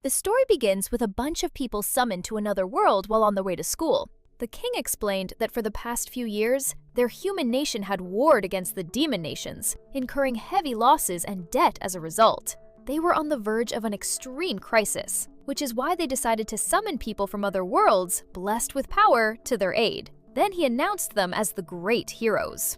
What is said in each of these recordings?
The story begins with a bunch of people summoned to another world while on their way to school. The king explained that for the past few years, their human nation had warred against the demon nations, incurring heavy losses and debt as a result. They were on the verge of an extreme crisis, which is why they decided to summon people from other worlds, blessed with power, to their aid. Then he announced them as the great heroes.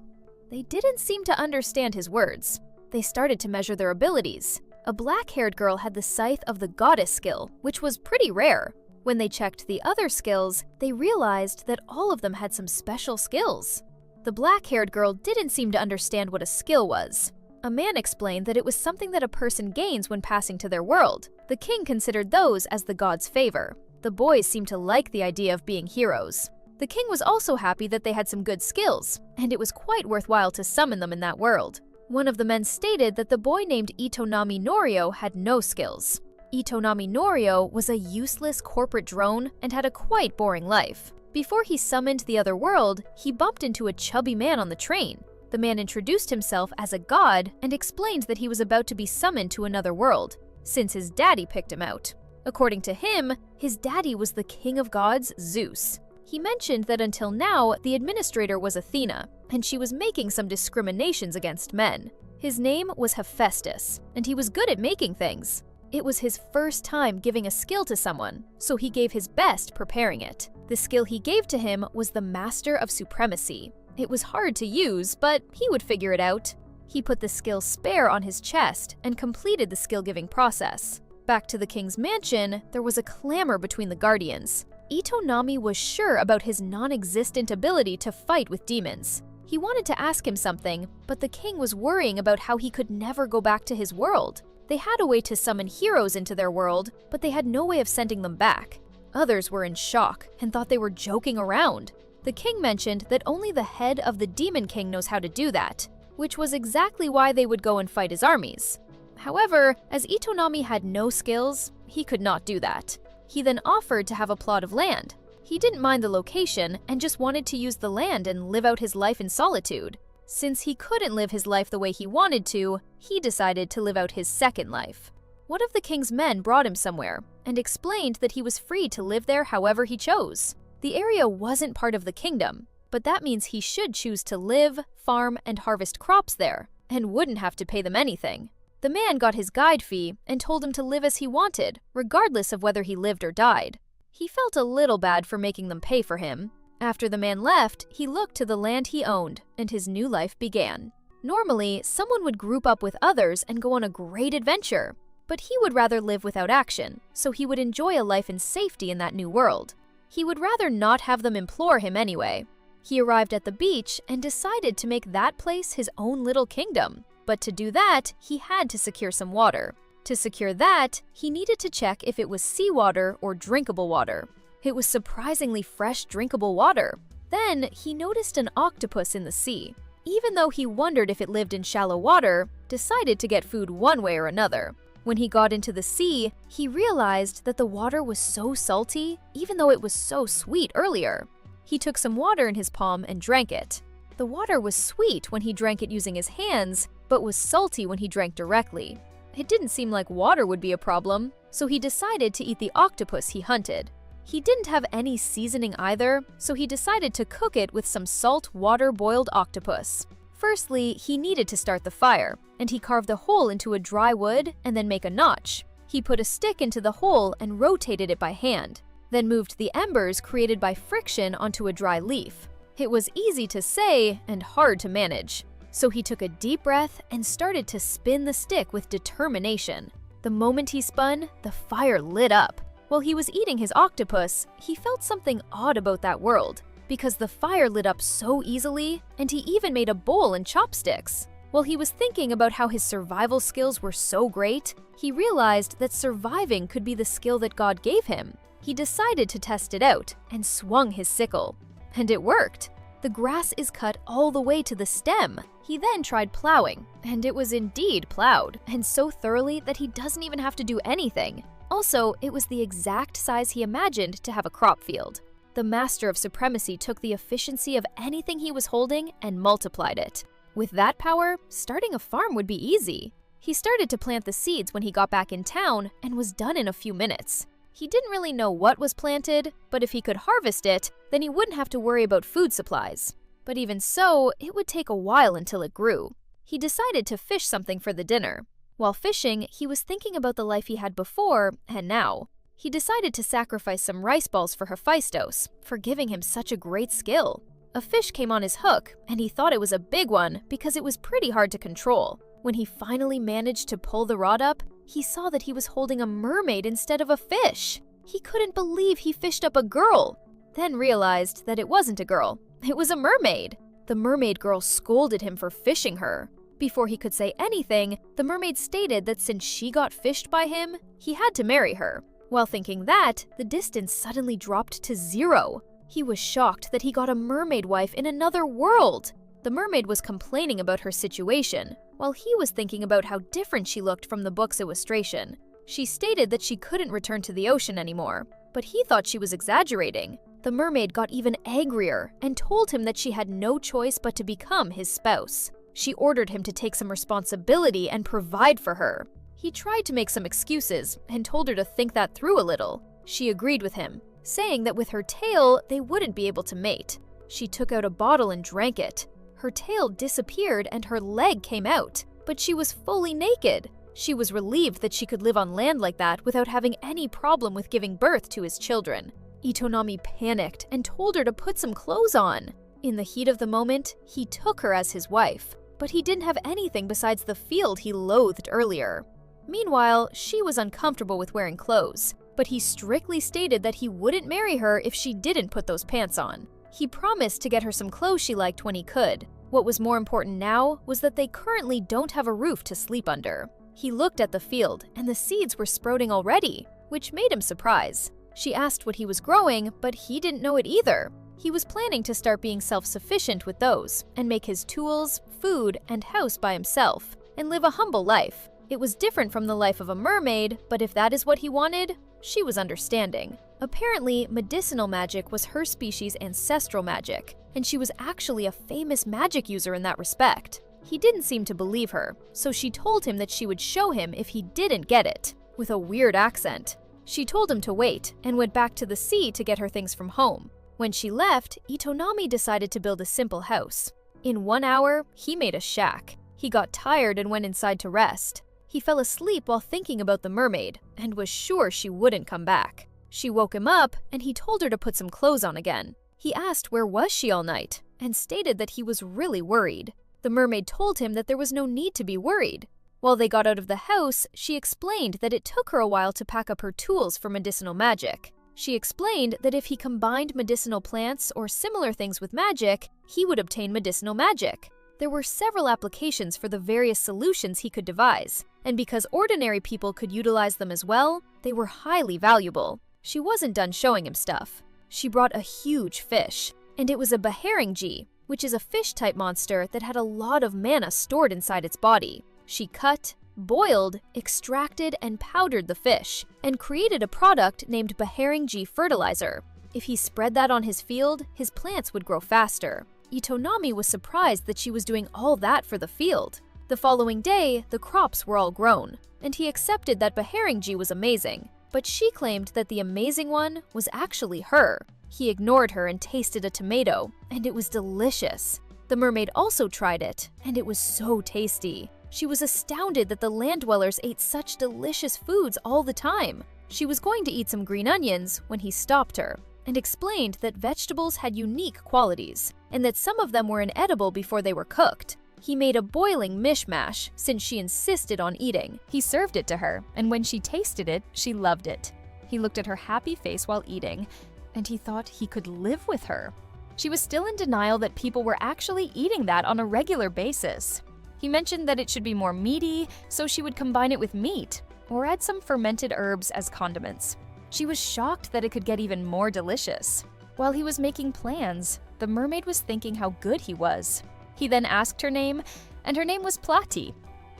They didn't seem to understand his words. They started to measure their abilities. A black-haired girl had the Scythe of the Goddess skill, which was pretty rare. When they checked the other skills, they realized that all of them had some special skills. The black-haired girl didn't seem to understand what a skill was. A man explained that it was something that a person gains when passing to their world. The king considered those as the god's favor. The boys seemed to like the idea of being heroes. The king was also happy that they had some good skills, and it was quite worthwhile to summon them in that world. One of the men stated that the boy named Itonami Norio had no skills. Itonami Norio was a useless corporate drone and had a quite boring life. Before he summoned the other world, he bumped into a chubby man on the train. The man introduced himself as a god and explained that he was about to be summoned to another world, since his daddy picked him out. According to him, his daddy was the king of gods, Zeus. He mentioned that until now, the administrator was Athena, and she was making some discriminations against men. His name was Hephaestus, and he was good at making things. It was his first time giving a skill to someone, so he gave his best preparing it. The skill he gave to him was the Master of Supremacy. It was hard to use, but he would figure it out. He put the skill Spare on his chest and completed the skill-giving process. Back to the king's mansion, there was a clamor between the guardians. Itonami was sure about his non-existent ability to fight with demons. He wanted to ask him something, but the king was worrying about how he could never go back to his world. They had a way to summon heroes into their world, but they had no way of sending them back. Others were in shock and thought they were joking around. The king mentioned that only the head of the Demon King knows how to do that, which was exactly why they would go and fight his armies. However, as Itonami had no skills, he could not do that. He then offered to have a plot of land. He didn't mind the location and just wanted to use the land and live out his life in solitude. Since he couldn't live his life the way he wanted to, he decided to live out his second life. One of the king's men brought him somewhere and explained that he was free to live there however he chose. The area wasn't part of the kingdom, but that means he should choose to live, farm, and harvest crops there, and wouldn't have to pay them anything. The man got his guide fee and told him to live as he wanted, regardless of whether he lived or died. He felt a little bad for making them pay for him. After the man left, he looked to the land he owned, and his new life began. Normally, someone would group up with others and go on a great adventure, but he would rather live without action, so he would enjoy a life in safety in that new world. He would rather not have them implore him anyway. He arrived at the beach and decided to make that place his own little kingdom. But to do that, he had to secure some water. To secure that, he needed to check if it was seawater or drinkable water. It was surprisingly fresh, drinkable water. Then, he noticed an octopus in the sea. Even though he wondered if it lived in shallow water, decided to get food one way or another. When he got into the sea, he realized that the water was so salty, even though it was so sweet earlier. He took some water in his palm and drank it. The water was sweet when he drank it using his hands, but was salty when he drank directly. It didn't seem like water would be a problem, so he decided to eat the octopus he hunted. He didn't have any seasoning either, so he decided to cook it with some salt water-boiled octopus. Firstly, he needed to start the fire, and he carved a hole into a dry wood and then make a notch. He put a stick into the hole and rotated it by hand, then moved the embers created by friction onto a dry leaf. It was easy to say and hard to manage. So he took a deep breath and started to spin the stick with determination. The moment he spun, the fire lit up. While he was eating his octopus, he felt something odd about that world, because the fire lit up so easily, and he even made a bowl and chopsticks. While he was thinking about how his survival skills were so great, he realized that surviving could be the skill that God gave him. He decided to test it out and swung his sickle. And it worked. The grass is cut all the way to the stem. He then tried plowing, and it was indeed plowed, and so thoroughly that he doesn't even have to do anything. Also, it was the exact size he imagined to have a crop field. The Master of Supremacy took the efficiency of anything he was holding and multiplied it. With that power, starting a farm would be easy. He started to plant the seeds when he got back in town and was done in a few minutes. He didn't really know what was planted, but if he could harvest it, then he wouldn't have to worry about food supplies. But even so, it would take a while until it grew. He decided to fish something for the dinner. While fishing, he was thinking about the life he had before and now. He decided to sacrifice some rice balls for Hephaestus, for giving him such a great skill. A fish came on his hook, and he thought it was a big one because it was pretty hard to control. When he finally managed to pull the rod up, he saw that he was holding a mermaid instead of a fish. He couldn't believe he fished up a girl, then realized that it wasn't a girl, it was a mermaid. The mermaid girl scolded him for fishing her. Before he could say anything, the mermaid stated that since she got fished by him, he had to marry her. While thinking that, the distance suddenly dropped to 0. He was shocked that he got a mermaid wife in another world. The mermaid was complaining about her situation, while he was thinking about how different she looked from the book's illustration. She stated that she couldn't return to the ocean anymore, but he thought she was exaggerating. The mermaid got even angrier and told him that she had no choice but to become his spouse. She ordered him to take some responsibility and provide for her. He tried to make some excuses and told her to think that through a little. She agreed with him, saying that with her tail, they wouldn't be able to mate. She took out a bottle and drank it. Her tail disappeared and her leg came out, but she was fully naked. She was relieved that she could live on land like that without having any problem with giving birth to his children. Itonami panicked and told her to put some clothes on. In the heat of the moment, he took her as his wife, but he didn't have anything besides the field he loathed earlier. Meanwhile, she was uncomfortable with wearing clothes, but he strictly stated that he wouldn't marry her if she didn't put those pants on. He promised to get her some clothes she liked when he could. What was more important now was that they currently don't have a roof to sleep under. He looked at the field, and the seeds were sprouting already, which made him surprised. She asked what he was growing, but he didn't know it either. He was planning to start being self-sufficient with those, and make his tools, food, and house by himself, and live a humble life. It was different from the life of a mermaid, but if that is what he wanted, she was understanding. Apparently, medicinal magic was her species' ancestral magic, and she was actually a famous magic user in that respect. He didn't seem to believe her, so she told him that she would show him if he didn't get it, with a weird accent. She told him to wait, and went back to the sea to get her things from home. When she left, Itonami decided to build a simple house. In 1 hour, he made a shack. He got tired and went inside to rest. He fell asleep while thinking about the mermaid, and was sure she wouldn't come back. She woke him up, and he told her to put some clothes on again. He asked where was she all night, and stated that he was really worried. The mermaid told him that there was no need to be worried. While they got out of the house, she explained that it took her a while to pack up her tools for medicinal magic. She explained that if he combined medicinal plants or similar things with magic, he would obtain medicinal magic. There were several applications for the various solutions he could devise, and because ordinary people could utilize them as well, they were highly valuable. She wasn't done showing him stuff. She brought a huge fish, and it was a beharingji, which is a fish-type monster that had a lot of mana stored inside its body. She cut, boiled, extracted, and powdered the fish, and created a product named beharingji fertilizer. If he spread that on his field, his plants would grow faster. Itonami was surprised that she was doing all that for the field. The following day, the crops were all grown, and he accepted that beharingji was amazing, but she claimed that the amazing one was actually her. He ignored her and tasted a tomato, and it was delicious. The mermaid also tried it, and it was so tasty. She was astounded that the land dwellers ate such delicious foods all the time. She was going to eat some green onions when he stopped her, and explained that vegetables had unique qualities, and that some of them were inedible before they were cooked. He made a boiling mishmash since she insisted on eating. He served it to her, and when she tasted it, she loved it. He looked at her happy face while eating, and he thought he could live with her. She was still in denial that people were actually eating that on a regular basis. He mentioned that it should be more meaty, so she would combine it with meat, or add some fermented herbs as condiments. She was shocked that it could get even more delicious. While he was making plans, the mermaid was thinking how good he was. He then asked her name, and her name was Plati.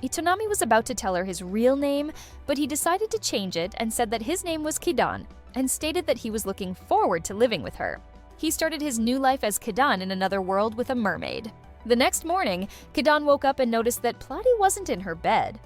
Itonami was about to tell her his real name, but he decided to change it and said that his name was Kidan, and stated that he was looking forward to living with her. He started his new life as Kidan in another world with a mermaid. The next morning, Kidan woke up and noticed that Plati wasn't in her bed.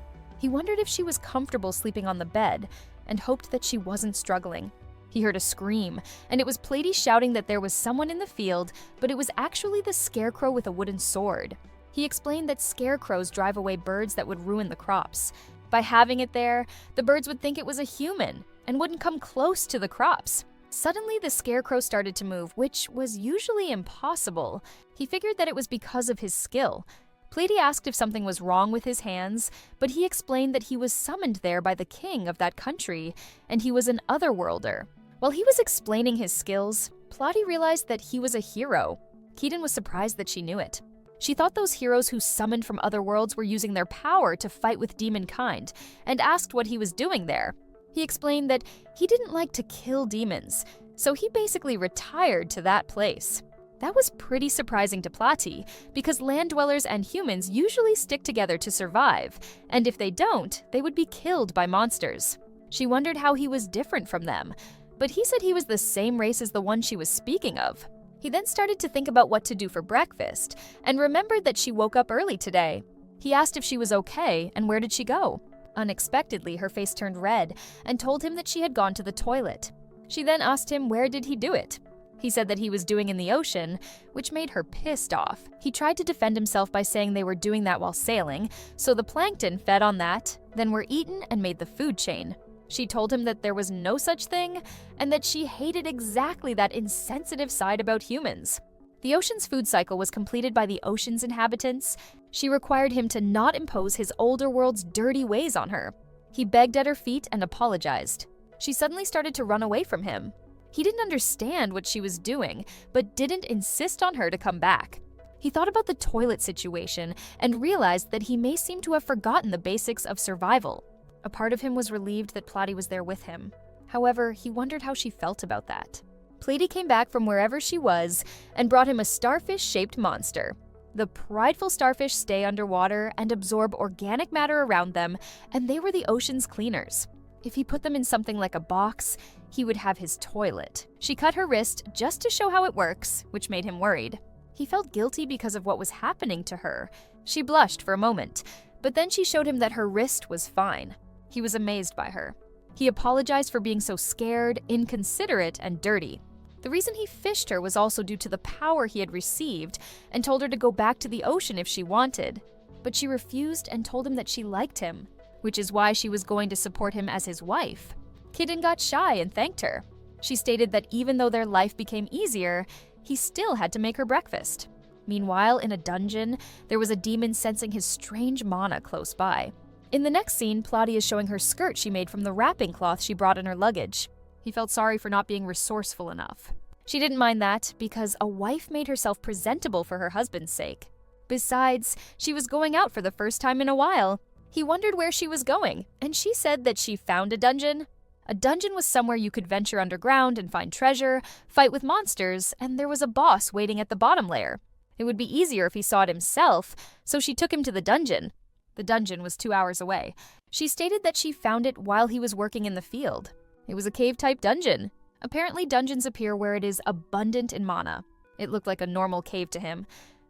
He wondered if she was comfortable sleeping on the bed and hoped that she wasn't struggling. He heard a scream, and it was Platy shouting that there was someone in the field, but it was actually the scarecrow with a wooden sword. He explained that scarecrows drive away birds that would ruin the crops. By having it there, the birds would think it was a human and wouldn't come close to the crops. Suddenly, the scarecrow started to move, which was usually impossible. He figured that it was because of his skill. Platy asked if something was wrong with his hands, but he explained that he was summoned there by the king of that country, and he was an otherworlder. While he was explaining his skills, Platy realized that he was a hero. Keaton was surprised that she knew it. She thought those heroes who summoned from other worlds were using their power to fight with demonkind, and asked what he was doing there. He explained that he didn't like to kill demons, so he basically retired to that place. That was pretty surprising to Platy, because land dwellers and humans usually stick together to survive, and if they don't, they would be killed by monsters. She wondered how he was different from them, but he said he was the same race as the one she was speaking of. He then started to think about what to do for breakfast, and remembered that she woke up early today. He asked if she was okay, and where did she go? Unexpectedly, her face turned red, and told him that she had gone to the toilet. She then asked him where did he do it. He said that he was doing in the ocean, which made her pissed off. He tried to defend himself by saying they were doing that while sailing, so the plankton fed on that, then were eaten and made the food chain. She told him that there was no such thing, and that she hated exactly that insensitive side about humans. The ocean's food cycle was completed by the ocean's inhabitants. She required him to not impose his older world's dirty ways on her. He begged at her feet and apologized. She suddenly started to run away from him. He didn't understand what she was doing, but didn't insist on her to come back. He thought about the toilet situation and realized that he may seem to have forgotten the basics of survival. A part of him was relieved that Platy was there with him. However, he wondered how she felt about that. Platy came back from wherever she was and brought him a starfish-shaped monster. The prideful starfish stay underwater and absorb organic matter around them, and they were the ocean's cleaners. If he put them in something like a box, he would have his toilet. She cut her wrist just to show how it works, which made him worried. He felt guilty because of what was happening to her. She blushed for a moment, but then she showed him that her wrist was fine. He was amazed by her. He apologized for being so scared, inconsiderate, and dirty. The reason he fished her was also due to the power he had received, and told her to go back to the ocean if she wanted. But she refused and told him that she liked him, which is why she was going to support him as his wife. Kitten got shy and thanked her. She stated that even though their life became easier, he still had to make her breakfast. Meanwhile, in a dungeon, there was a demon sensing his strange mana close by. In the next scene, Platy is showing her skirt she made from the wrapping cloth she brought in her luggage. He felt sorry for not being resourceful enough. She didn't mind that because a wife made herself presentable for her husband's sake. Besides, she was going out for the first time in a while. He wondered where she was going, and she said that she found a dungeon. A dungeon was somewhere you could venture underground and find treasure, fight with monsters, and there was a boss waiting at the bottom layer. It would be easier if he saw it himself, so she took him to the dungeon. The dungeon was 2 hours away. She stated that she found it while he was working in the field. It was a cave-type dungeon. Apparently, dungeons appear where it is abundant in mana. It looked like a normal cave to him,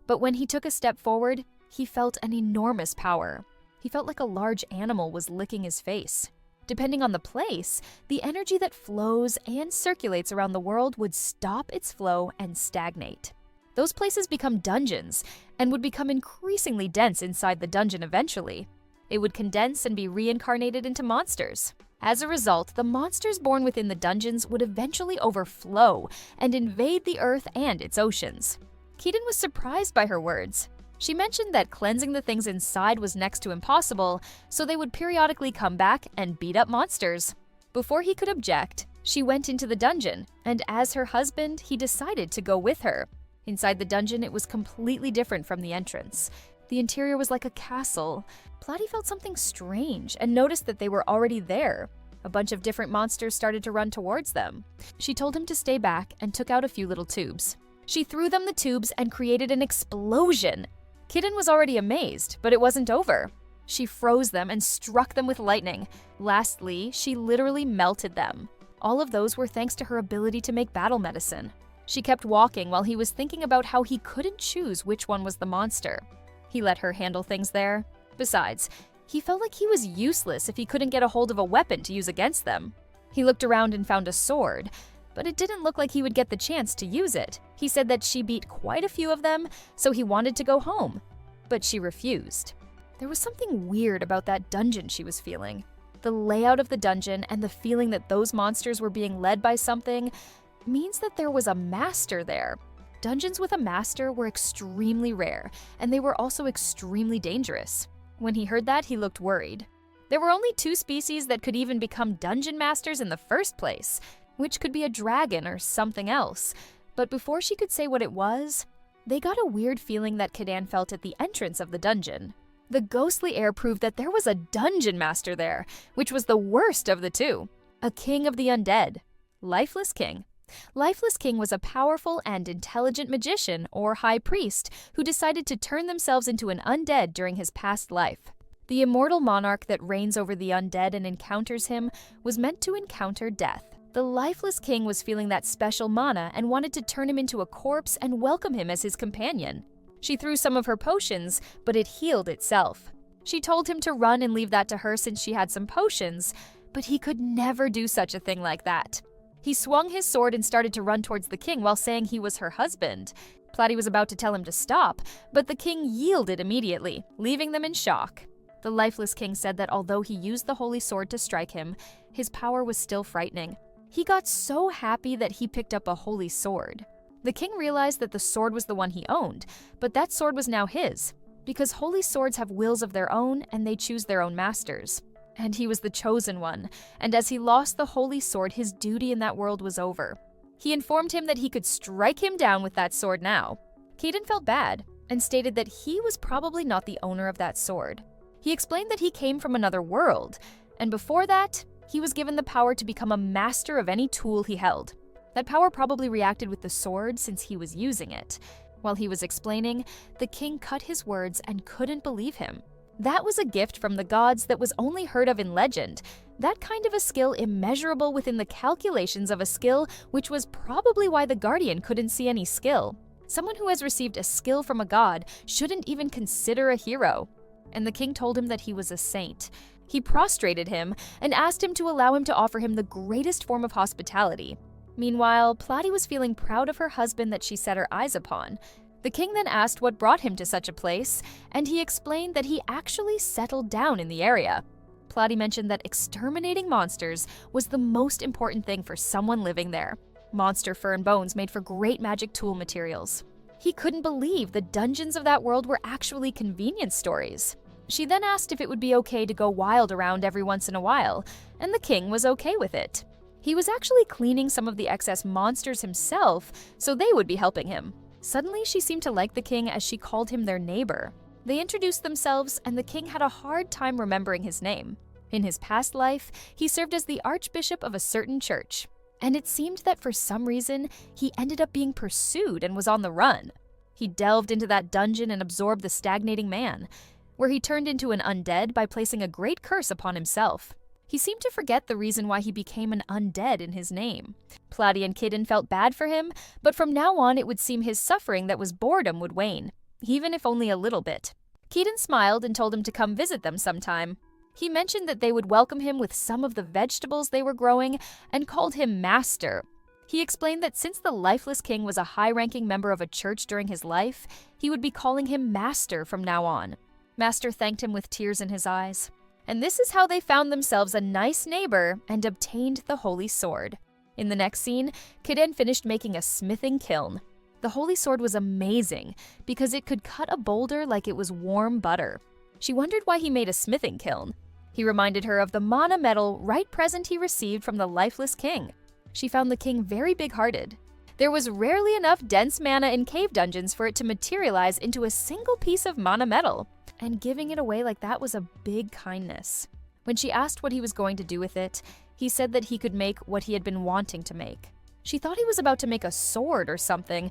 but when he took a step forward, he felt an enormous power. He felt like a large animal was licking his face. Depending on the place, the energy that flows and circulates around the world would stop its flow and stagnate. Those places become dungeons and would become increasingly dense inside the dungeon eventually. It would condense and be reincarnated into monsters. As a result, the monsters born within the dungeons would eventually overflow and invade the earth and its oceans. Keaton was surprised by her words. She mentioned that cleansing the things inside was next to impossible, so they would periodically come back and beat up monsters. Before he could object, she went into the dungeon, and as her husband, he decided to go with her. Inside the dungeon, it was completely different from the entrance. The interior was like a castle. Platy felt something strange and noticed that they were already there. A bunch of different monsters started to run towards them. She told him to stay back and took out a few little tubes. She threw them the tubes and created an explosion. Kitten was already amazed, but it wasn't over. She froze them and struck them with lightning. Lastly, she literally melted them. All of those were thanks to her ability to make battle medicine. She kept walking while he was thinking about how he couldn't choose which one was the monster. He let her handle things there. Besides, He felt like he was useless if he couldn't get a hold of a weapon to use against them. He looked around and found a sword, but it didn't look like he would get the chance to use it. He said that she beat quite a few of them, so he wanted to go home, but she refused. There was something weird about that dungeon she was feeling. The layout of the dungeon and the feeling that those monsters were being led by something means that there was a master there. Dungeons with a master were extremely rare, and they were also extremely dangerous. When he heard that, he looked worried. There were only 2 species that could even become dungeon masters in the first place, which could be a dragon or something else. But before she could say what it was, they got a weird feeling that Kidan felt at the entrance of the dungeon. The ghostly air proved that there was a dungeon master there, which was the worst of the 2. A king of the undead. Lifeless King. Lifeless King was a powerful and intelligent magician or high priest who decided to turn themselves into an undead during his past life. The immortal monarch that reigns over the undead and encounters him was meant to encounter death. The Lifeless King was feeling that special mana and wanted to turn him into a corpse and welcome him as his companion. She threw some of her potions, but it healed itself. She told him to run and leave that to her since she had some potions, but he could never do such a thing like that. He swung his sword and started to run towards the king while saying he was her husband. Platy was about to tell him to stop, but the king yielded immediately, leaving them in shock. The Lifeless King said that although he used the holy sword to strike him, his power was still frightening. He got so happy that he picked up a holy sword. The king realized that the sword was the one he owned, but that sword was now his, because holy swords have wills of their own and they choose their own masters. And he was the chosen one, and as he lost the holy sword, his duty in that world was over. He informed him that he could strike him down with that sword now. Caden felt bad and stated that he was probably not the owner of that sword. He explained that he came from another world, and before that, he was given the power to become a master of any tool he held. That power probably reacted with the sword since he was using it. While he was explaining, the king cut his words and couldn't believe him. That was a gift from the gods that was only heard of in legend. That kind of a skill immeasurable within the calculations of a skill, which was probably why the guardian couldn't see any skill. Someone who has received a skill from a god shouldn't even consider a hero. And the king told him that he was a saint. He prostrated him and asked him to allow him to offer him the greatest form of hospitality. Meanwhile, Platy was feeling proud of her husband that she set her eyes upon. The king then asked what brought him to such a place, and he explained that he actually settled down in the area. Platy mentioned that exterminating monsters was the most important thing for someone living there. Monster fur and bones made for great magic tool materials. He couldn't believe the dungeons of that world were actually convenience stores. She then asked if it would be okay to go wild around every once in a while, and the king was okay with it. He was actually cleaning some of the excess monsters himself, so they would be helping him. Suddenly, she seemed to like the king as she called him their neighbor. They introduced themselves, and the king had a hard time remembering his name. In his past life, he served as the archbishop of a certain church, and it seemed that for some reason, he ended up being pursued and was on the run. He delved into that dungeon and absorbed the stagnating man, where he turned into an undead by placing a great curse upon himself. He seemed to forget the reason why he became an undead in his name. Platy and Kidden felt bad for him, but from now on it would seem his suffering that was boredom would wane, even if only a little bit. Kidden smiled and told him to come visit them sometime. He mentioned that they would welcome him with some of the vegetables they were growing and called him Master. He explained that since the Lifeless King was a high-ranking member of a church during his life, he would be calling him Master from now on. Master thanked him with tears in his eyes. And this is how they found themselves a nice neighbor and obtained the holy sword. In the next scene, Kiden finished making a smithing kiln. The holy sword was amazing because it could cut a boulder like it was warm butter. She wondered why he made a smithing kiln. He reminded her of the mana metal right present he received from the Lifeless King. She found the king very big-hearted. There was rarely enough dense mana in cave dungeons for it to materialize into a single piece of mana metal. And giving it away like that was a big kindness. When she asked what he was going to do with it, he said that he could make what he had been wanting to make. She thought he was about to make a sword or something,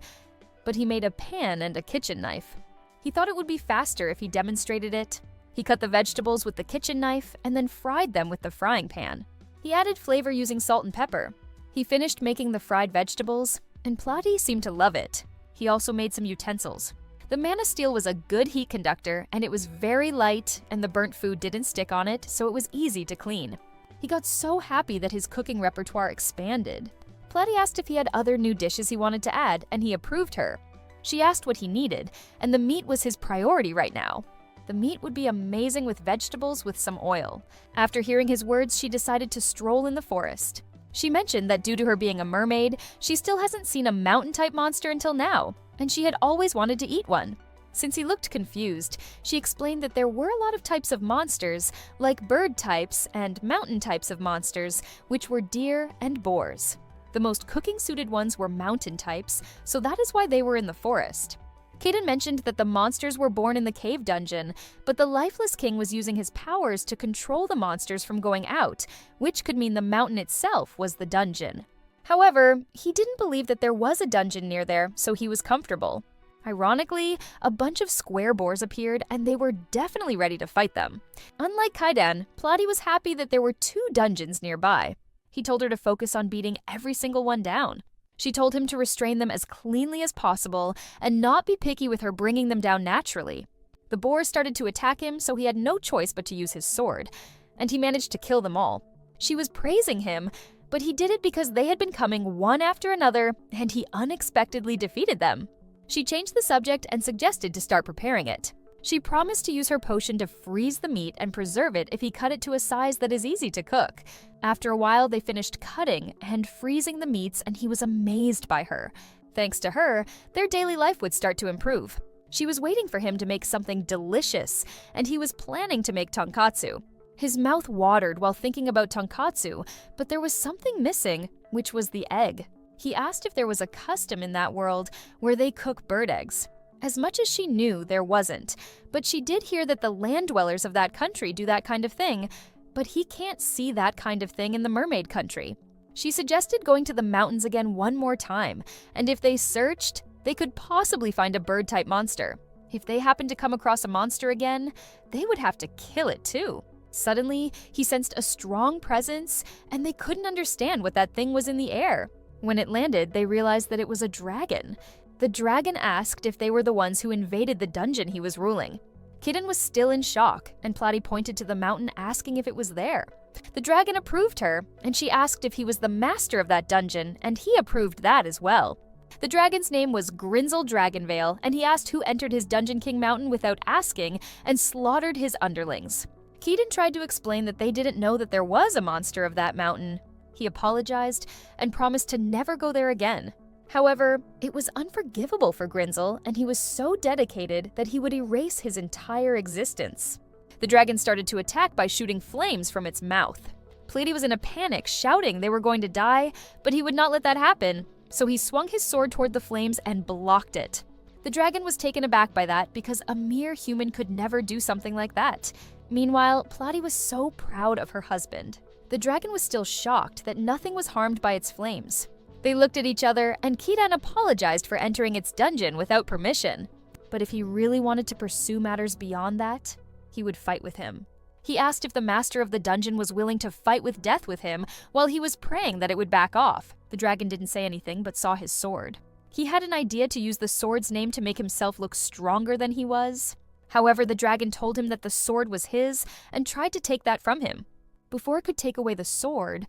but he made a pan and a kitchen knife. He thought it would be faster if he demonstrated it. He cut the vegetables with the kitchen knife and then fried them with the frying pan. He added flavor using salt and pepper. He finished making the fried vegetables, and Platy seemed to love it. He also made some utensils. The mana steel was a good heat conductor, and it was very light, and the burnt food didn't stick on it, so it was easy to clean. He got so happy that his cooking repertoire expanded. Platy asked if he had other new dishes he wanted to add, and he approved her. She asked what he needed, and the meat was his priority right now. The meat would be amazing with vegetables with some oil. After hearing his words, she decided to stroll in the forest. She mentioned that due to her being a mermaid, she still hasn't seen a mountain-type monster until now, and she had always wanted to eat one. Since he looked confused, she explained that there were a lot of types of monsters, like bird types and mountain types of monsters, which were deer and boars. The most cooking-suited ones were mountain types, so that is why they were in the forest. Kaden mentioned that the monsters were born in the cave dungeon, but the lifeless king was using his powers to control the monsters from going out, which could mean the mountain itself was the dungeon. However, he didn't believe that there was a dungeon near there, so he was comfortable. Ironically, a bunch of square boars appeared, and they were definitely ready to fight them. Unlike Kaidan, Platy was happy that there were 2 dungeons nearby. He told her to focus on beating every single one down. She told him to restrain them as cleanly as possible and not be picky with her bringing them down naturally. The boars started to attack him, so he had no choice but to use his sword, and he managed to kill them all. She was praising him, but he did it because they had been coming one after another, and he unexpectedly defeated them. She changed the subject and suggested to start preparing it. She promised to use her potion to freeze the meat and preserve it if he cut it to a size that is easy to cook. After a while, they finished cutting and freezing the meats, and he was amazed by her. Thanks to her, their daily life would start to improve. She was waiting for him to make something delicious, and he was planning to make tonkatsu. His mouth watered while thinking about tonkatsu, but there was something missing, which was the egg. He asked if there was a custom in that world where they cook bird eggs. As much as she knew, there wasn't, but she did hear that the land dwellers of that country do that kind of thing, but he can't see that kind of thing in the mermaid country. She suggested going to the mountains again one more time, and if they searched, they could possibly find a bird-type monster. If they happened to come across a monster again, they would have to kill it too. Suddenly, he sensed a strong presence, and they couldn't understand what that thing was in the air. When it landed, they realized that it was a dragon. The dragon asked if they were the ones who invaded the dungeon he was ruling. Kitten was still in shock, and Platy pointed to the mountain asking if it was there. The dragon approved her, and she asked if he was the master of that dungeon, and he approved that as well. The dragon's name was Grinzel Dragonvale, and he asked who entered his Dungeon King mountain without asking and slaughtered his underlings. Keaton tried to explain that they didn't know that there was a monster of that mountain. He apologized and promised to never go there again. However, it was unforgivable for Grinzel, and he was so dedicated that he would erase his entire existence. The dragon started to attack by shooting flames from its mouth. Platy was in a panic, shouting they were going to die, but he would not let that happen, so he swung his sword toward the flames and blocked it. The dragon was taken aback by that because a mere human could never do something like that. Meanwhile, Platy was so proud of her husband. The dragon was still shocked that nothing was harmed by its flames. They looked at each other, and Kidan apologized for entering its dungeon without permission. But if he really wanted to pursue matters beyond that, he would fight with him. He asked if the master of the dungeon was willing to fight with death with him while he was praying that it would back off. The dragon didn't say anything but saw his sword. He had an idea to use the sword's name to make himself look stronger than he was. However, the dragon told him that the sword was his and tried to take that from him. Before it could take away the sword,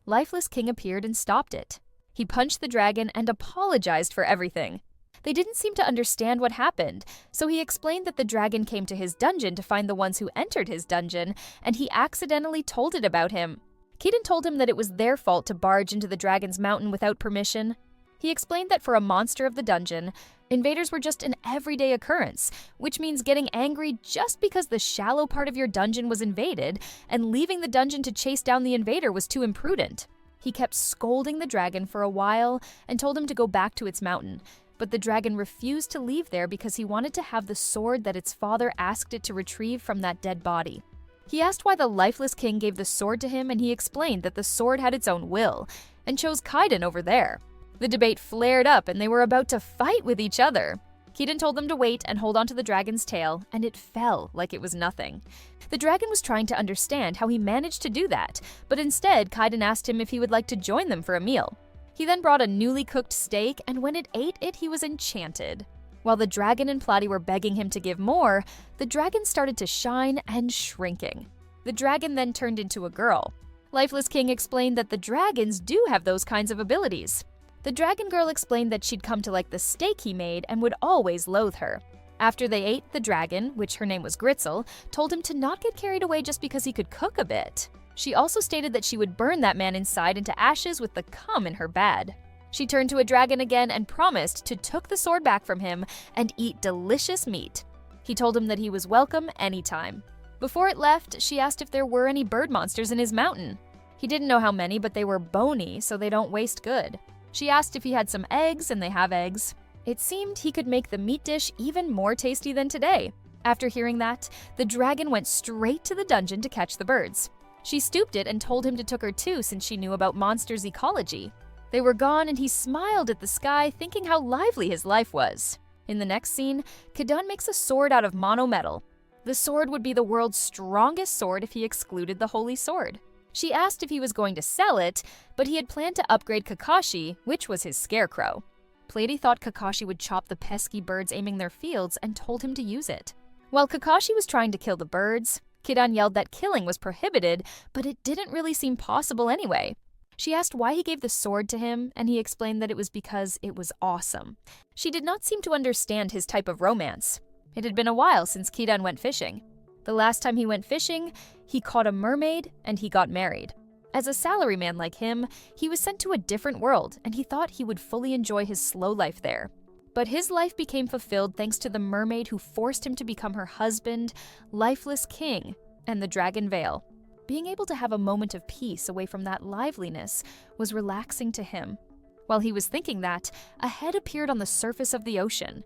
Lifeless King appeared and stopped it. He punched the dragon and apologized for everything. They didn't seem to understand what happened, so he explained that the dragon came to his dungeon to find the ones who entered his dungeon, and he accidentally told it about him. Keaton told him that it was their fault to barge into the dragon's mountain without permission. He explained that for a monster of the dungeon, invaders were just an everyday occurrence, which means getting angry just because the shallow part of your dungeon was invaded, and leaving the dungeon to chase down the invader was too imprudent. He kept scolding the dragon for a while and told him to go back to its mountain, but the dragon refused to leave there because he wanted to have the sword that its father asked it to retrieve from that dead body. He asked why the Lifeless King gave the sword to him, and he explained that the sword had its own will, and chose Kaiden over there. The debate flared up, and they were about to fight with each other. Keaton told them to wait and hold onto the dragon's tail, and it fell like it was nothing. The dragon was trying to understand how he managed to do that, but instead Kaiden asked him if he would like to join them for a meal. He then brought a newly cooked steak, and when it ate it, he was enchanted. While the dragon and Plotty were begging him to give more, the dragon started to shine and shrinking. The dragon then turned into a girl. Lifeless King explained that the dragons do have those kinds of abilities. The dragon girl explained that she'd come to like the steak he made and would always loathe her. After they ate, the dragon, which her name was Gritzel, told him to not get carried away just because he could cook a bit. She also stated that she would burn that man inside into ashes with the cum in her bed. She turned to a dragon again and promised to took the sword back from him and eat delicious meat. He told him that he was welcome anytime. Before it left, she asked if there were any bird monsters in his mountain. He didn't know how many, but they were bony, so they don't waste good. She asked if he had some eggs, and they have eggs. It seemed he could make the meat dish even more tasty than today. After hearing that, the dragon went straight to the dungeon to catch the birds. She stooped it and told him to took her too since she knew about monsters' ecology. They were gone and he smiled at the sky thinking how lively his life was. In the next scene, Kidan makes a sword out of mono metal. The sword would be the world's strongest sword if he excluded the holy sword. She asked if he was going to sell it, but he had planned to upgrade Kakashi, which was his scarecrow. Plady thought Kakashi would chop the pesky birds aiming their fields and told him to use it. While Kakashi was trying to kill the birds, Kidan yelled that killing was prohibited, but it didn't really seem possible anyway. She asked why he gave the sword to him, and he explained that it was because it was awesome. She did not seem to understand his type of romance. It had been a while since Kidan went fishing. The last time he went fishing, he caught a mermaid and he got married. As a salaryman like him, he was sent to a different world, and he thought he would fully enjoy his slow life there. But his life became fulfilled thanks to the mermaid who forced him to become her husband, Lifeless King, and the Dragon Veil. Being able to have a moment of peace away from that liveliness was relaxing to him. While he was thinking that, a head appeared on the surface of the ocean.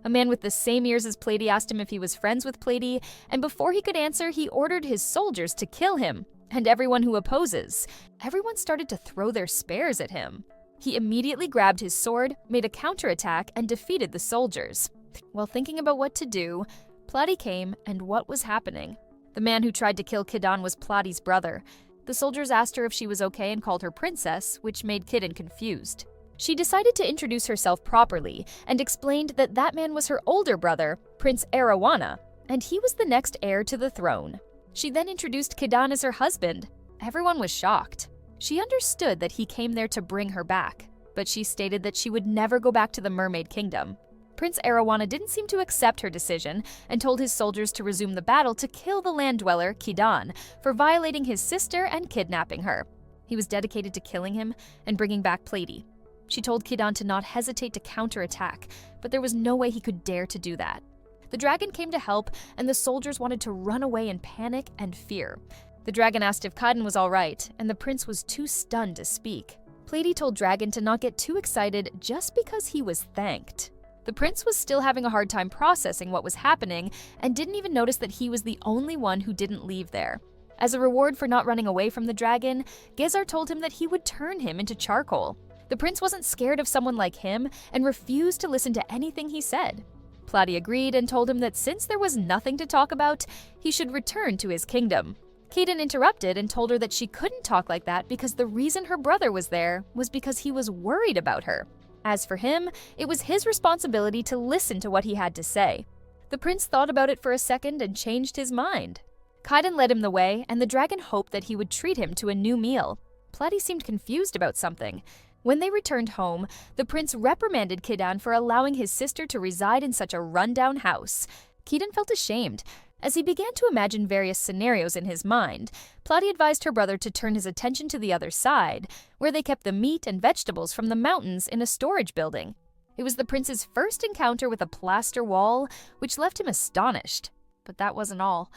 A man with the same ears as Plady asked him if he was friends with Plady, and before he could answer, he ordered his soldiers to kill him. And everyone who opposes. Everyone started to throw their spears at him. He immediately grabbed his sword, made a counterattack, and defeated the soldiers. While thinking about what to do, Plady came, and what was happening? The man who tried to kill Kidan was Platy's brother. The soldiers asked her if she was okay and called her princess, which made Kidan confused. She decided to introduce herself properly and explained that that man was her older brother, Prince Arowana, and he was the next heir to the throne. She then introduced Kidan as her husband. Everyone was shocked. She understood that he came there to bring her back, but she stated that she would never go back to the Mermaid Kingdom. Prince Arowana didn't seem to accept her decision and told his soldiers to resume the battle to kill the land dweller, Kidan, for violating his sister and kidnapping her. He was dedicated to killing him and bringing back Plady. She told Kidan to not hesitate to counterattack, but there was no way he could dare to do that. The dragon came to help, and the soldiers wanted to run away in panic and fear. The dragon asked if Kidan was all right, and the prince was too stunned to speak. Plady told Dragon to not get too excited just because he was thanked. The prince was still having a hard time processing what was happening and didn't even notice that he was the only one who didn't leave there. As a reward for not running away from the dragon, Gezar told him that he would turn him into charcoal. The prince wasn't scared of someone like him and refused to listen to anything he said. Plady agreed and told him that since there was nothing to talk about, he should return to his kingdom. Kidan interrupted and told her that she couldn't talk like that because the reason her brother was there was because he was worried about her. As for him, it was his responsibility to listen to what he had to say. The prince thought about it for a second and changed his mind. Kidan led him the way, and the dragon hoped that he would treat him to a new meal. Plady seemed confused about something. When they returned home, the prince reprimanded Kidan for allowing his sister to reside in such a rundown house. Kidan felt ashamed. As he began to imagine various scenarios in his mind, Plady advised her brother to turn his attention to the other side, where they kept the meat and vegetables from the mountains in a storage building. It was the prince's first encounter with a plaster wall, which left him astonished. But that wasn't all.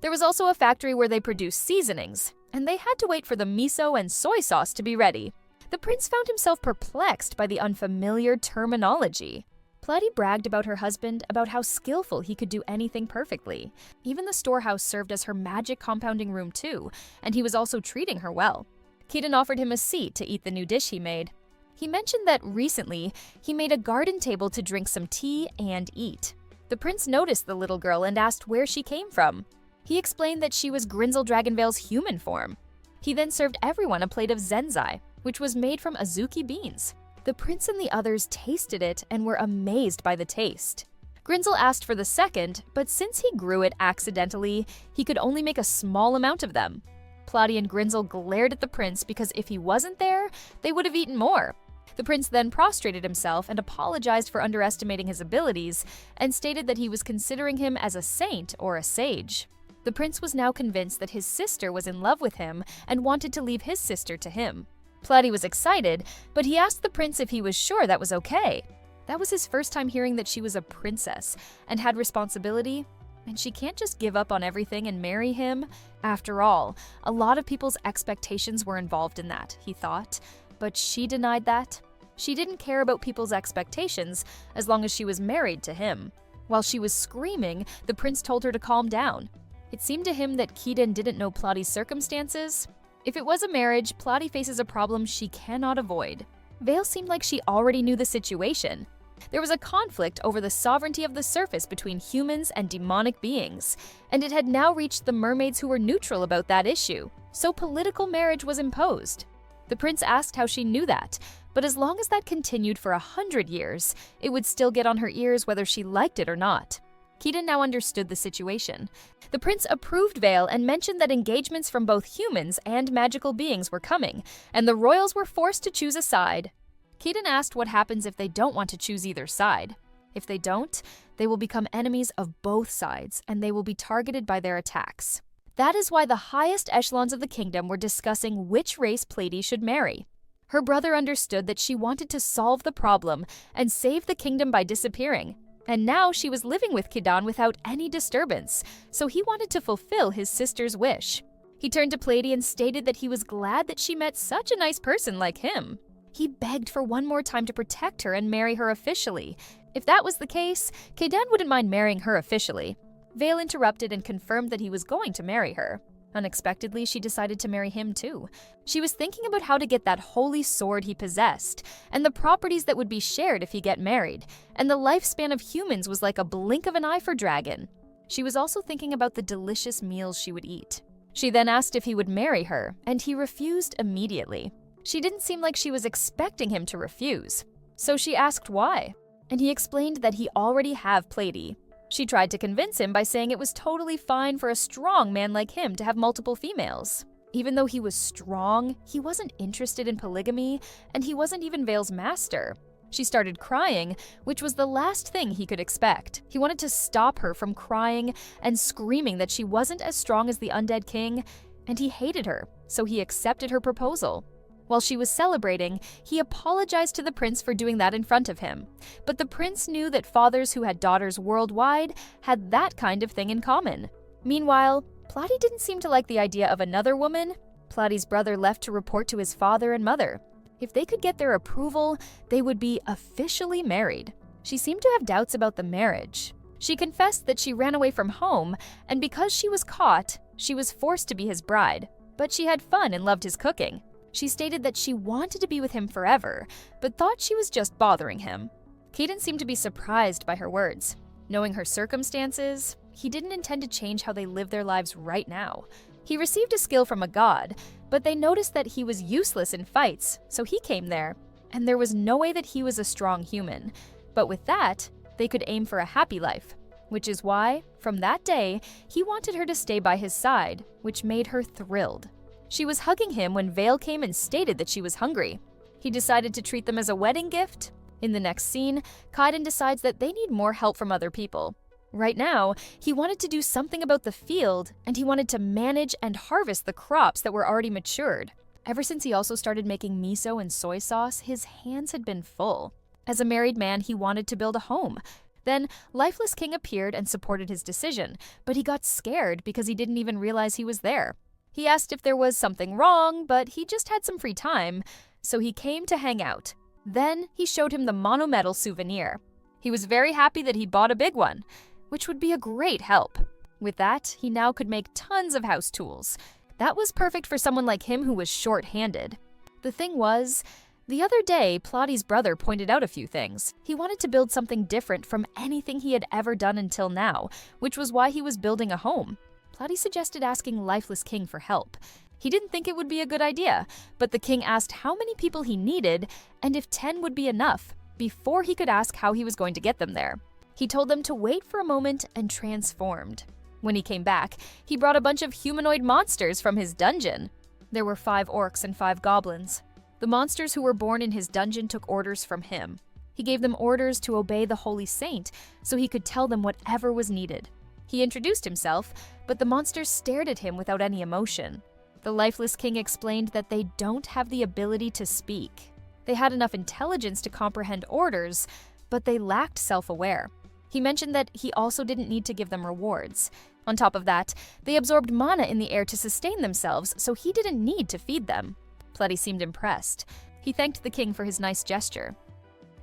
There was also a factory where they produced seasonings, and they had to wait for the miso and soy sauce to be ready. The prince found himself perplexed by the unfamiliar terminology. Plady bragged about her husband, about how skillful he could do anything perfectly. Even the storehouse served as her magic compounding room too, and he was also treating her well. Kidan offered him a seat to eat the new dish he made. He mentioned that recently, he made a garden table to drink some tea and eat. The prince noticed the little girl and asked where she came from. He explained that she was Grinzel Dragonveil's human form. He then served everyone a plate of zenzai, which was made from azuki beans. The prince and the others tasted it and were amazed by the taste. Grinzel asked for the second, but since he grew it accidentally, he could only make a small amount of them. Plotty and Grinzel glared at the prince because if he wasn't there, they would have eaten more. The prince then prostrated himself and apologized for underestimating his abilities and stated that he was considering him as a saint or a sage. The prince was now convinced that his sister was in love with him and wanted to leave his sister to him. Plotty was excited, but he asked the prince if he was sure that was okay. That was his first time hearing that she was a princess and had responsibility, and she can't just give up on everything and marry him. After all, a lot of people's expectations were involved in that, he thought, but she denied that. She didn't care about people's expectations as long as she was married to him. While she was screaming, the prince told her to calm down. It seemed to him that Keaton didn't know Plotty's circumstances. If it was a marriage, Plotty faces a problem she cannot avoid. Vale seemed like she already knew the situation. There was a conflict over the sovereignty of the surface between humans and demonic beings, and it had now reached the mermaids who were neutral about that issue, so political marriage was imposed. The prince asked how she knew that, but as long as that continued for 100 years, it would still get on her ears whether she liked it or not. Keaton now understood the situation. The prince approved Vale and mentioned that engagements from both humans and magical beings were coming, and the royals were forced to choose a side. Keaton asked what happens if they don't want to choose either side. If they don't, they will become enemies of both sides, and they will be targeted by their attacks. That is why the highest echelons of the kingdom were discussing which race Plady should marry. Her brother understood that she wanted to solve the problem and save the kingdom by disappearing, and now she was living with Kidan without any disturbance, so he wanted to fulfill his sister's wish. He turned to Plady and stated that he was glad that she met such a nice person like him. He begged for one more time to protect her and marry her officially. If that was the case, Kaydan wouldn't mind marrying her officially. Vale interrupted and confirmed that he was going to marry her. Unexpectedly, she decided to marry him too. She was thinking about how to get that holy sword he possessed, and the properties that would be shared if he get married, and the lifespan of humans was like a blink of an eye for Dragon. She was also thinking about the delicious meals she would eat. She then asked if he would marry her, and he refused immediately. She didn't seem like she was expecting him to refuse, so she asked why, and he explained that he already have Plady. She tried to convince him by saying it was totally fine for a strong man like him to have multiple females. Even though he was strong, he wasn't interested in polygamy, and he wasn't even Vale's master. She started crying, which was the last thing he could expect. He wanted to stop her from crying and screaming that she wasn't as strong as the undead king, and he hated her, so he accepted her proposal. While she was celebrating, he apologized to the prince for doing that in front of him. But the prince knew that fathers who had daughters worldwide had that kind of thing in common. Meanwhile, Plotty didn't seem to like the idea of another woman. Plotty's brother left to report to his father and mother. If they could get their approval, they would be officially married. She seemed to have doubts about the marriage. She confessed that she ran away from home, and because she was caught, she was forced to be his bride. But she had fun and loved his cooking. She stated that she wanted to be with him forever, but thought she was just bothering him. Keaton seemed to be surprised by her words. Knowing her circumstances, he didn't intend to change how they live their lives right now. He received a skill from a god, but they noticed that he was useless in fights, so he came there, and there was no way that he was a strong human. But with that, they could aim for a happy life, which is why, from that day, he wanted her to stay by his side, which made her thrilled. She was hugging him when Vale came and stated that she was hungry. He decided to treat them as a wedding gift. In the next scene, Kaiden decides that they need more help from other people. Right now, he wanted to do something about the field, and he wanted to manage and harvest the crops that were already matured. Ever since he also started making miso and soy sauce, his hands had been full. As a married man, he wanted to build a home. Then, Lifeless King appeared and supported his decision, but he got scared because he didn't even realize he was there. He asked if there was something wrong, but he just had some free time, so he came to hang out. Then he showed him the monometal souvenir. He was very happy that he bought a big one, which would be a great help. With that, he now could make tons of house tools. That was perfect for someone like him who was short-handed. The thing was, the other day, Plotty's brother pointed out a few things. He wanted to build something different from anything he had ever done until now, which was why he was building a home. Plotty suggested asking Lifeless King for help, He didn't think it would be a good idea, but the king asked how many people he needed and if 10 would be enough before he could ask how he was going to get them there. He told them to wait for a moment and transformed. When he came back, he brought a bunch of humanoid monsters from his dungeon. There were 5 orcs and 5 goblins. The monsters who were born in his dungeon took orders from him. He gave them orders to obey the holy saint so he could tell them whatever was needed. He introduced himself, but the monsters stared at him without any emotion. The lifeless king explained that they don't have the ability to speak. They had enough intelligence to comprehend orders, but they lacked self-aware. He mentioned that he also didn't need to give them rewards. On top of that, they absorbed mana in the air to sustain themselves, so he didn't need to feed them. Pletty seemed impressed. He thanked the king for his nice gesture.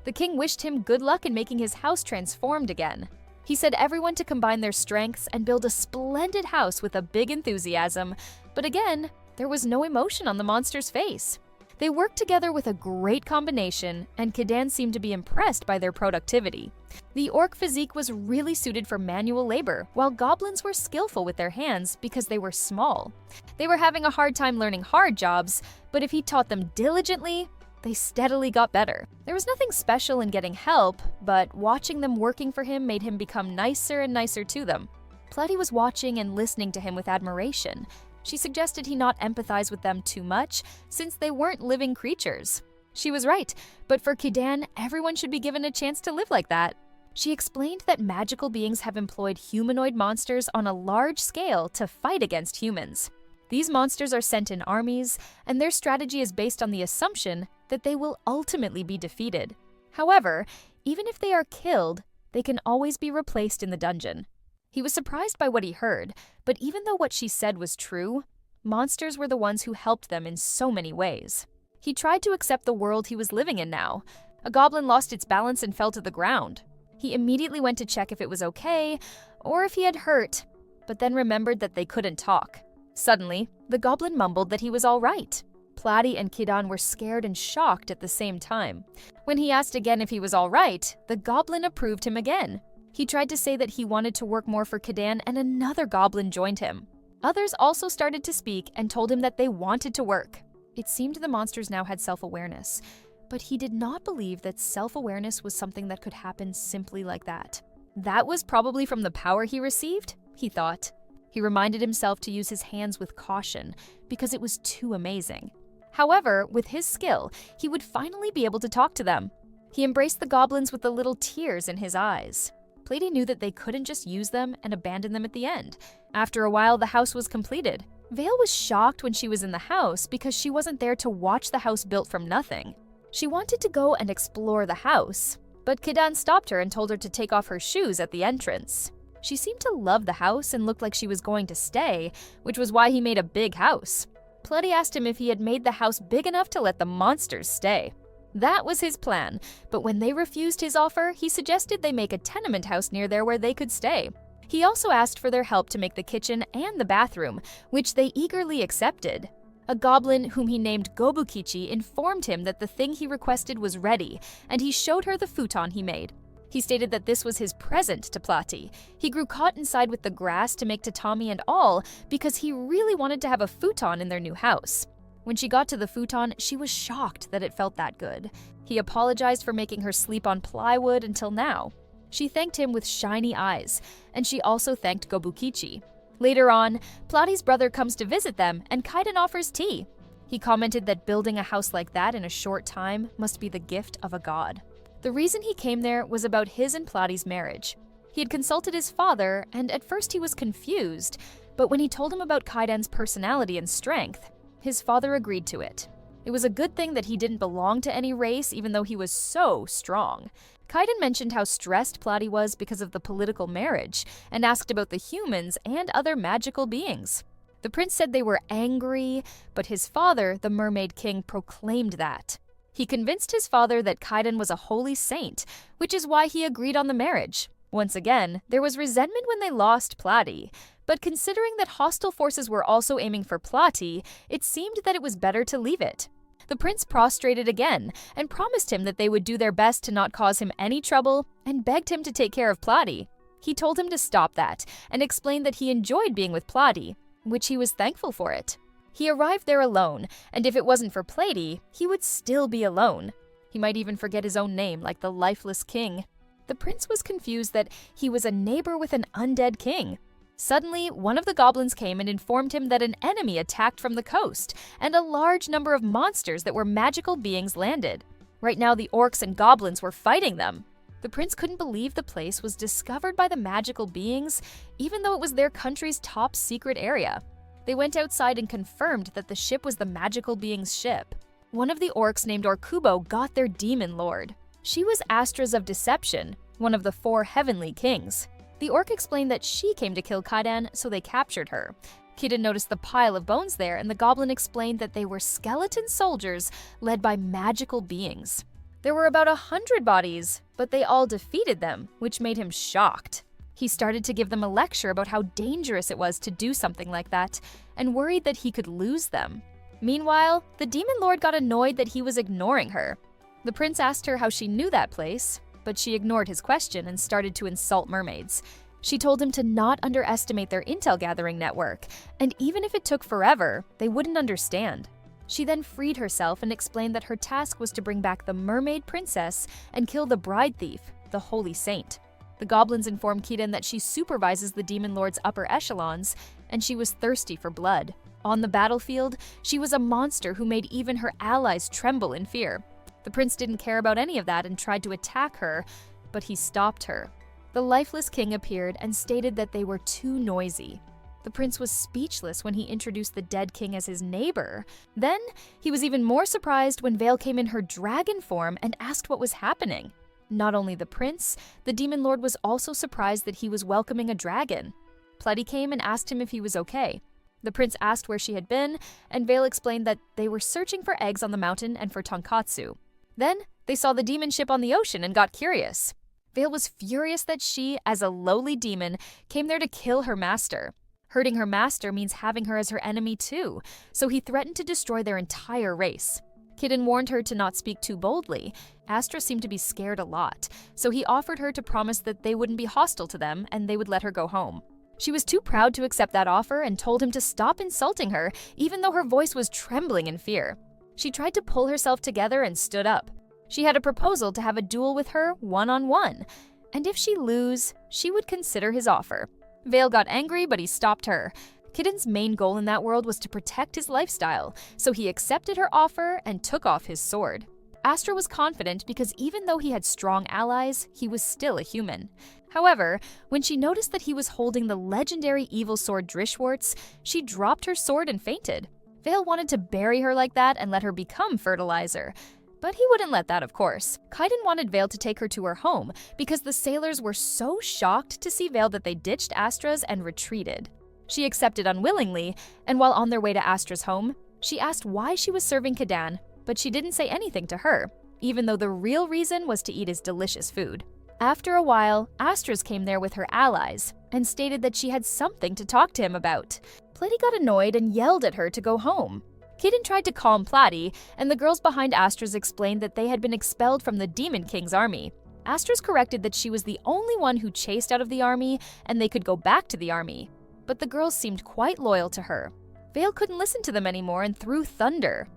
The king wished him good luck in making his house transformed again. He said everyone to combine their strengths and build a splendid house with a big enthusiasm, but again, there was no emotion on the monster's face. They worked together with a great combination, and Kidan seemed to be impressed by their productivity. The orc physique was really suited for manual labor, while goblins were skillful with their hands because they were small. They were having a hard time learning hard jobs, but if he taught them diligently, they steadily got better. There was nothing special in getting help, but watching them working for him made him become nicer and nicer to them. Pletty was watching and listening to him with admiration. She suggested he not empathize with them too much, since they weren't living creatures. She was right, but for Kidan, everyone should be given a chance to live like that. She explained that magical beings have employed humanoid monsters on a large scale to fight against humans. These monsters are sent in armies, and their strategy is based on the assumption that they will ultimately be defeated. However, even if they are killed, they can always be replaced in the dungeon. He was surprised by what he heard, but even though what she said was true, monsters were the ones who helped them in so many ways. He tried to accept the world he was living in now. A goblin lost its balance and fell to the ground. He immediately went to check if it was okay, or if he had hurt, but then remembered that they couldn't talk. Suddenly, the goblin mumbled that he was all right. Pletty and Kidan were scared and shocked at the same time. When he asked again if he was all right, the goblin approved him again. He tried to say that he wanted to work more for Kidan, and another goblin joined him. Others also started to speak and told him that they wanted to work. It seemed the monsters now had self-awareness, but he did not believe that self-awareness was something that could happen simply like that. That was probably from the power he received, he thought. He reminded himself to use his hands with caution, because it was too amazing. However, with his skill, he would finally be able to talk to them. He embraced the goblins with the little tears in his eyes. Pletty knew that they couldn't just use them and abandon them at the end. After a while, the house was completed. Vale was shocked when she was in the house because she wasn't there to watch the house built from nothing. She wanted to go and explore the house, but Kidan stopped her and told her to take off her shoes at the entrance. She seemed to love the house and looked like she was going to stay, which was why he made a big house. Pletty asked him if he had made the house big enough to let the monsters stay. That was his plan, but when they refused his offer, he suggested they make a tenement house near there where they could stay. He also asked for their help to make the kitchen and the bathroom, which they eagerly accepted. A goblin whom he named Gobukichi informed him that the thing he requested was ready, and he showed her the futon he made. He stated that this was his present to Pletty. He grew caught inside with the grass to make tatami and all because he really wanted to have a futon in their new house. When she got to the futon, she was shocked that it felt that good. He apologized for making her sleep on plywood until now. She thanked him with shiny eyes, and she also thanked Gobukichi. Later on, Pletty's brother comes to visit them, and Kaiden offers tea. He commented that building a house like that in a short time must be the gift of a god. The reason he came there was about his and Pletty's marriage. He had consulted his father, and at first he was confused, but when he told him about Kaiden's personality and strength, his father agreed to it. It was a good thing that he didn't belong to any race, even though he was so strong. Kaiden mentioned how stressed Pletty was because of the political marriage, and asked about the humans and other magical beings. The prince said they were angry, but his father, the Mermaid King, proclaimed that. He convinced his father that Kaiden was a holy saint, which is why he agreed on the marriage. Once again, there was resentment when they lost Pletty, but considering that hostile forces were also aiming for Pletty, it seemed that it was better to leave it. The prince prostrated again and promised him that they would do their best to not cause him any trouble and begged him to take care of Pletty. He told him to stop that and explained that he enjoyed being with Pletty, which he was thankful for it. He arrived there alone, and if it wasn't for Platy, he would still be alone. He might even forget his own name, like the lifeless king. The prince was confused that he was a neighbor with an undead king. Suddenly, one of the goblins came and informed him that an enemy attacked from the coast, and a large number of monsters that were magical beings landed. Right now, the orcs and goblins were fighting them. The prince couldn't believe the place was discovered by the magical beings, even though it was their country's top secret area. They went outside and confirmed that the ship was the magical being's ship. One of the orcs named Orkubo got their demon lord. She was Astra's of Deception, one of the 4 heavenly kings. The orc explained that she came to kill Kaidan, so they captured her. Kiden noticed the pile of bones there, and the goblin explained that they were skeleton soldiers led by magical beings. There were about 100 bodies, but they all defeated them, which made him shocked. He started to give them a lecture about how dangerous it was to do something like that, and worried that he could lose them. Meanwhile, the demon lord got annoyed that he was ignoring her. The prince asked her how she knew that place, but she ignored his question and started to insult mermaids. She told him to not underestimate their intel gathering network, and even if it took forever, they wouldn't understand. She then freed herself and explained that her task was to bring back the mermaid princess and kill the bride thief, the holy saint. The goblins informed Kiden that she supervises the demon lord's upper echelons, and she was thirsty for blood. On the battlefield, she was a monster who made even her allies tremble in fear. The prince didn't care about any of that and tried to attack her, but he stopped her. The lifeless king appeared and stated that they were too noisy. The prince was speechless when he introduced the dead king as his neighbor. Then, he was even more surprised when Vale came in her dragon form and asked what was happening. Not only the prince, the demon lord was also surprised that he was welcoming a dragon. Platy came and asked him if he was okay. The prince asked where she had been, and Vale explained that they were searching for eggs on the mountain and for tonkatsu. Then, they saw the demon ship on the ocean and got curious. Vale was furious that she, as a lowly demon, came there to kill her master. Hurting her master means having her as her enemy too, so he threatened to destroy their entire race. Kiden warned her to not speak too boldly. Astra seemed to be scared a lot, so he offered her to promise that they wouldn't be hostile to them and they would let her go home. She was too proud to accept that offer and told him to stop insulting her, even though her voice was trembling in fear. She tried to pull herself together and stood up. She had a proposal to have a duel with her one-on-one, and if she lose, she would consider his offer. Vale got angry, but he stopped her. Kiden's main goal in that world was to protect his lifestyle, so he accepted her offer and took off his sword. Astra was confident because even though he had strong allies, he was still a human. However, when she noticed that he was holding the legendary evil sword Drishwartz, she dropped her sword and fainted. Vale wanted to bury her like that and let her become fertilizer. But he wouldn't let that, of course. Kaiden wanted Vale to take her to her home because the sailors were so shocked to see Vale that they ditched Astra's and retreated. She accepted unwillingly, and while on their way to Astra's home, she asked why she was serving Kadan, but she didn't say anything to her, even though the real reason was to eat his delicious food. After a while, Astra's came there with her allies and stated that she had something to talk to him about. Platy got annoyed and yelled at her to go home. Kiden tried to calm Platy, and the girls behind Astra's explained that they had been expelled from the Demon King's army. Astra's corrected that she was the only one who chased out of the army, and they could go back to the army. But the girls seemed quite loyal to her. Vale couldn't listen to them anymore and threw thunder.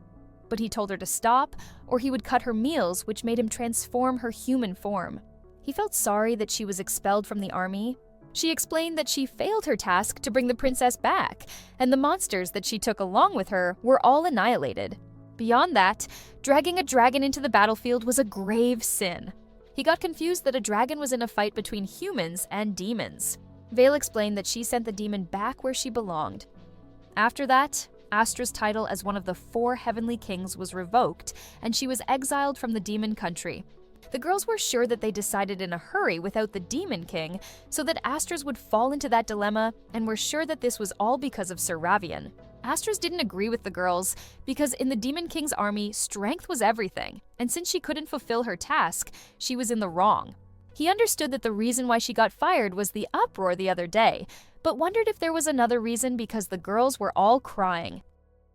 But he told her to stop, or he would cut her meals, which made him transform her human form. He felt sorry that she was expelled from the army. She explained that she failed her task to bring the princess back, and the monsters that she took along with her were all annihilated. Beyond that, dragging a dragon into the battlefield was a grave sin. He got confused that a dragon was in a fight between humans and demons. Vale explained that she sent the demon back where she belonged. After that, Astra's title as one of the 4 heavenly kings was revoked, and she was exiled from the demon country. The girls were sure that they decided in a hurry without the Demon King, so that Astra's would fall into that dilemma, and were sure that this was all because of Sir Ravian. Astra's didn't agree with the girls, because in the Demon King's army, strength was everything, and since she couldn't fulfill her task, she was in the wrong. He understood that the reason why she got fired was the uproar the other day, but wondered if there was another reason because the girls were all crying.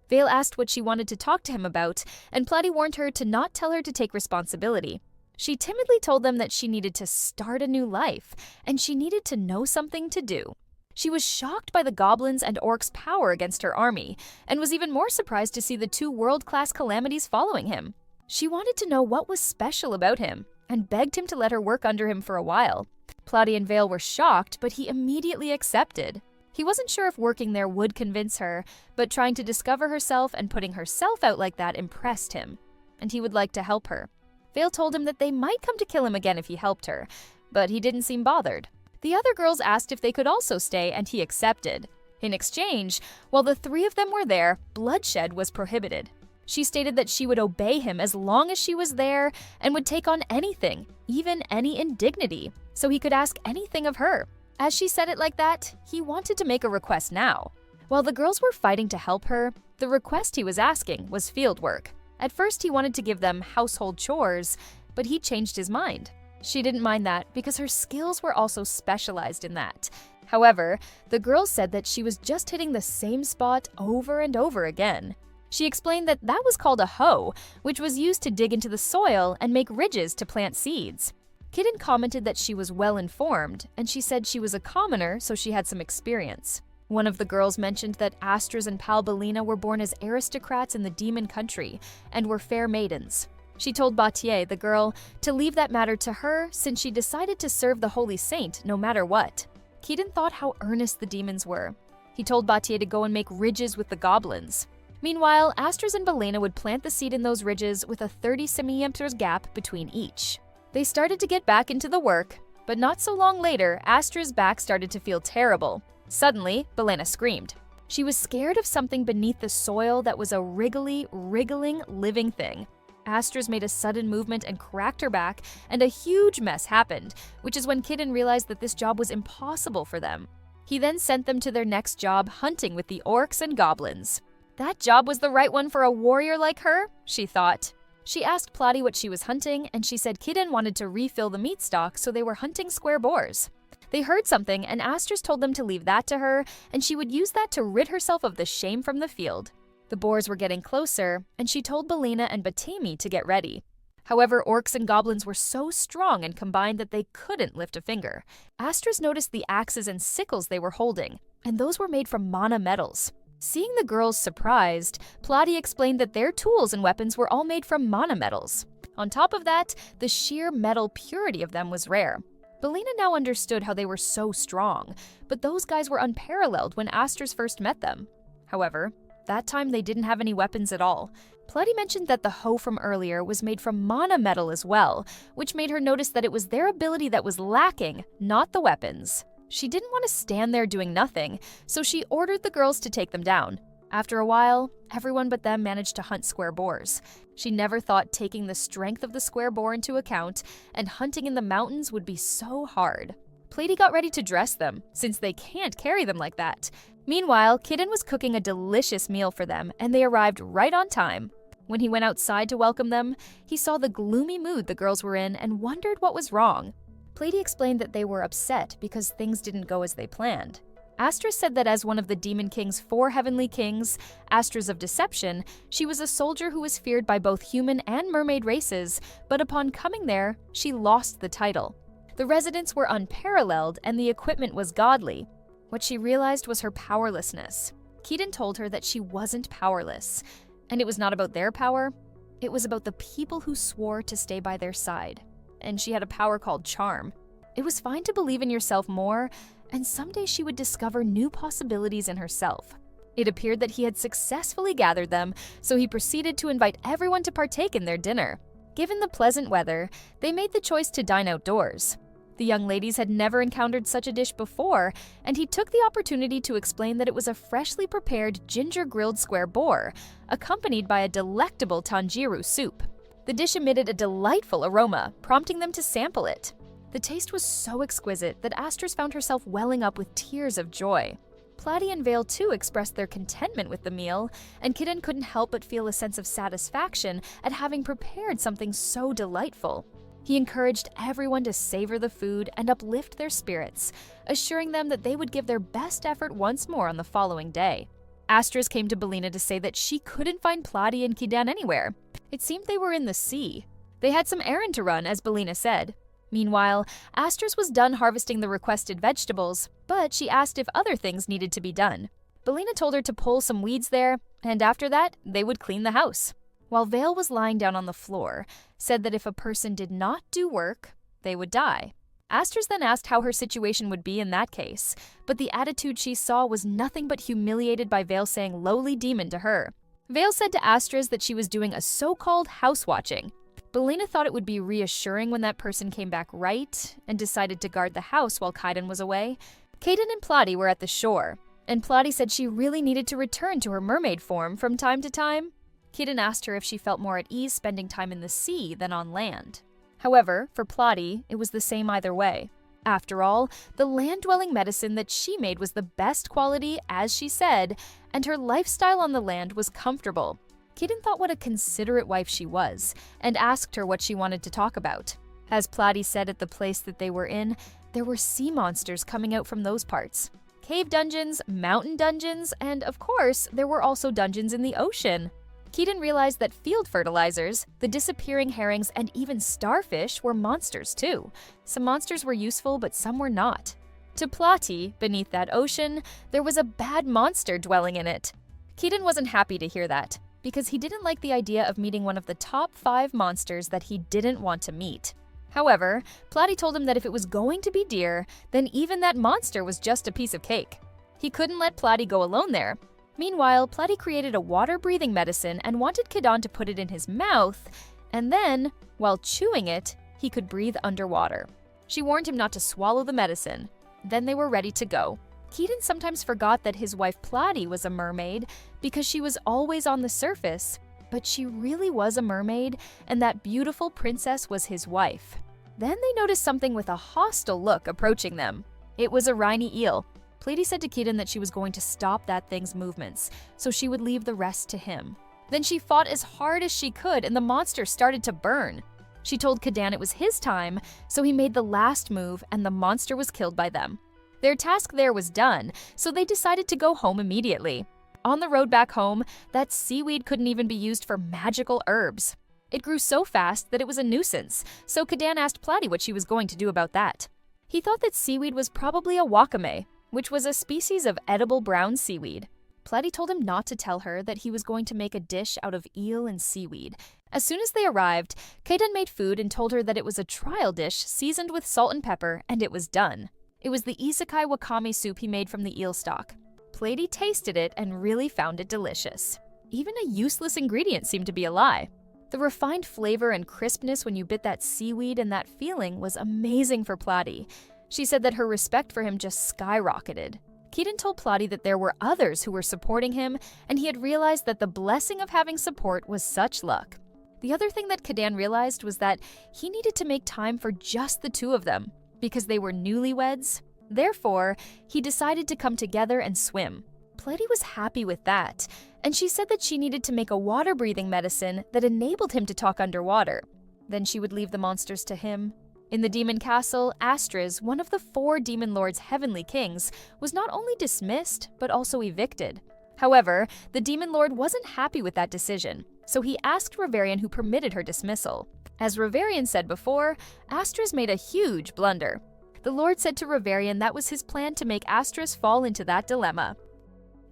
Vale asked what she wanted to talk to him about, and Platy warned her to not tell her to take responsibility. She timidly told them that she needed to start a new life, and she needed to know something to do. She was shocked by the goblins and orcs' power against her army, and was even more surprised to see the two world-class calamities following him. She wanted to know what was special about him, and begged him to let her work under him for a while. Plotty and Vale were shocked, but he immediately accepted. He wasn't sure if working there would convince her, but trying to discover herself and putting herself out like that impressed him, and he would like to help her. Vale told him that they might come to kill him again if he helped her, but he didn't seem bothered. The other girls asked if they could also stay, and he accepted. In exchange, while the three of them were there, bloodshed was prohibited. She stated that she would obey him as long as she was there and would take on anything, even any indignity, so he could ask anything of her. As she said it like that, he wanted to make a request now. While the girls were fighting to help her, the request he was asking was field work. At first, he wanted to give them household chores, but he changed his mind. She didn't mind that because her skills were also specialized in that. However, the girl said that she was just hitting the same spot over and over again. She explained that that was called a hoe, which was used to dig into the soil and make ridges to plant seeds. Kitten commented that she was well informed, and she said she was a commoner, so she had some experience. One of the girls mentioned that Astras and pal Belina were born as aristocrats in the demon country and were fair maidens. She told Batier, the girl, to leave that matter to her since she decided to serve the holy saint no matter what. Keaton thought how earnest the demons were. He told Batier to go and make ridges with the goblins. Meanwhile, Astras and Belina would plant the seed in those ridges with a 30 centimeters gap between each. They started to get back into the work, but not so long later, Astra's back started to feel terrible. Suddenly, Belina screamed. She was scared of something beneath the soil that was a wriggling, living thing. Astras made a sudden movement and cracked her back, and a huge mess happened, which is when Kitten realized that this job was impossible for them. He then sent them to their next job, hunting with the orcs and goblins. That job was the right one for a warrior like her, she thought. She asked Plotty what she was hunting, and she said Kitten wanted to refill the meat stock, so they were hunting square boars. They heard something, and Astras told them to leave that to her, and she would use that to rid herself of the shame from the field. The boars were getting closer, and she told Belina and Batimi to get ready. However, orcs and goblins were so strong and combined that they couldn't lift a finger. Astras noticed the axes and sickles they were holding, and those were made from mana metals. Seeing the girls surprised, Plotty explained that their tools and weapons were all made from mana metals. On top of that, the sheer metal purity of them was rare. Belina now understood how they were so strong, but those guys were unparalleled when Astras first met them. However, that time they didn't have any weapons at all. Plotty mentioned that the hoe from earlier was made from mana metal as well, which made her notice that it was their ability that was lacking, not the weapons. She didn't want to stand there doing nothing, so she ordered the girls to take them down. After a while, everyone but them managed to hunt square boars. She never thought taking the strength of the square boar into account and hunting in the mountains would be so hard. Plady got ready to dress them, since they can't carry them like that. Meanwhile, Kitten was cooking a delicious meal for them, and they arrived right on time. When he went outside to welcome them, he saw the gloomy mood the girls were in and wondered what was wrong. Plady explained that they were upset because things didn't go as they planned. Astras said that as one of the Demon King's 4 heavenly kings, Astras of Deception, she was a soldier who was feared by both human and mermaid races, but upon coming there, she lost the title. The residents were unparalleled and the equipment was godly. What she realized was her powerlessness. Keaton told her that she wasn't powerless, and it was not about their power, it was about the people who swore to stay by their side. And she had a power called charm. It was fine to believe in yourself more, and someday she would discover new possibilities in herself. It appeared that he had successfully gathered them, so he proceeded to invite everyone to partake in their dinner. Given the pleasant weather, they made the choice to dine outdoors. The young ladies had never encountered such a dish before, and he took the opportunity to explain that it was a freshly prepared ginger-grilled square boar, accompanied by a delectable tanjiru soup. The dish emitted a delightful aroma, prompting them to sample it. The taste was so exquisite that Astras found herself welling up with tears of joy. Plady and Vale too expressed their contentment with the meal, and Kitten couldn't help but feel a sense of satisfaction at having prepared something so delightful. He encouraged everyone to savor the food and uplift their spirits, assuring them that they would give their best effort once more on the following day. Astras came to Belina to say that she couldn't find Plady and Kidan anywhere. It seemed they were in the sea. They had some errand to run, as Belina said. Meanwhile, Astris was done harvesting the requested vegetables, but she asked if other things needed to be done. Belina told her to pull some weeds there, and after that, they would clean the house. While Vale was lying down on the floor, said that if a person did not do work, they would die. Astris then asked how her situation would be in that case, but the attitude she saw was nothing but humiliated by Vale saying lowly demon to her. Vale said to Astris that she was doing a so-called house watching. Belina thought it would be reassuring when that person came back right and decided to guard the house while Kaiden was away. Kaiden and Plotty were at the shore, and Plotty said she really needed to return to her mermaid form from time to time. Kaiden asked her if she felt more at ease spending time in the sea than on land. However, for Plotty, it was the same either way. After all, the land-dwelling medicine that she made was the best quality, as she said, and her lifestyle on the land was comfortable. Kaiden thought what a considerate wife she was, and asked her what she wanted to talk about. As Plotty said at the place that they were in, there were sea monsters coming out from those parts. Cave dungeons, mountain dungeons, and of course, there were also dungeons in the ocean. Kaiden realized that field fertilizers, the disappearing herrings, and even starfish were monsters too. Some monsters were useful, but some were not. To Plotty, beneath that ocean, there was a bad monster dwelling in it. Kaiden wasn't happy to hear that, because he didn't like the idea of meeting one of the top 5 monsters that he didn't want to meet. However, Plotty told him that if it was going to be deer, then even that monster was just a piece of cake. He couldn't let Plotty go alone there. Meanwhile, Plotty created a water-breathing medicine and wanted Kaiden to put it in his mouth, and then, while chewing it, he could breathe underwater. She warned him not to swallow the medicine. Then they were ready to go. Kaiden sometimes forgot that his wife Plotty was a mermaid because she was always on the surface, but she really was a mermaid, and that beautiful princess was his wife. Then they noticed something with a hostile look approaching them. It was a Rhynie eel. Plotty said to Kaiden that she was going to stop that thing's movements, so she would leave the rest to him. Then she fought as hard as she could, and the monster started to burn. She told Kaiden it was his time, so he made the last move, and the monster was killed by them. Their task there was done, so they decided to go home immediately. On the road back home, that seaweed couldn't even be used for magical herbs. It grew so fast that it was a nuisance, so Kaiden asked Plotty what she was going to do about that. He thought that seaweed was probably a wakame, which was a species of edible brown seaweed. Plotty told him not to tell her that he was going to make a dish out of eel and seaweed. As soon as they arrived, Kaiden made food and told her that it was a trial dish seasoned with salt and pepper, and it was done. It was the isekai wakame soup he made from the eel stock. Plotty tasted it and really found it delicious. Even a useless ingredient seemed to be a lie. The refined flavor and crispness when you bit that seaweed and that feeling was amazing for Plotty. She said that her respect for him just skyrocketed. Kaiden told Plotty that there were others who were supporting him, and he had realized that the blessing of having support was such luck. The other thing that Kaiden realized was that he needed to make time for just the two of them, because they were newlyweds. Therefore, he decided to come together and swim. Plotty was happy with that, and she said that she needed to make a water-breathing medicine that enabled him to talk underwater. Then she would leave the monsters to him. In the demon castle, Astris, one of the 4 demon lord's heavenly kings, was not only dismissed, but also evicted. However, the demon lord wasn't happy with that decision, so he asked Riverian who permitted her dismissal. As Riverian said before, Astris made a huge blunder. The lord said to Riverian that was his plan to make Astris fall into that dilemma.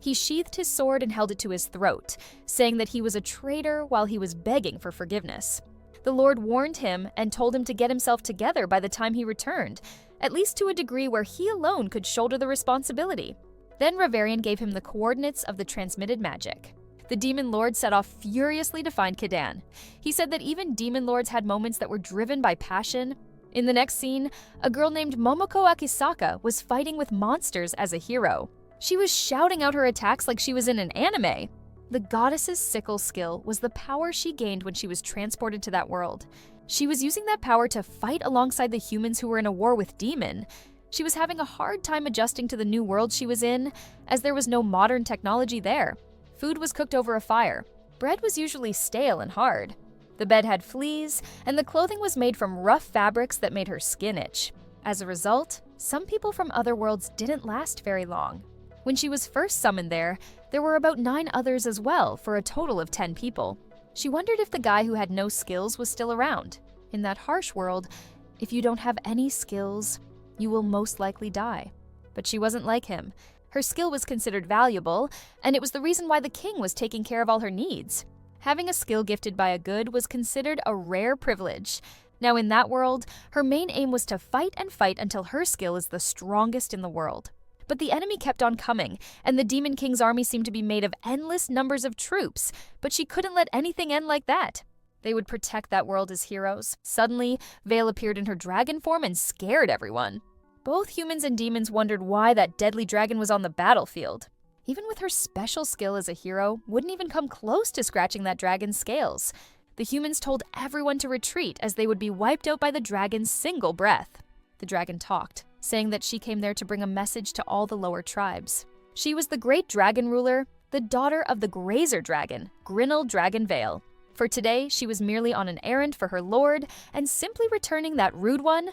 He sheathed his sword and held it to his throat, saying that he was a traitor while he was begging for forgiveness. The Lord warned him and told him to get himself together by the time he returned, at least to a degree where he alone could shoulder the responsibility. Then Riverian gave him the coordinates of the transmitted magic. The Demon Lord set off furiously to find Kaiden. He said that even Demon Lords had moments that were driven by passion. In the next scene, a girl named Momoko Akisaka was fighting with monsters as a hero. She was shouting out her attacks like she was in an anime. The goddess's sickle skill was the power she gained when she was transported to that world. She was using that power to fight alongside the humans who were in a war with Demon. She was having a hard time adjusting to the new world she was in, as there was no modern technology there. Food was cooked over a fire. Bread was usually stale and hard. The bed had fleas, and the clothing was made from rough fabrics that made her skin itch. As a result, some people from other worlds didn't last very long. When she was first summoned there were about 9 others as well, for a total of 10 people. She wondered if the guy who had no skills was still around. In that harsh world, "If you don't have any skills, you will most likely die." But she wasn't like him. Her skill was considered valuable, and it was the reason why the king was taking care of all her needs. Having a skill gifted by a good was considered a rare privilege. Now in that world, her main aim was to fight and fight until her skill is the strongest in the world. But the enemy kept on coming, and the Demon King's army seemed to be made of endless numbers of troops, but she couldn't let anything end like that. They would protect that world as heroes. Suddenly, Vale appeared in her dragon form and scared everyone. Both humans and demons wondered why that deadly dragon was on the battlefield. Even with her special skill as a hero, wouldn't even come close to scratching that dragon's scales. The humans told everyone to retreat as they would be wiped out by the dragon's single breath. The dragon talked, saying that she came there to bring a message to all the lower tribes. She was the great dragon ruler, the daughter of the Grazer dragon, Grinnell Dragon Vale. For today, she was merely on an errand for her lord and simply returning that rude one,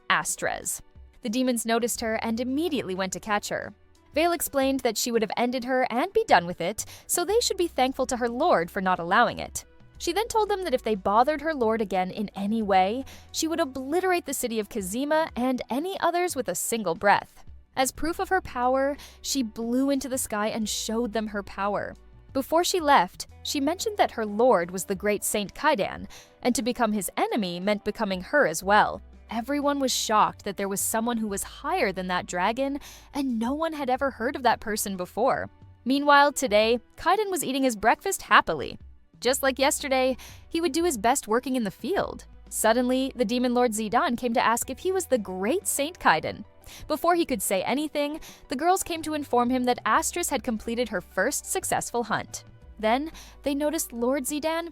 Astrez. The demons noticed her and immediately went to catch her. Vale explained that she would have ended her and be done with it, so they should be thankful to her lord for not allowing it. She then told them that if they bothered her lord again in any way, she would obliterate the city of Kazima and any others with a single breath. As proof of her power, she blew into the sky and showed them her power. Before she left, she mentioned that her lord was the great Saint Kaidan, and to become his enemy meant becoming her as well. Everyone was shocked that there was someone who was higher than that dragon, and no one had ever heard of that person before. Meanwhile, today, Kaidan was eating his breakfast happily. Just like yesterday, he would do his best working in the field. Suddenly, the demon lord Zidan came to ask if he was the great Saint Kaidan. Before he could say anything, the girls came to inform him that Astrus had completed her first successful hunt. Then, they noticed Lord Zidan.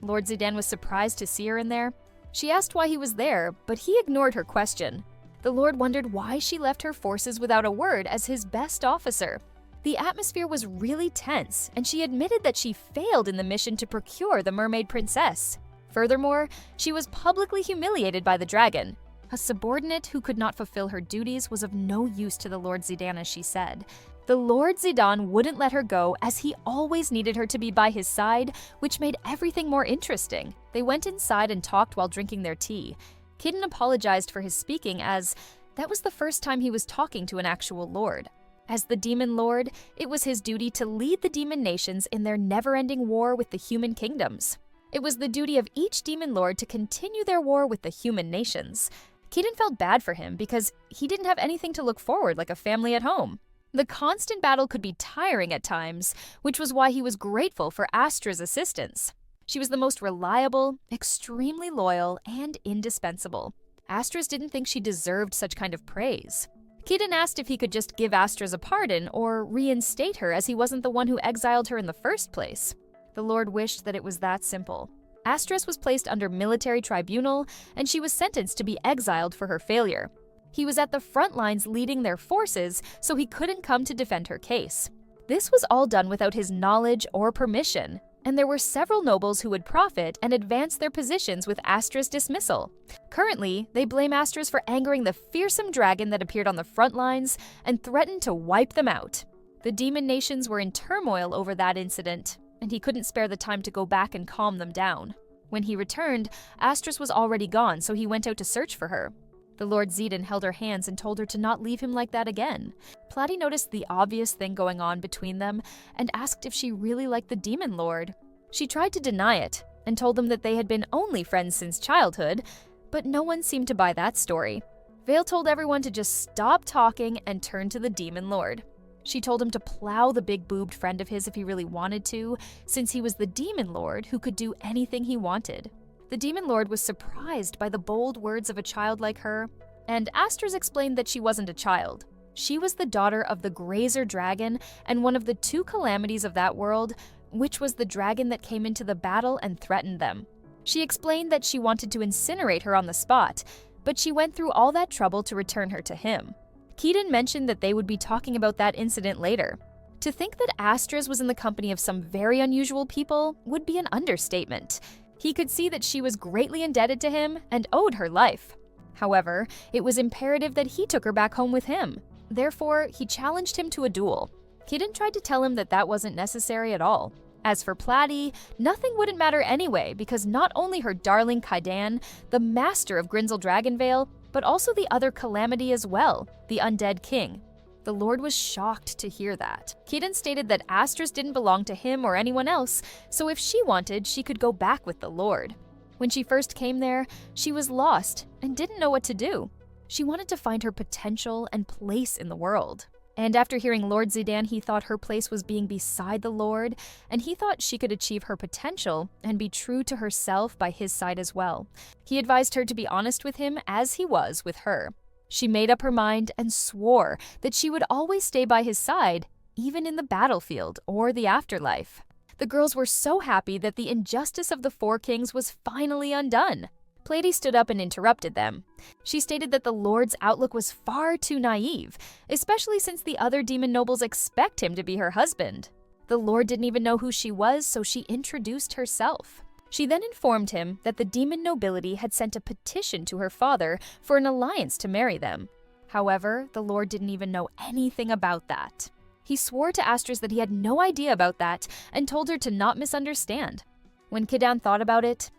Lord Zidan was surprised to see her in there. She asked why he was there, but he ignored her question. The Lord wondered why she left her forces without a word as his best officer. The atmosphere was really tense, and she admitted that she failed in the mission to procure the mermaid princess. Furthermore, she was publicly humiliated by the dragon. A subordinate who could not fulfill her duties was of no use to the Lord Zidan, as she said. The Lord Zidan wouldn't let her go as he always needed her to be by his side, which made everything more interesting. They went inside and talked while drinking their tea. Kidden apologized for his speaking as that was the first time he was talking to an actual lord. As the demon lord, it was his duty to lead the demon nations in their never-ending war with the human kingdoms. It was the duty of each demon lord to continue their war with the human nations. Kidden felt bad for him because he didn't have anything to look forward like a family at home. The constant battle could be tiring at times, which was why he was grateful for Astra's assistance. She was the most reliable, extremely loyal, and indispensable. Astras didn't think she deserved such kind of praise. Kidden asked if he could just give Astras a pardon or reinstate her as he wasn't the one who exiled her in the first place. The Lord wished that it was that simple. Astras was placed under military tribunal, and she was sentenced to be exiled for her failure. He was at the front lines leading their forces, so he couldn't come to defend her case. This was all done without his knowledge or permission, and there were several nobles who would profit and advance their positions with Astra's dismissal. Currently, they blame Astras for angering the fearsome dragon that appeared on the front lines and threatened to wipe them out. The demon nations were in turmoil over that incident, and he couldn't spare the time to go back and calm them down. When he returned, Astras was already gone, so he went out to search for her. The Lord Zidane held her hands and told her to not leave him like that again. Platy noticed the obvious thing going on between them and asked if she really liked the Demon Lord. She tried to deny it and told them that they had been only friends since childhood, but no one seemed to buy that story. Vale told everyone to just stop talking and turn to the Demon Lord. She told him to plow the big-boobed friend of his if he really wanted to, since he was the Demon Lord who could do anything he wanted. The Demon Lord was surprised by the bold words of a child like her, and Astras explained that she wasn't a child. She was the daughter of the Grazer dragon and one of the two calamities of that world, which was the dragon that came into the battle and threatened them. She explained that she wanted to incinerate her on the spot, but she went through all that trouble to return her to him. Keaton mentioned that they would be talking about that incident later. To think that Astras was in the company of some very unusual people would be an understatement. He could see that she was greatly indebted to him and owed her life. However, it was imperative that he took her back home with him. Therefore, he challenged him to a duel. Keaton tried to tell him that that wasn't necessary at all. As for Platy, nothing wouldn't matter anyway because not only her darling Kaidan, the master of Grinzel Dragonvale, but also the other calamity as well, the undead king. The Lord was shocked to hear that. Keaton stated that Astris didn't belong to him or anyone else, so if she wanted, she could go back with the Lord. When she first came there, she was lost and didn't know what to do. She wanted to find her potential and place in the world. And after hearing Lord Zidane, he thought her place was being beside the Lord, and he thought she could achieve her potential and be true to herself by his side as well. He advised her to be honest with him as he was with her. She made up her mind and swore that she would always stay by his side, even in the battlefield or the afterlife. The girls were so happy that the injustice of the four kings was finally undone. Platy stood up and interrupted them. She stated that the Lord's outlook was far too naive, especially since the other demon nobles expect him to be her husband. The Lord didn't even know who she was, so she introduced herself. She then informed him that the demon nobility had sent a petition to her father for an alliance to marry them. However, the Lord didn't even know anything about that. He swore to Astris that he had no idea about that and told her to not misunderstand. When Kidan thought about it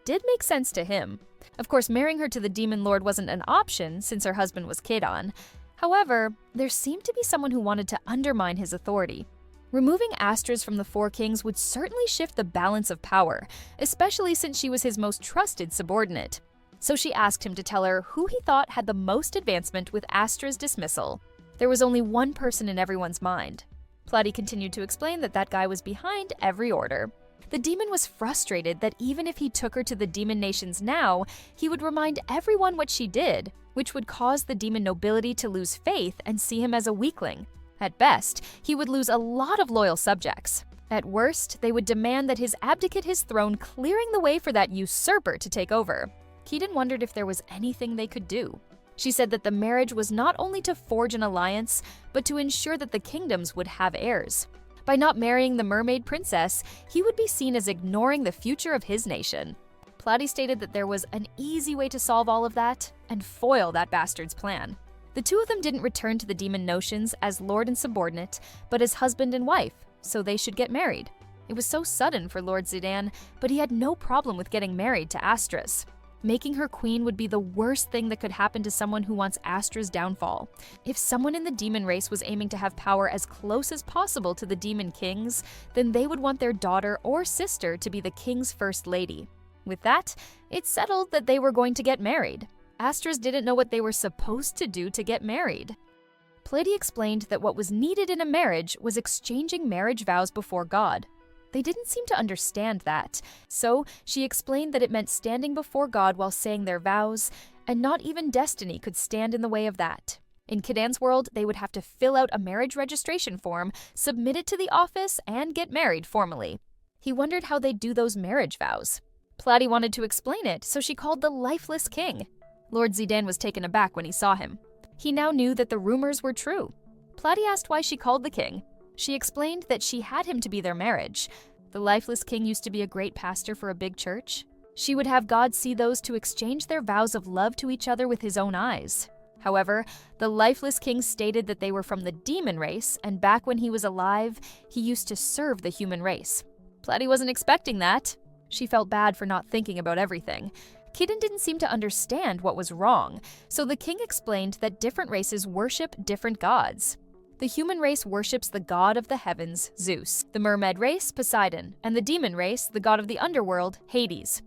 did make sense to him. Of course, marrying her to the demon lord wasn't an option since her husband was Kidan. However, there seemed to be someone who wanted to undermine his authority. Removing Astris from the Four Kings would certainly shift the balance of power, especially since she was his most trusted subordinate. So she asked him to tell her who he thought had the most advancement with Astris' dismissal. There was only one person in everyone's mind. Platy continued to explain that that guy was behind every order. The demon was frustrated that even if he took her to the demon nations now, he would remind everyone what she did, which would cause the demon nobility to lose faith and see him as a weakling. At best, he would lose a lot of loyal subjects. At worst, they would demand that his abdicate his throne, clearing the way for that usurper to take over. Keaton wondered if there was anything they could do. She said that the marriage was not only to forge an alliance, but to ensure that the kingdoms would have heirs. By not marrying the mermaid princess, he would be seen as ignoring the future of his nation. Platy stated that there was an easy way to solve all of that and foil that bastard's plan. The two of them didn't return to the demon notions as lord and subordinate, but as husband and wife, so they should get married. It was so sudden for Lord Zidane, but he had no problem with getting married to Astris. Making her queen would be the worst thing that could happen to someone who wants Astra's downfall. If someone in the demon race was aiming to have power as close as possible to the demon kings, then they would want their daughter or sister to be the king's first lady. With that, it's settled that they were going to get married. Astris didn't know what they were supposed to do to get married. Platy explained that what was needed in a marriage was exchanging marriage vows before God. They didn't seem to understand that, so she explained that it meant standing before God while saying their vows, and not even destiny could stand in the way of that. In Kidan's world, they would have to fill out a marriage registration form, submit it to the office, and get married formally. He wondered how they'd do those marriage vows. Platy wanted to explain it, so she called the lifeless king. Lord Zidane was taken aback when he saw him. He now knew that the rumors were true. Platy asked why she called the king. She explained that she had him to be their marriage. The lifeless king used to be a great pastor for a big church. She would have God see those to exchange their vows of love to each other with his own eyes. However, the lifeless king stated that they were from the demon race, and back when he was alive, he used to serve the human race. Platy wasn't expecting that. She felt bad for not thinking about everything. Kidan didn't seem to understand what was wrong, so the king explained that different races worship different gods. The human race worships the god of the heavens, Zeus, the mermaid race, Poseidon, and the demon race, the god of the underworld, Hades.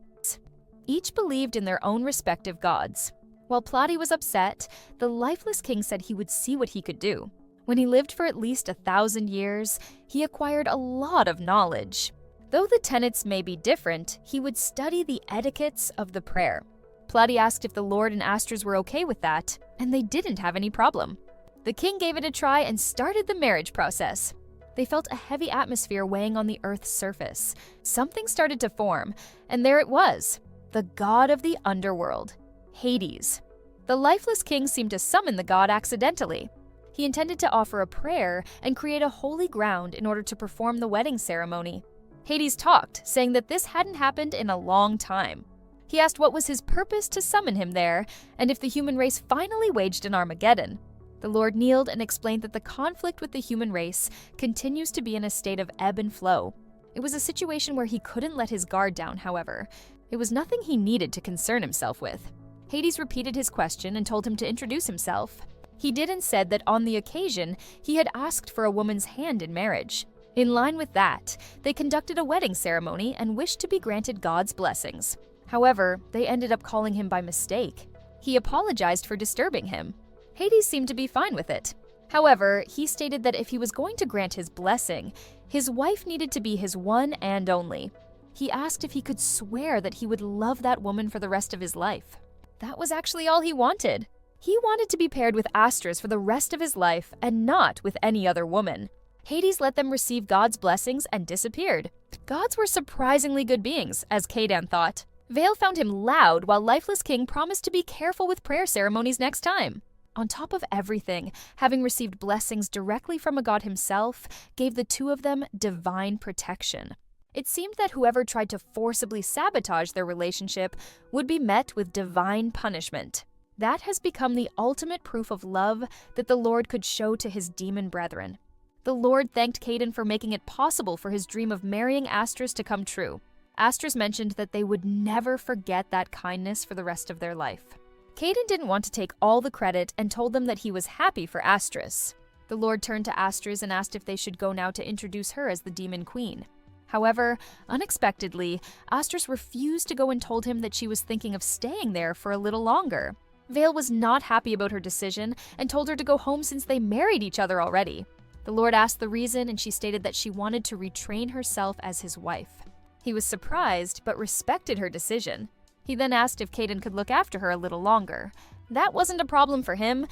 Each believed in their own respective gods. While Platy was upset, the lifeless king said he would see what he could do. When he lived for at least 1,000 years, he acquired a lot of knowledge. Though the tenets may be different, he would study the etiquettes of the prayer. Platy asked if the Lord and Astras were okay with that, and they didn't have any problem. The king gave it a try and started the marriage process. They felt a heavy atmosphere weighing on the earth's surface. Something started to form, and there it was, the god of the underworld, Hades. The lifeless king seemed to summon the god accidentally. He intended to offer a prayer and create a holy ground in order to perform the wedding ceremony. Hades talked, saying that this hadn't happened in a long time. He asked what was his purpose to summon him there, and if the human race finally waged an Armageddon. The Lord kneeled and explained that the conflict with the human race continues to be in a state of ebb and flow. It was a situation where he couldn't let his guard down, however. It was nothing he needed to concern himself with. Hades repeated his question and told him to introduce himself. He did and said that on the occasion, he had asked for a woman's hand in marriage. In line with that, they conducted a wedding ceremony and wished to be granted God's blessings. However, they ended up calling him by mistake. He apologized for disturbing him. Hades seemed to be fine with it. However, he stated that if he was going to grant his blessing, his wife needed to be his one and only. He asked if he could swear that he would love that woman for the rest of his life. That was actually all he wanted. He wanted to be paired with Astris for the rest of his life and not with any other woman. Hades let them receive God's blessings and disappeared. Gods were surprisingly good beings, as Kadan thought. Vale found him loud while Lifeless King promised to be careful with prayer ceremonies next time. On top of everything, having received blessings directly from a god himself gave the two of them divine protection. It seemed that whoever tried to forcibly sabotage their relationship would be met with divine punishment. That has become the ultimate proof of love that the Lord could show to his demon brethren. The Lord thanked Kadan for making it possible for his dream of marrying Astris to come true. Astris mentioned that they would never forget that kindness for the rest of their life. Kadan didn't want to take all the credit and told them that he was happy for Astris. The Lord turned to Astris and asked if they should go now to introduce her as the demon queen. However, unexpectedly, Astris refused to go and told him that she was thinking of staying there for a little longer. Vale was not happy about her decision and told her to go home since they married each other already. The Lord asked the reason and she stated that she wanted to retrain herself as his wife. He was surprised but respected her decision. He then asked if Kadan could look after her a little longer. That wasn't a problem for him,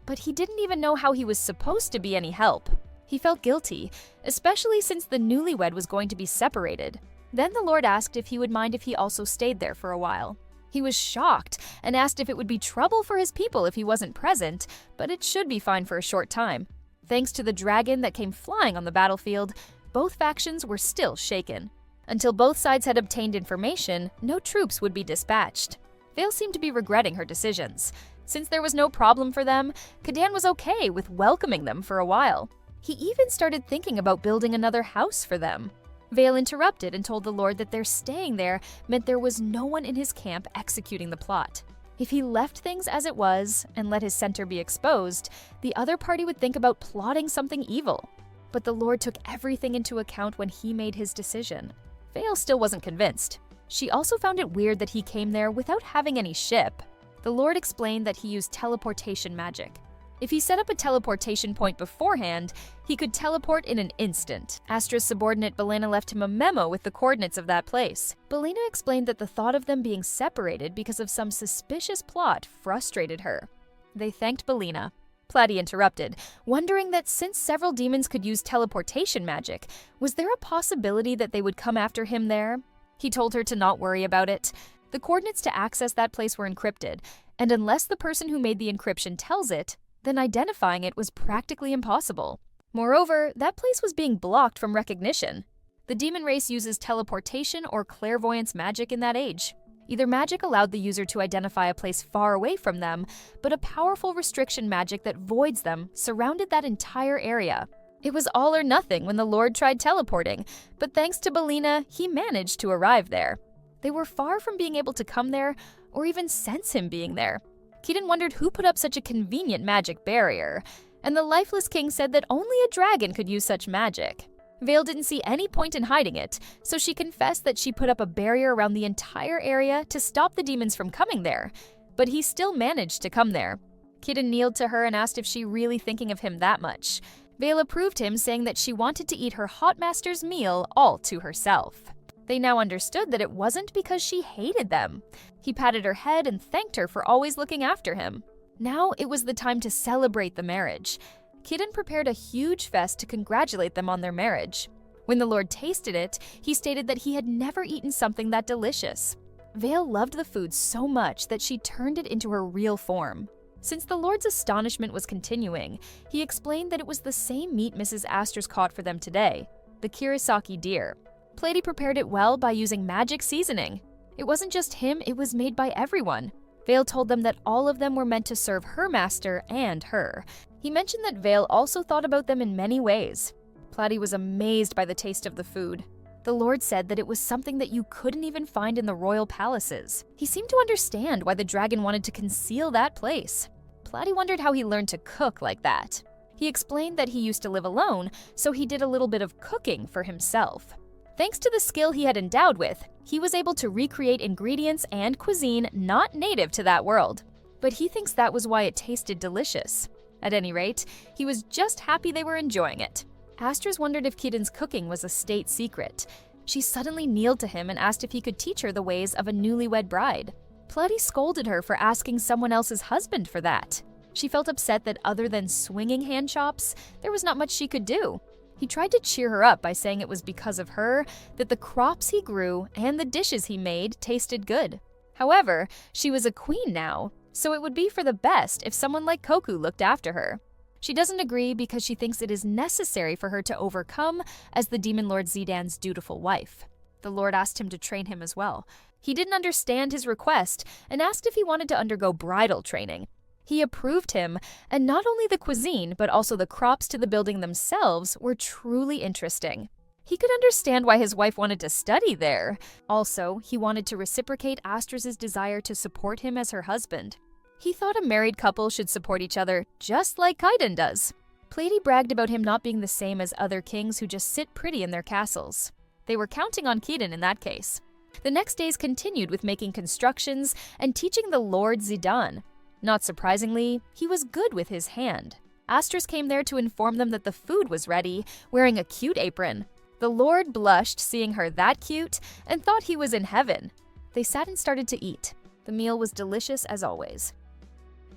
but he didn't even know how he was supposed to be any help. He felt guilty, especially since the newlywed was going to be separated. Then the Lord asked if he would mind if he also stayed there for a while. He was shocked and asked if it would be trouble for his people if he wasn't present, but it should be fine for a short time. Thanks to the dragon that came flying on the battlefield, both factions were still shaken. Until both sides had obtained information, no troops would be dispatched. Vale seemed to be regretting her decisions. Since there was no problem for them, Kadan was okay with welcoming them for a while. He even started thinking about building another house for them. Vale interrupted and told the Lord that their staying there meant there was no one in his camp executing the plot. If he left things as it was and let his center be exposed, the other party would think about plotting something evil. But the Lord took everything into account when he made his decision. Vale still wasn't convinced. She also found it weird that he came there without having any ship. The Lord explained that he used teleportation magic. If he set up a teleportation point beforehand, he could teleport in an instant. Astra's subordinate Belena left him a memo with the coordinates of that place. Belena explained that the thought of them being separated because of some suspicious plot frustrated her. They thanked Belena. Platy interrupted, wondering that since several demons could use teleportation magic, was there a possibility that they would come after him there? He told her to not worry about it. The coordinates to access that place were encrypted, and unless the person who made the encryption tells it, then identifying it was practically impossible. Moreover, that place was being blocked from recognition. The demon race uses teleportation or clairvoyance magic in that age. Either magic allowed the user to identify a place far away from them, but a powerful restriction magic that voids them surrounded that entire area. It was all or nothing when the Lord tried teleporting, but thanks to Belena, he managed to arrive there. They were far from being able to come there or even sense him being there. Kadan wondered who put up such a convenient magic barrier, and the Lifeless King said that only a dragon could use such magic. Vale didn't see any point in hiding it, so she confessed that she put up a barrier around the entire area to stop the demons from coming there, but he still managed to come there. Kadan kneeled to her and asked if she really thinking of him that much. Vale approved him, saying that she wanted to eat her hot master's meal all to herself. They now understood that it wasn't because she hated them. He patted her head and thanked her for always looking after him. Now it was the time to celebrate the marriage. Kadan prepared a huge feast to congratulate them on their marriage. When the Lord tasted it, he stated that he had never eaten something that delicious. Vale loved the food so much that she turned it into her real form. Since the Lord's astonishment was continuing, he explained that it was the same meat Mrs. Asters caught for them today, the Kirisaki deer. Platy prepared it well by using magic seasoning. It wasn't just him, it was made by everyone. Vale told them that all of them were meant to serve her master and her. He mentioned that Vale also thought about them in many ways. Platy was amazed by the taste of the food. The Lord said that it was something that you couldn't even find in the royal palaces. He seemed to understand why the dragon wanted to conceal that place. Platy wondered how he learned to cook like that. He explained that he used to live alone, so he did a little bit of cooking for himself. Thanks to the skill he had endowed with, he was able to recreate ingredients and cuisine not native to that world. But he thinks that was why it tasted delicious. At any rate, he was just happy they were enjoying it. Astris wondered if Kidan's cooking was a state secret. She suddenly kneeled to him and asked if he could teach her the ways of a newlywed bride. Platy scolded her for asking someone else's husband for that. She felt upset that other than swinging hand chops, there was not much she could do. He tried to cheer her up by saying it was because of her that the crops he grew and the dishes he made tasted good. However, she was a queen now, so it would be for the best if someone like Koku looked after her. She doesn't agree because she thinks it is necessary for her to overcome as the Demon Lord Zidan's dutiful wife. The Lord asked him to train him as well. He didn't understand his request and asked if he wanted to undergo bridal training. He approved him, and not only the cuisine, but also the crops to the building themselves were truly interesting. He could understand why his wife wanted to study there. Also, he wanted to reciprocate Astris's desire to support him as her husband. He thought a married couple should support each other, just like Kaiden does. Platy bragged about him not being the same as other kings who just sit pretty in their castles. They were counting on Kaiden in that case. The next days continued with making constructions and teaching the Lord Zidan. Not surprisingly, he was good with his hand. Astris came there to inform them that the food was ready, wearing a cute apron. The Lord blushed seeing her that cute and thought he was in heaven. They sat and started to eat. The meal was delicious as always.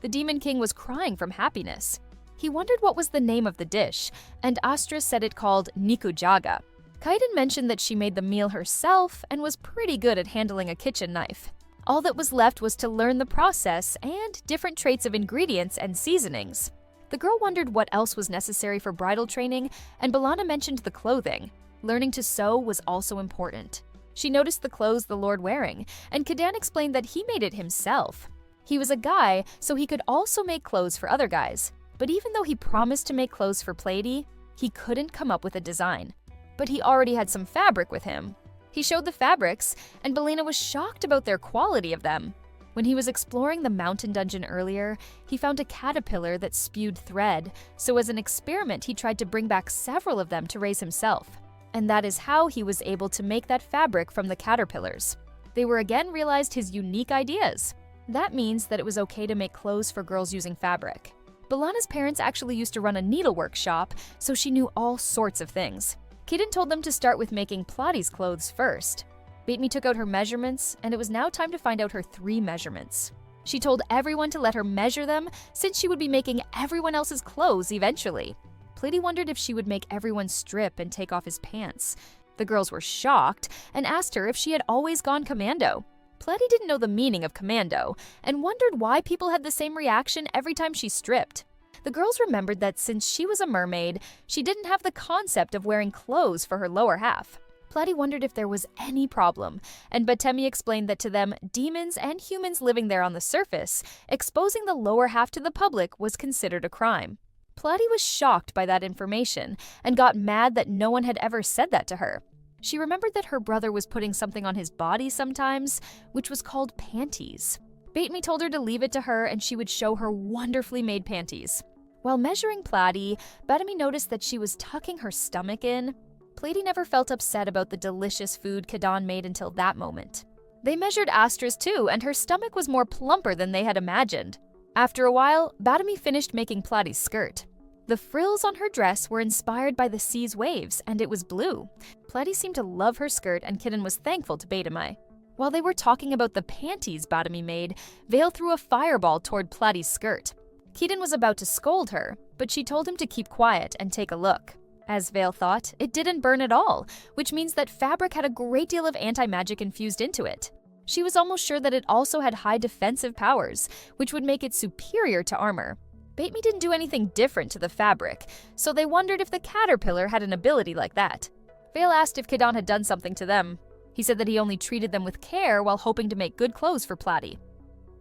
The Demon King was crying from happiness. He wondered what was the name of the dish, and Astris said it called nikujaga. Kaiden mentioned that she made the meal herself and was pretty good at handling a kitchen knife. All that was left was to learn the process and different traits of ingredients and seasonings. The girl wondered what else was necessary for bridal training, and Balana mentioned the clothing. Learning to sew was also important. She noticed the clothes the Lord wearing, and Kadan explained that he made it himself. He was a guy, so he could also make clothes for other guys. But even though he promised to make clothes for Platy, he couldn't come up with a design. But he already had some fabric with him. He showed the fabrics, and Balina was shocked about their quality of them. When he was exploring the mountain dungeon earlier, he found a caterpillar that spewed thread, so as an experiment he tried to bring back several of them to raise himself. And that is how he was able to make that fabric from the caterpillars. They were again realized his unique ideas. That means that it was okay to make clothes for girls using fabric. Balana's parents actually used to run a needlework shop, so she knew all sorts of things. Kaiden told them to start with making Platy's clothes first. Baitme took out her measurements, and it was now time to find out her 3 measurements. She told everyone to let her measure them, since she would be making everyone else's clothes eventually. Platy wondered if she would make everyone strip and take off his pants. The girls were shocked and asked her if she had always gone commando. Platy didn't know the meaning of commando and wondered why people had the same reaction every time she stripped. The girls remembered that since she was a mermaid, she didn't have the concept of wearing clothes for her lower half. Platy wondered if there was any problem, and Batemi explained that to them, demons and humans living there on the surface, exposing the lower half to the public was considered a crime. Platy was shocked by that information and got mad that no one had ever said that to her. She remembered that her brother was putting something on his body sometimes, which was called panties. Baitme told her to leave it to her and she would show her wonderfully made panties. While measuring Platy, Batemi noticed that she was tucking her stomach in. Platy never felt upset about the delicious food Kadan made until that moment. They measured Astris too, and her stomach was more plumper than they had imagined. After a while, Batemi finished making Platy's skirt. The frills on her dress were inspired by the sea's waves, and it was blue. Platy seemed to love her skirt, and Kadan was thankful to Batemi. While they were talking about the panties Batemi made, Vale threw a fireball toward Platy's skirt. Kadan was about to scold her, but she told him to keep quiet and take a look. As Vale thought, it didn't burn at all, which means that fabric had a great deal of anti-magic infused into it. She was almost sure that it also had high defensive powers, which would make it superior to armor. Baitme didn't do anything different to the fabric, so they wondered if the caterpillar had an ability like that. Vale asked if Kadan had done something to them. He said that he only treated them with care while hoping to make good clothes for Platy.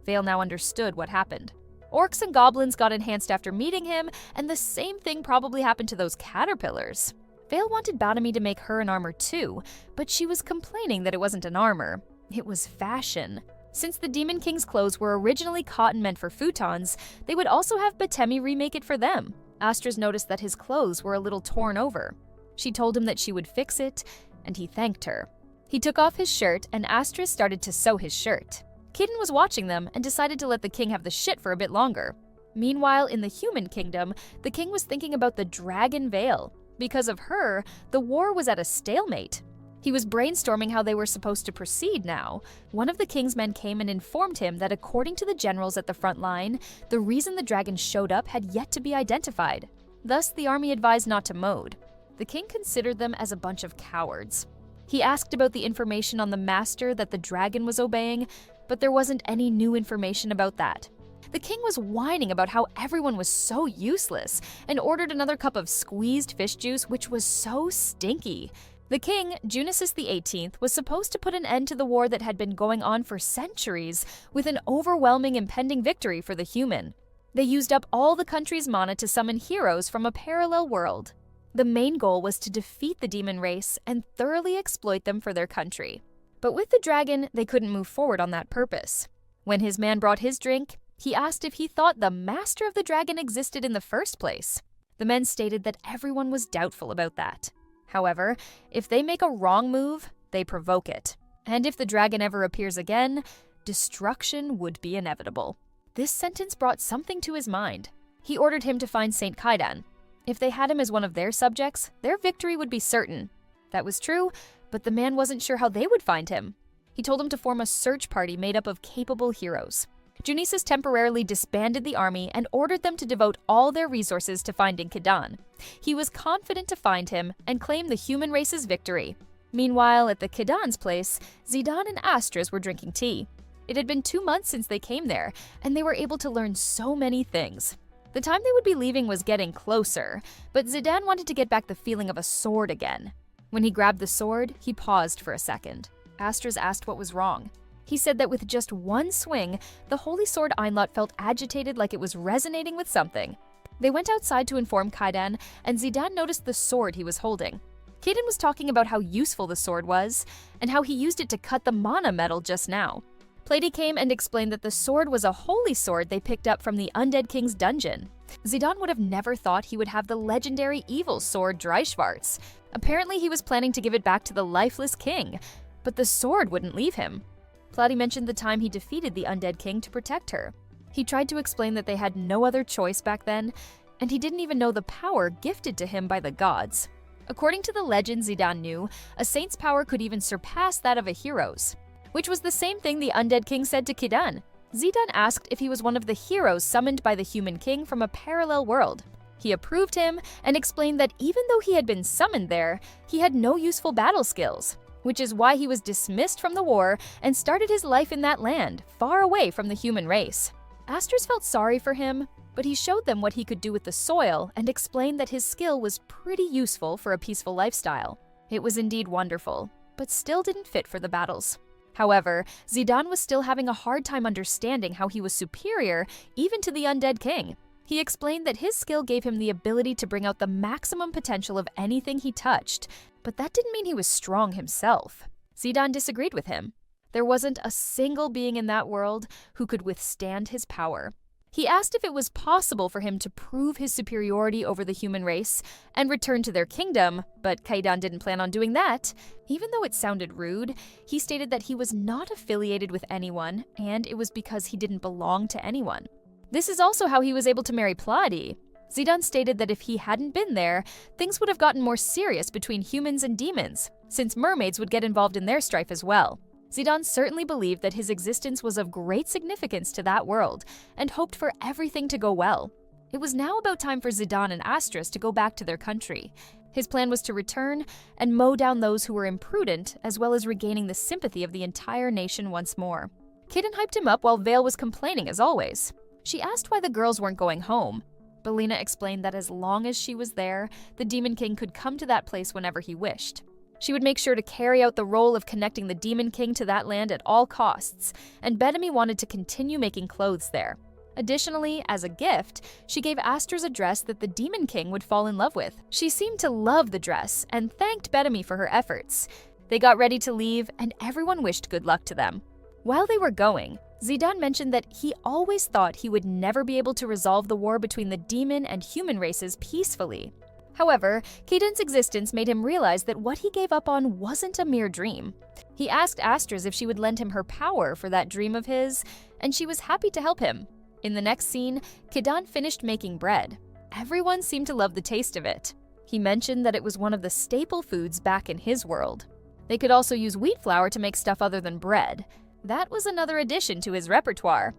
Vale now understood what happened. Orcs and goblins got enhanced after meeting him, and the same thing probably happened to those caterpillars. Vale wanted Batamy to make her an armor too, but she was complaining that it wasn't an armor. It was fashion. Since the Demon King's clothes were originally cotton meant for futons, they would also have Batemy remake it for them. Astris noticed that his clothes were a little torn over. She told him that she would fix it, and he thanked her. He took off his shirt, and Astris started to sew his shirt. Kitten was watching them and decided to let the king have the shit for a bit longer. Meanwhile, in the human kingdom, the king was thinking about the Dragon Vale. Because of her, the war was at a stalemate. He was brainstorming how they were supposed to proceed now. One of the king's men came and informed him that according to the generals at the front line, the reason the dragons showed up had yet to be identified. Thus, the army advised not to mode. The king considered them as a bunch of cowards. He asked about the information on the master that the dragon was obeying, but there wasn't any new information about that. The king was whining about how everyone was so useless and ordered another cup of squeezed fish juice, which was so stinky. The king, Junius XVIII, was supposed to put an end to the war that had been going on for centuries with an overwhelming impending victory for the human. They used up all the country's mana to summon heroes from a parallel world. The main goal was to defeat the demon race and thoroughly exploit them for their country. But with the dragon, they couldn't move forward on that purpose. When his man brought his drink, he asked if he thought the master of the dragon existed in the first place. The men stated that everyone was doubtful about that. However, if they make a wrong move, they provoke it. And if the dragon ever appears again, destruction would be inevitable. This sentence brought something to his mind. He ordered him to find Saint Kaidan. If they had him as one of their subjects, their victory would be certain. That was true, but the man wasn't sure how they would find him. He told them to form a search party made up of capable heroes. Junius temporarily disbanded the army and ordered them to devote all their resources to finding Kaidan. He was confident to find him and claim the human race's victory. Meanwhile, at the Kaidan's place, Zidane and Astris were drinking tea. It had been 2 months since they came there, and they were able to learn so many things. The time they would be leaving was getting closer, but Zidane wanted to get back the feeling of a sword again. When he grabbed the sword, he paused for a second. Astris asked what was wrong. He said that with just one swing, the holy sword Einlot felt agitated like it was resonating with something. They went outside to inform Kaidan, and Zidane noticed the sword he was holding. Kaidan was talking about how useful the sword was, and how he used it to cut the mana metal just now. Plady came and explained that the sword was a holy sword they picked up from the Undead King's dungeon. Zidane would have never thought he would have the legendary evil sword Dreischwarz. Apparently he was planning to give it back to the lifeless king, but the sword wouldn't leave him. Plady mentioned the time he defeated the Undead King to protect her. He tried to explain that they had no other choice back then, and he didn't even know the power gifted to him by the gods. According to the legend Zidane knew, a saint's power could even surpass that of a hero's, which was the same thing the Undead King said to Kaidan. Zidane asked if he was one of the heroes summoned by the human king from a parallel world. He approved him and explained that even though he had been summoned there, he had no useful battle skills, which is why he was dismissed from the war and started his life in that land, far away from the human race. Astris felt sorry for him, but he showed them what he could do with the soil and explained that his skill was pretty useful for a peaceful lifestyle. It was indeed wonderful, but still didn't fit for the battles. However, Zidane was still having a hard time understanding how he was superior even to the Undead King. He explained that his skill gave him the ability to bring out the maximum potential of anything he touched, but that didn't mean he was strong himself. Zidane disagreed with him. There wasn't a single being in that world who could withstand his power. He asked if it was possible for him to prove his superiority over the human race and return to their kingdom, but Kaidan didn't plan on doing that. Even though it sounded rude, he stated that he was not affiliated with anyone, and it was because he didn't belong to anyone. This is also how he was able to marry Plady. Zidane stated that if he hadn't been there, things would have gotten more serious between humans and demons, since mermaids would get involved in their strife as well. Zidane certainly believed that his existence was of great significance to that world, and hoped for everything to go well. It was now about time for Zidane and Astris to go back to their country. His plan was to return and mow down those who were imprudent, as well as regaining the sympathy of the entire nation once more. Kaidan hyped him up while Vale was complaining as always. She asked why the girls weren't going home. Belina explained that as long as she was there, the Demon King could come to that place whenever he wished. She would make sure to carry out the role of connecting the Demon King to that land at all costs, and Bedami wanted to continue making clothes there. Additionally, as a gift, she gave Aster's a dress that the Demon King would fall in love with. She seemed to love the dress and thanked Bedemi for her efforts. They got ready to leave, and everyone wished good luck to them. While they were going, Zidane mentioned that he always thought he would never be able to resolve the war between the demon and human races peacefully. However, Kaidan's existence made him realize that what he gave up on wasn't a mere dream. He asked Astrid if she would lend him her power for that dream of his, and she was happy to help him. In the next scene, Kaidan finished making bread. Everyone seemed to love the taste of it. He mentioned that it was one of the staple foods back in his world. They could also use wheat flour to make stuff other than bread. That was another addition to his repertoire.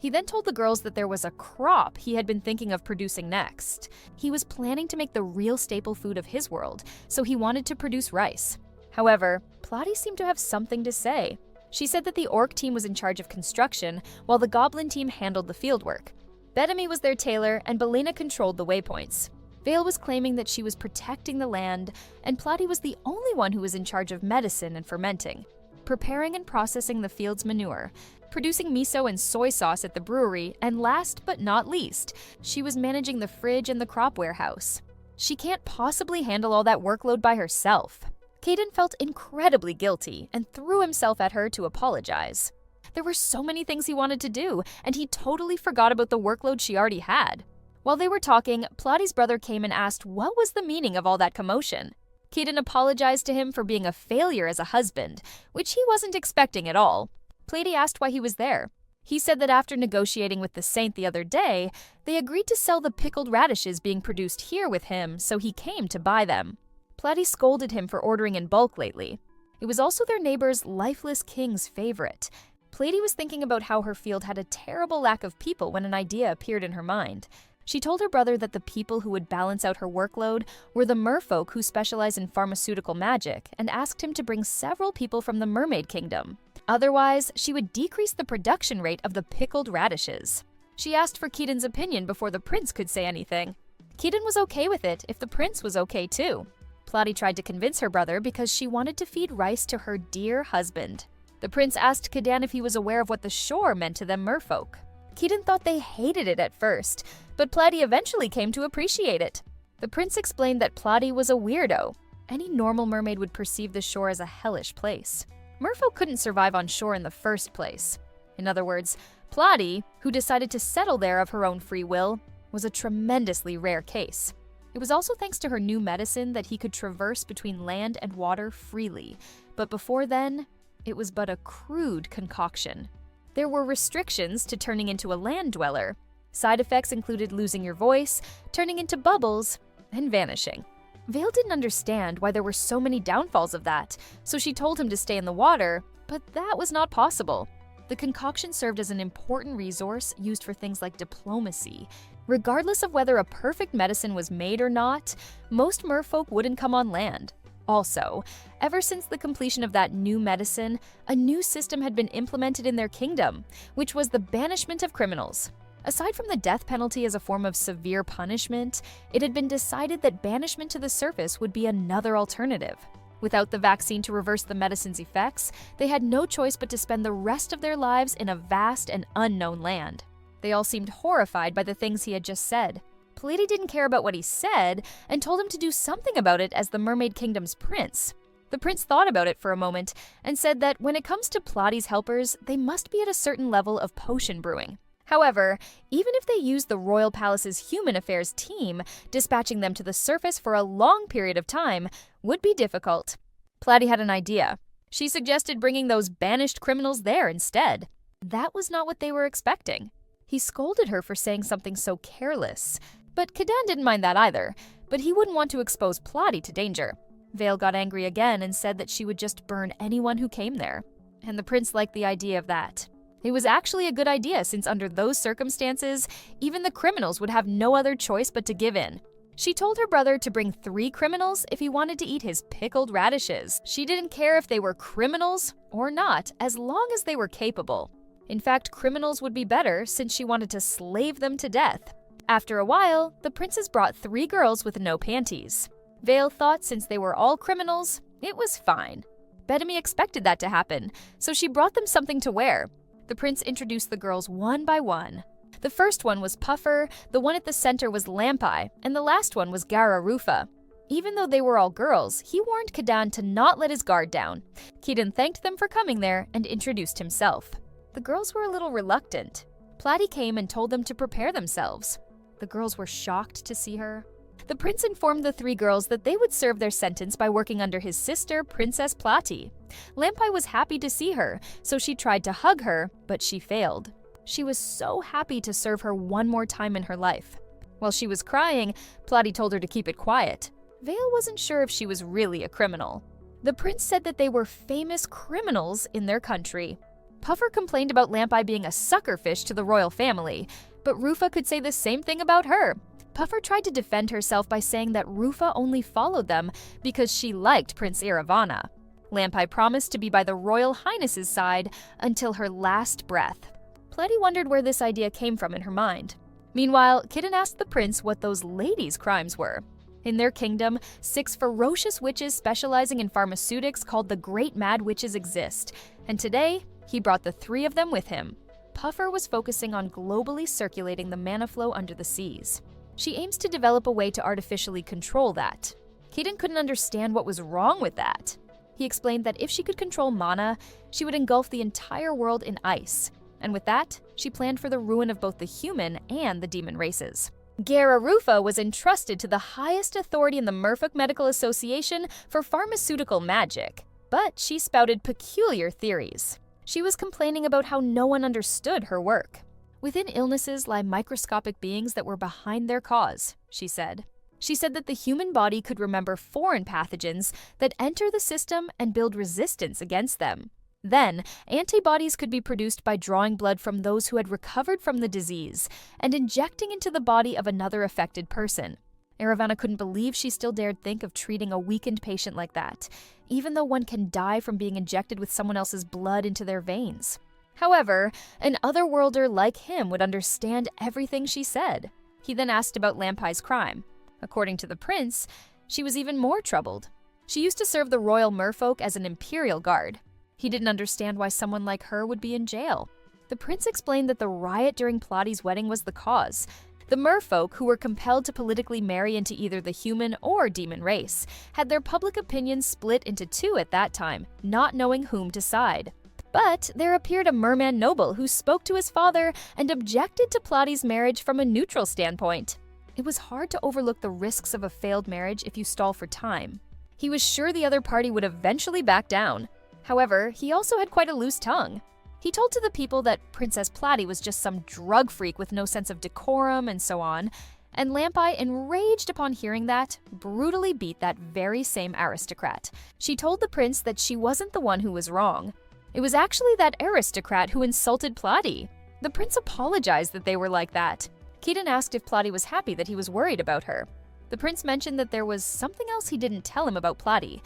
He then told the girls that there was a crop he had been thinking of producing next. He was planning to make the real staple food of his world, so he wanted to produce rice. However, Plotty seemed to have something to say. She said that the orc team was in charge of construction, while the goblin team handled the fieldwork. Bedemi was their tailor, and Belena controlled the waypoints. Vale was claiming that she was protecting the land, and Plotty was the only one who was in charge of medicine and fermenting, preparing and processing the field's manure, producing miso and soy sauce at the brewery, and last but not least, she was managing the fridge and the crop warehouse. She can't possibly handle all that workload by herself. Kaidan felt incredibly guilty and threw himself at her to apologize. There were so many things he wanted to do, and he totally forgot about the workload she already had. While they were talking, Plotty's brother came and asked what was the meaning of all that commotion. Kaidan apologized to him for being a failure as a husband, which he wasn't expecting at all. Plady asked why he was there. He said that after negotiating with the saint the other day, they agreed to sell the pickled radishes being produced here with him, so he came to buy them. Plady scolded him for ordering in bulk lately. It was also their neighbor's lifeless king's favorite. Plady was thinking about how her field had a terrible lack of people when an idea appeared in her mind. She told her brother that the people who would balance out her workload were the merfolk who specialize in pharmaceutical magic, and asked him to bring several people from the mermaid kingdom. Otherwise, she would decrease the production rate of the pickled radishes. She asked for Kaidan's opinion before the prince could say anything. Kaidan was okay with it if the prince was okay too. Plotty tried to convince her brother because she wanted to feed rice to her dear husband. The prince asked Kaidan if he was aware of what the shore meant to them merfolk. Kaidan thought they hated it at first, but Plotty eventually came to appreciate it. The prince explained that Plotty was a weirdo. Any normal mermaid would perceive the shore as a hellish place. Merfolk couldn't survive on shore in the first place. In other words, Plotty, who decided to settle there of her own free will, was a tremendously rare case. It was also thanks to her new medicine that he could traverse between land and water freely, but before then, it was but a crude concoction. There were restrictions to turning into a land dweller. Side effects included losing your voice, turning into bubbles, and vanishing. Vale didn't understand why there were so many downfalls of that, so she told him to stay in the water, but that was not possible. The concoction served as an important resource used for things like diplomacy. Regardless of whether a perfect medicine was made or not, most merfolk wouldn't come on land. Also, ever since the completion of that new medicine, a new system had been implemented in their kingdom, which was the banishment of criminals. Aside from the death penalty as a form of severe punishment, it had been decided that banishment to the surface would be another alternative. Without the vaccine to reverse the medicine's effects, they had no choice but to spend the rest of their lives in a vast and unknown land. They all seemed horrified by the things he had just said. Plady didn't care about what he said and told him to do something about it as the Mermaid Kingdom's prince. The prince thought about it for a moment and said that when it comes to Plotty's helpers, they must be at a certain level of potion brewing. However, even if they used the royal palace's human affairs team, dispatching them to the surface for a long period of time would be difficult. Plotty had an idea. She suggested bringing those banished criminals there instead. That was not what they were expecting. He scolded her for saying something so careless. But Kaidan didn't mind that either, but he wouldn't want to expose Plotty to danger. Vale got angry again and said that she would just burn anyone who came there. And the prince liked the idea of that. It was actually a good idea since under those circumstances, even the criminals would have no other choice but to give in. She told her brother to bring 3 criminals if he wanted to eat his pickled radishes. She didn't care if they were criminals or not, as long as they were capable. In fact, criminals would be better since she wanted to slave them to death. After a while, the princess brought 3 girls with no panties. Vale thought since they were all criminals, it was fine. Bedemi expected that to happen, so she brought them something to wear. The prince introduced the girls one by one. The first one was Puffer, the one at the center was Lampai, and the last one was Rufa. Even though they were all girls, he warned Kadan to not let his guard down. Keaton thanked them for coming there and introduced himself. The girls were a little reluctant. Platy came and told them to prepare themselves. The girls were shocked to see her. The prince informed the 3 girls that they would serve their sentence by working under his sister, Princess Platy. Lampai was happy to see her, so she tried to hug her, but she failed. She was so happy to serve her one more time in her life. While she was crying, Platy told her to keep it quiet. Vale wasn't sure if she was really a criminal. The prince said that they were famous criminals in their country. Puffer complained about Lampai being a suckerfish to the royal family, but Rufa could say the same thing about her. Puffer tried to defend herself by saying that Rufa only followed them because she liked Prince Iravana. Lampai promised to be by the Royal Highness's side until her last breath. Platy wondered where this idea came from in her mind. Meanwhile, Kitten asked the prince what those ladies' crimes were. In their kingdom, 6 ferocious witches specializing in pharmaceutics called the Great Mad Witches exist, and today, he brought the 3 of them with him. Puffer was focusing on globally circulating the mana flow under the seas. She aims to develop a way to artificially control that. Keaton couldn't understand what was wrong with that. He explained that if she could control mana, she would engulf the entire world in ice, and with that, she planned for the ruin of both the human and the demon races. Rufa was entrusted to the highest authority in the Merfolk Medical Association for pharmaceutical magic, but she spouted peculiar theories. She was complaining about how no one understood her work. Within illnesses lie microscopic beings that were behind their cause, she said. She said that the human body could remember foreign pathogens that enter the system and build resistance against them. Then, antibodies could be produced by drawing blood from those who had recovered from the disease and injecting into the body of another affected person. Iravana couldn't believe she still dared think of treating a weakened patient like that, even though one can die from being injected with someone else's blood into their veins. However, an otherworlder like him would understand everything she said. He then asked about Lampai's crime. According to the prince, she was even more troubled. She used to serve the royal merfolk as an imperial guard. He didn't understand why someone like her would be in jail. The prince explained that the riot during Platy's wedding was the cause. The merfolk, who were compelled to politically marry into either the human or demon race, had their public opinions split into 2 at that time, not knowing whom to side. But there appeared a merman noble who spoke to his father and objected to Platy's marriage from a neutral standpoint. It was hard to overlook the risks of a failed marriage if you stall for time. He was sure the other party would eventually back down. However, he also had quite a loose tongue. He told to the people that Princess Platy was just some drug freak with no sense of decorum and so on, and Lampai, enraged upon hearing that, brutally beat that very same aristocrat. She told the prince that she wasn't the one who was wrong. It was actually that aristocrat who insulted Platy. The prince apologized that they were like that. Keaton asked if Platy was happy that he was worried about her. The prince mentioned that there was something else he didn't tell him about Platy.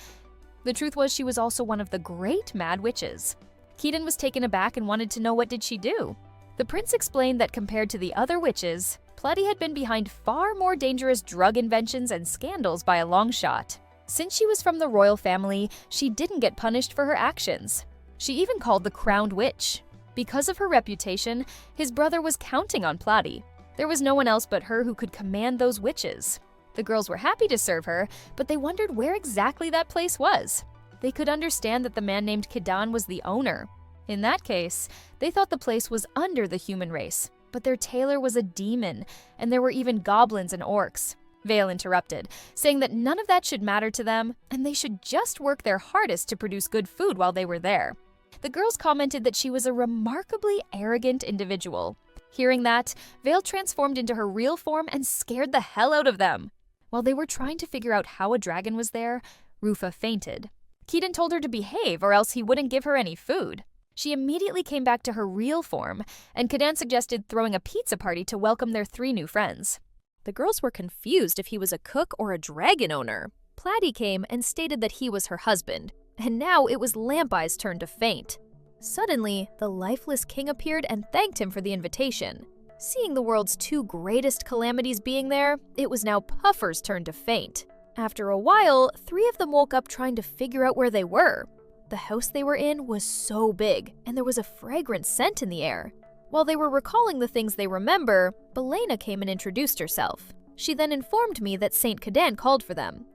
The truth was she was also one of the great mad witches. Keaton was taken aback and wanted to know what did she do. The prince explained that compared to the other witches, Platy had been behind far more dangerous drug inventions and scandals by a long shot. Since she was from the royal family, she didn't get punished for her actions. She even called the crowned witch. Because of her reputation, his brother was counting on Platy. There was no one else but her who could command those witches. The girls were happy to serve her, but they wondered where exactly that place was. They could understand that the man named Kidan was the owner. In that case, they thought the place was under the human race, but their tailor was a demon, and there were even goblins and orcs. Vale interrupted, saying that none of that should matter to them, and they should just work their hardest to produce good food while they were there. The girls commented that she was a remarkably arrogant individual. Hearing that, Vale transformed into her real form and scared the hell out of them. While they were trying to figure out how a dragon was there, Rufa fainted. Keaton told her to behave or else he wouldn't give her any food. She immediately came back to her real form, and Kadan suggested throwing a pizza party to welcome their 3 new friends. The girls were confused if he was a cook or a dragon owner. Platy came and stated that he was her husband, and now it was Lampai's turn to faint. Suddenly, the lifeless king appeared and thanked him for the invitation. Seeing the world's 2 greatest calamities being there, it was now Puffer's turn to faint. After a while, 3 of them woke up trying to figure out where they were. The house they were in was so big, and there was a fragrant scent in the air. While they were recalling the things they remember, Belena came and introduced herself. She then informed me that Saint Cadan called for them.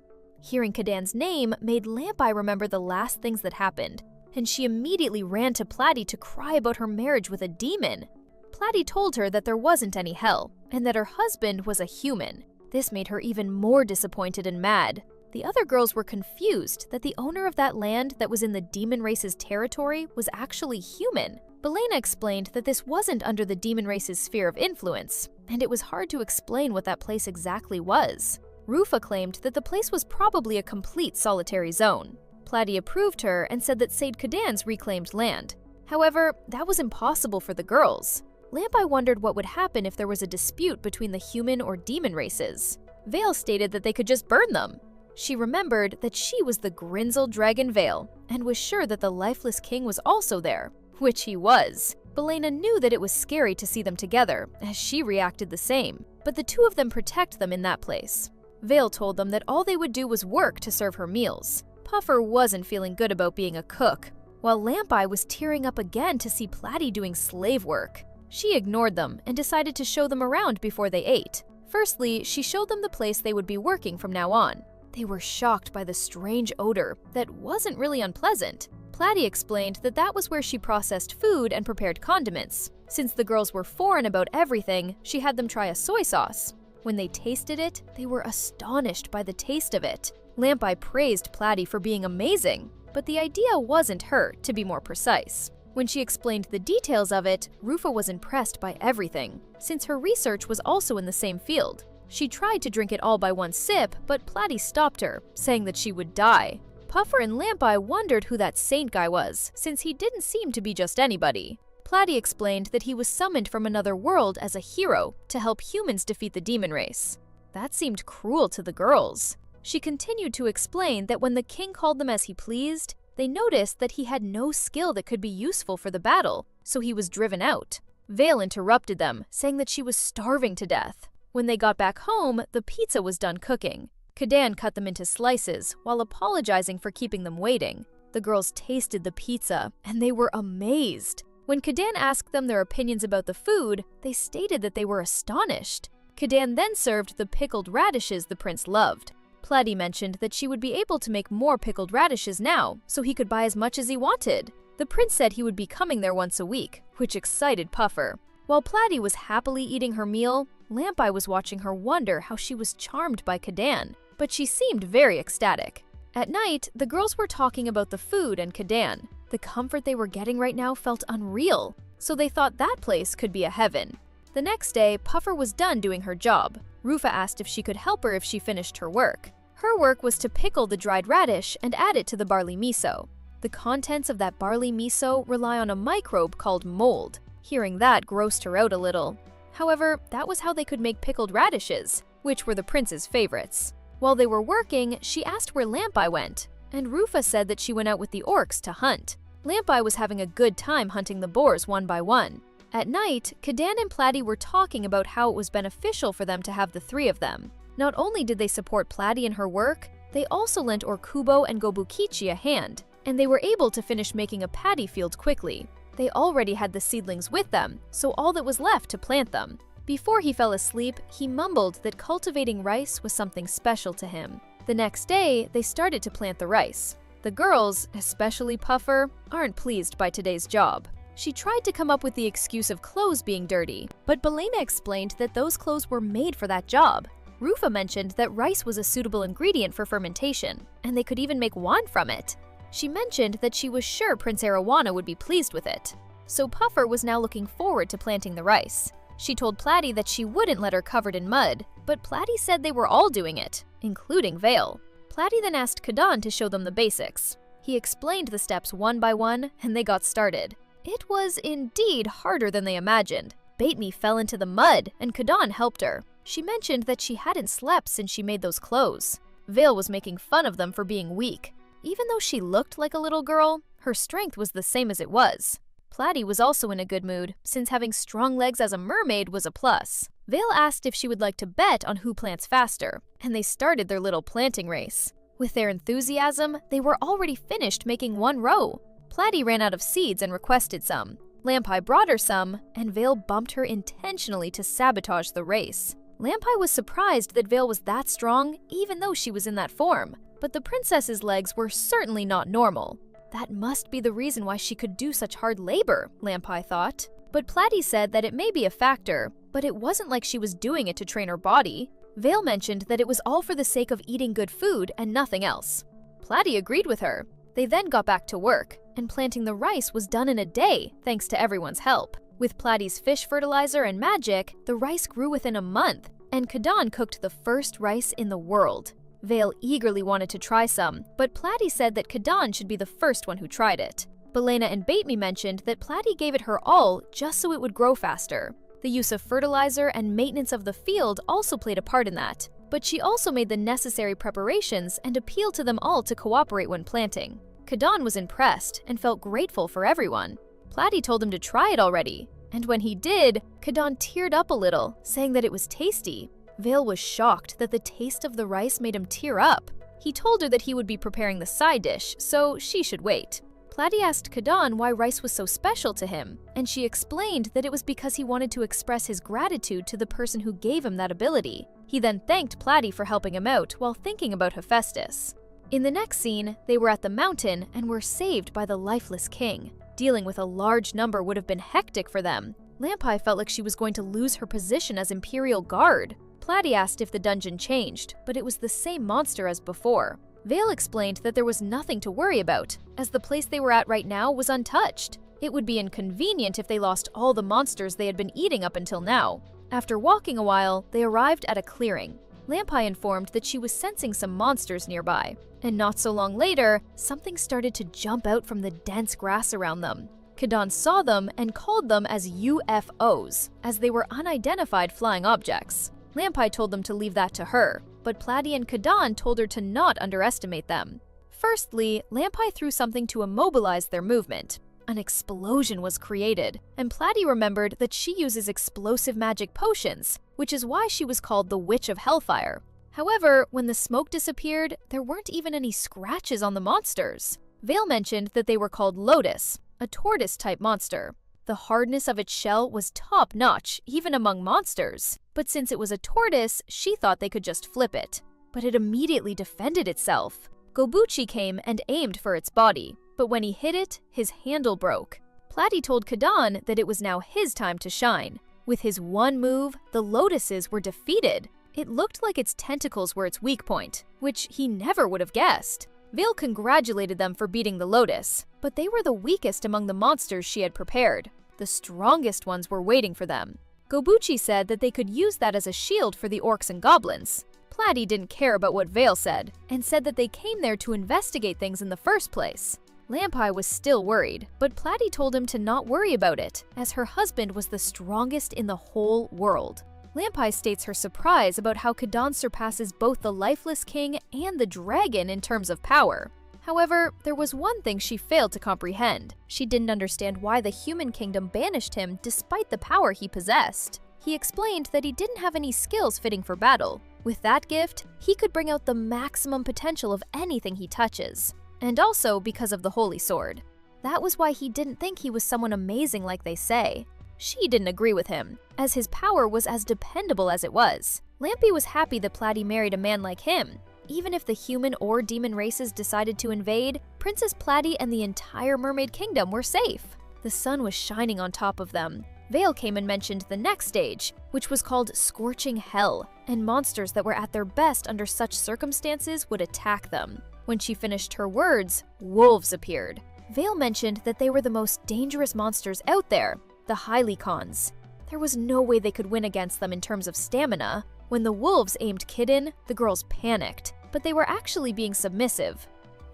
Hearing Cadan's name made Lampi remember the last things that happened, and she immediately ran to Platy to cry about her marriage with a demon. Platy told her that there wasn't any hell, and that her husband was a human. This made her even more disappointed and mad. The other girls were confused that the owner of that land that was in the demon race's territory was actually human. Belena explained that this wasn't under the demon race's sphere of influence, and it was hard to explain what that place exactly was. Rufa claimed that the place was probably a complete solitary zone. Platy approved her and said that Saint Cadan's reclaimed land. However, that was impossible for the girls. Lampi wondered what would happen if there was a dispute between the human or demon races. Vale stated that they could just burn them. She remembered that she was the Grinzel Dragon Vale, and was sure that the lifeless king was also there, which he was. Belena knew that it was scary to see them together, as she reacted the same, but the two of them protect them in that place. Vale told them that all they would do was work to serve her meals. Puffer wasn't feeling good about being a cook, while Lampi was tearing up again to see Platy doing slave work. She ignored them and decided to show them around before they ate. Firstly, she showed them the place they would be working from now on. They were shocked by the strange odor that wasn't really unpleasant. Platy explained that that was where she processed food and prepared condiments. Since the girls were foreign about everything, she had them try a soy sauce. When they tasted it, they were astonished by the taste of it. Lampi praised Platy for being amazing, but the idea wasn't her, to be more precise. When she explained the details of it, Rufa was impressed by everything, since her research was also in the same field. She tried to drink it all by one sip, but Platy stopped her, saying that she would die. Puffer and Lampi wondered who that saint guy was, since he didn't seem to be just anybody. Platy explained that he was summoned from another world as a hero to help humans defeat the demon race. That seemed cruel to the girls. She continued to explain that when the king called them as he pleased, they noticed that he had no skill that could be useful for the battle, so he was driven out. Vale interrupted them, saying that she was starving to death. When they got back home, the pizza was done cooking. Cadan cut them into slices, while apologizing for keeping them waiting. The girls tasted the pizza, and they were amazed. When Cadan asked them their opinions about the food, they stated that they were astonished. Cadan then served the pickled radishes the prince loved. Platy mentioned that she would be able to make more pickled radishes now, so he could buy as much as he wanted. The prince said he would be coming there once a week, which excited Puffer. While Platy was happily eating her meal, Lampi was watching her wonder how she was charmed by Cadan, but she seemed very ecstatic. At night, the girls were talking about the food and Cadan. The comfort they were getting right now felt unreal, so they thought that place could be a heaven. The next day, Puffer was done doing her job. Rufa asked if she could help her if she finished her work. Her work was to pickle the dried radish and add it to the barley miso. The contents of that barley miso rely on a microbe called mold. Hearing that grossed her out a little. However, that was how they could make pickled radishes, which were the prince's favorites. While they were working, she asked where Lampi went, and Rufa said that she went out with the orcs to hunt. Lampi was having a good time hunting the boars one by one. At night, Cadan and Platy were talking about how it was beneficial for them to have the three of them. Not only did they support Platy in her work, they also lent Orkubo and Gobukichi a hand, and they were able to finish making a paddy field quickly. They already had the seedlings with them, so all that was left to plant them. Before he fell asleep, he mumbled that cultivating rice was something special to him. The next day, they started to plant the rice. The girls, especially Puffer, aren't pleased by today's job. She tried to come up with the excuse of clothes being dirty, but Belena explained that those clothes were made for that job. Rufa mentioned that rice was a suitable ingredient for fermentation, and they could even make wine from it. She mentioned that she was sure Prince Arowana would be pleased with it. So Puffer was now looking forward to planting the rice. She told Platy that she wouldn't let her covered in mud, but Platy said they were all doing it, including Vale. Platy then asked Cadan to show them the basics. He explained the steps one by one, and they got started. It was indeed harder than they imagined. Baitme fell into the mud, and Cadan helped her. She mentioned that she hadn't slept since she made those clothes. Vale was making fun of them for being weak. Even though she looked like a little girl, her strength was the same as it was. Platy was also in a good mood, since having strong legs as a mermaid was a plus. Vale asked if she would like to bet on who plants faster, and they started their little planting race. With their enthusiasm, they were already finished making one row. Platy ran out of seeds and requested some. Lampai brought her some, and Vale bumped her intentionally to sabotage the race. Lampai was surprised that Vale was that strong, even though she was in that form, but the princess's legs were certainly not normal. That must be the reason why she could do such hard labor, Lampai thought. But Platy said that it may be a factor, but it wasn't like she was doing it to train her body. Vale mentioned that it was all for the sake of eating good food and nothing else. Platy agreed with her. They then got back to work, and planting the rice was done in a day, thanks to everyone's help. With Platy's fish fertilizer and magic, the rice grew within a month, and Kadan cooked the first rice in the world. Vale eagerly wanted to try some, but Platy said that Kadan should be the first one who tried it. Belena and Baitme mentioned that Platy gave it her all just so it would grow faster. The use of fertilizer and maintenance of the field also played a part in that, but she also made the necessary preparations and appealed to them all to cooperate when planting. Kadan was impressed and felt grateful for everyone. Platy told him to try it already, and when he did, Kadan teared up a little, saying that it was tasty. Vale was shocked that the taste of the rice made him tear up. He told her that he would be preparing the side dish, so she should wait. Platy asked Kadan why rice was so special to him, and she explained that it was because he wanted to express his gratitude to the person who gave him that ability. He then thanked Platy for helping him out while thinking about Hephaestus. In the next scene, they were at the mountain and were saved by the lifeless king. Dealing with a large number would have been hectic for them. Lampai felt like she was going to lose her position as Imperial Guard. Platy asked if the dungeon changed, but it was the same monster as before. Vale explained that there was nothing to worry about, as the place they were at right now was untouched. It would be inconvenient if they lost all the monsters they had been eating up until now. After walking a while, they arrived at a clearing. Lampai informed that she was sensing some monsters nearby, and not so long later, something started to jump out from the dense grass around them. Kadan saw them and called them as UFOs, as they were unidentified flying objects. Lampai told them to leave that to her, but Platy and Kadan told her to not underestimate them. Firstly, Lampai threw something to immobilize their movement. An explosion was created, and Platy remembered that she uses explosive magic potions, which is why she was called the Witch of Hellfire. However, when the smoke disappeared, there weren't even any scratches on the monsters. Vale mentioned that they were called Lotus, a tortoise-type monster. The hardness of its shell was top-notch, even among monsters. But since it was a tortoise, she thought they could just flip it. But it immediately defended itself. Gobuchi came and aimed for its body, but when he hit it, his handle broke. Platy told Kadan that it was now his time to shine. With his one move, the lotuses were defeated. It looked like its tentacles were its weak point, which he never would have guessed. Vale congratulated them for beating the lotus, but they were the weakest among the monsters she had prepared. The strongest ones were waiting for them. Gobuchi said that they could use that as a shield for the orcs and goblins. Platy didn't care about what Vale said, and said that they came there to investigate things in the first place. Lampai was still worried, but Platy told him to not worry about it, as her husband was the strongest in the whole world. Lampai states her surprise about how Kadan surpasses both the lifeless king and the dragon in terms of power. However, there was one thing she failed to comprehend. She didn't understand why the human kingdom banished him despite the power he possessed. He explained that he didn't have any skills fitting for battle. With that gift, he could bring out the maximum potential of anything he touches. And also because of the Holy Sword. That was why he didn't think he was someone amazing like they say. She didn't agree with him, as his power was as dependable as it was. Lampy was happy that Platy married a man like him. Even if the human or demon races decided to invade, Princess Platy and the entire mermaid kingdom were safe. The sun was shining on top of them. Vale came and mentioned the next stage, which was called Scorching Hell, and monsters that were at their best under such circumstances would attack them. When she finished her words, wolves appeared. Vale mentioned that they were the most dangerous monsters out there, the Hylicons. There was no way they could win against them in terms of stamina. When the wolves aimed Kidden, the girls panicked, but they were actually being submissive.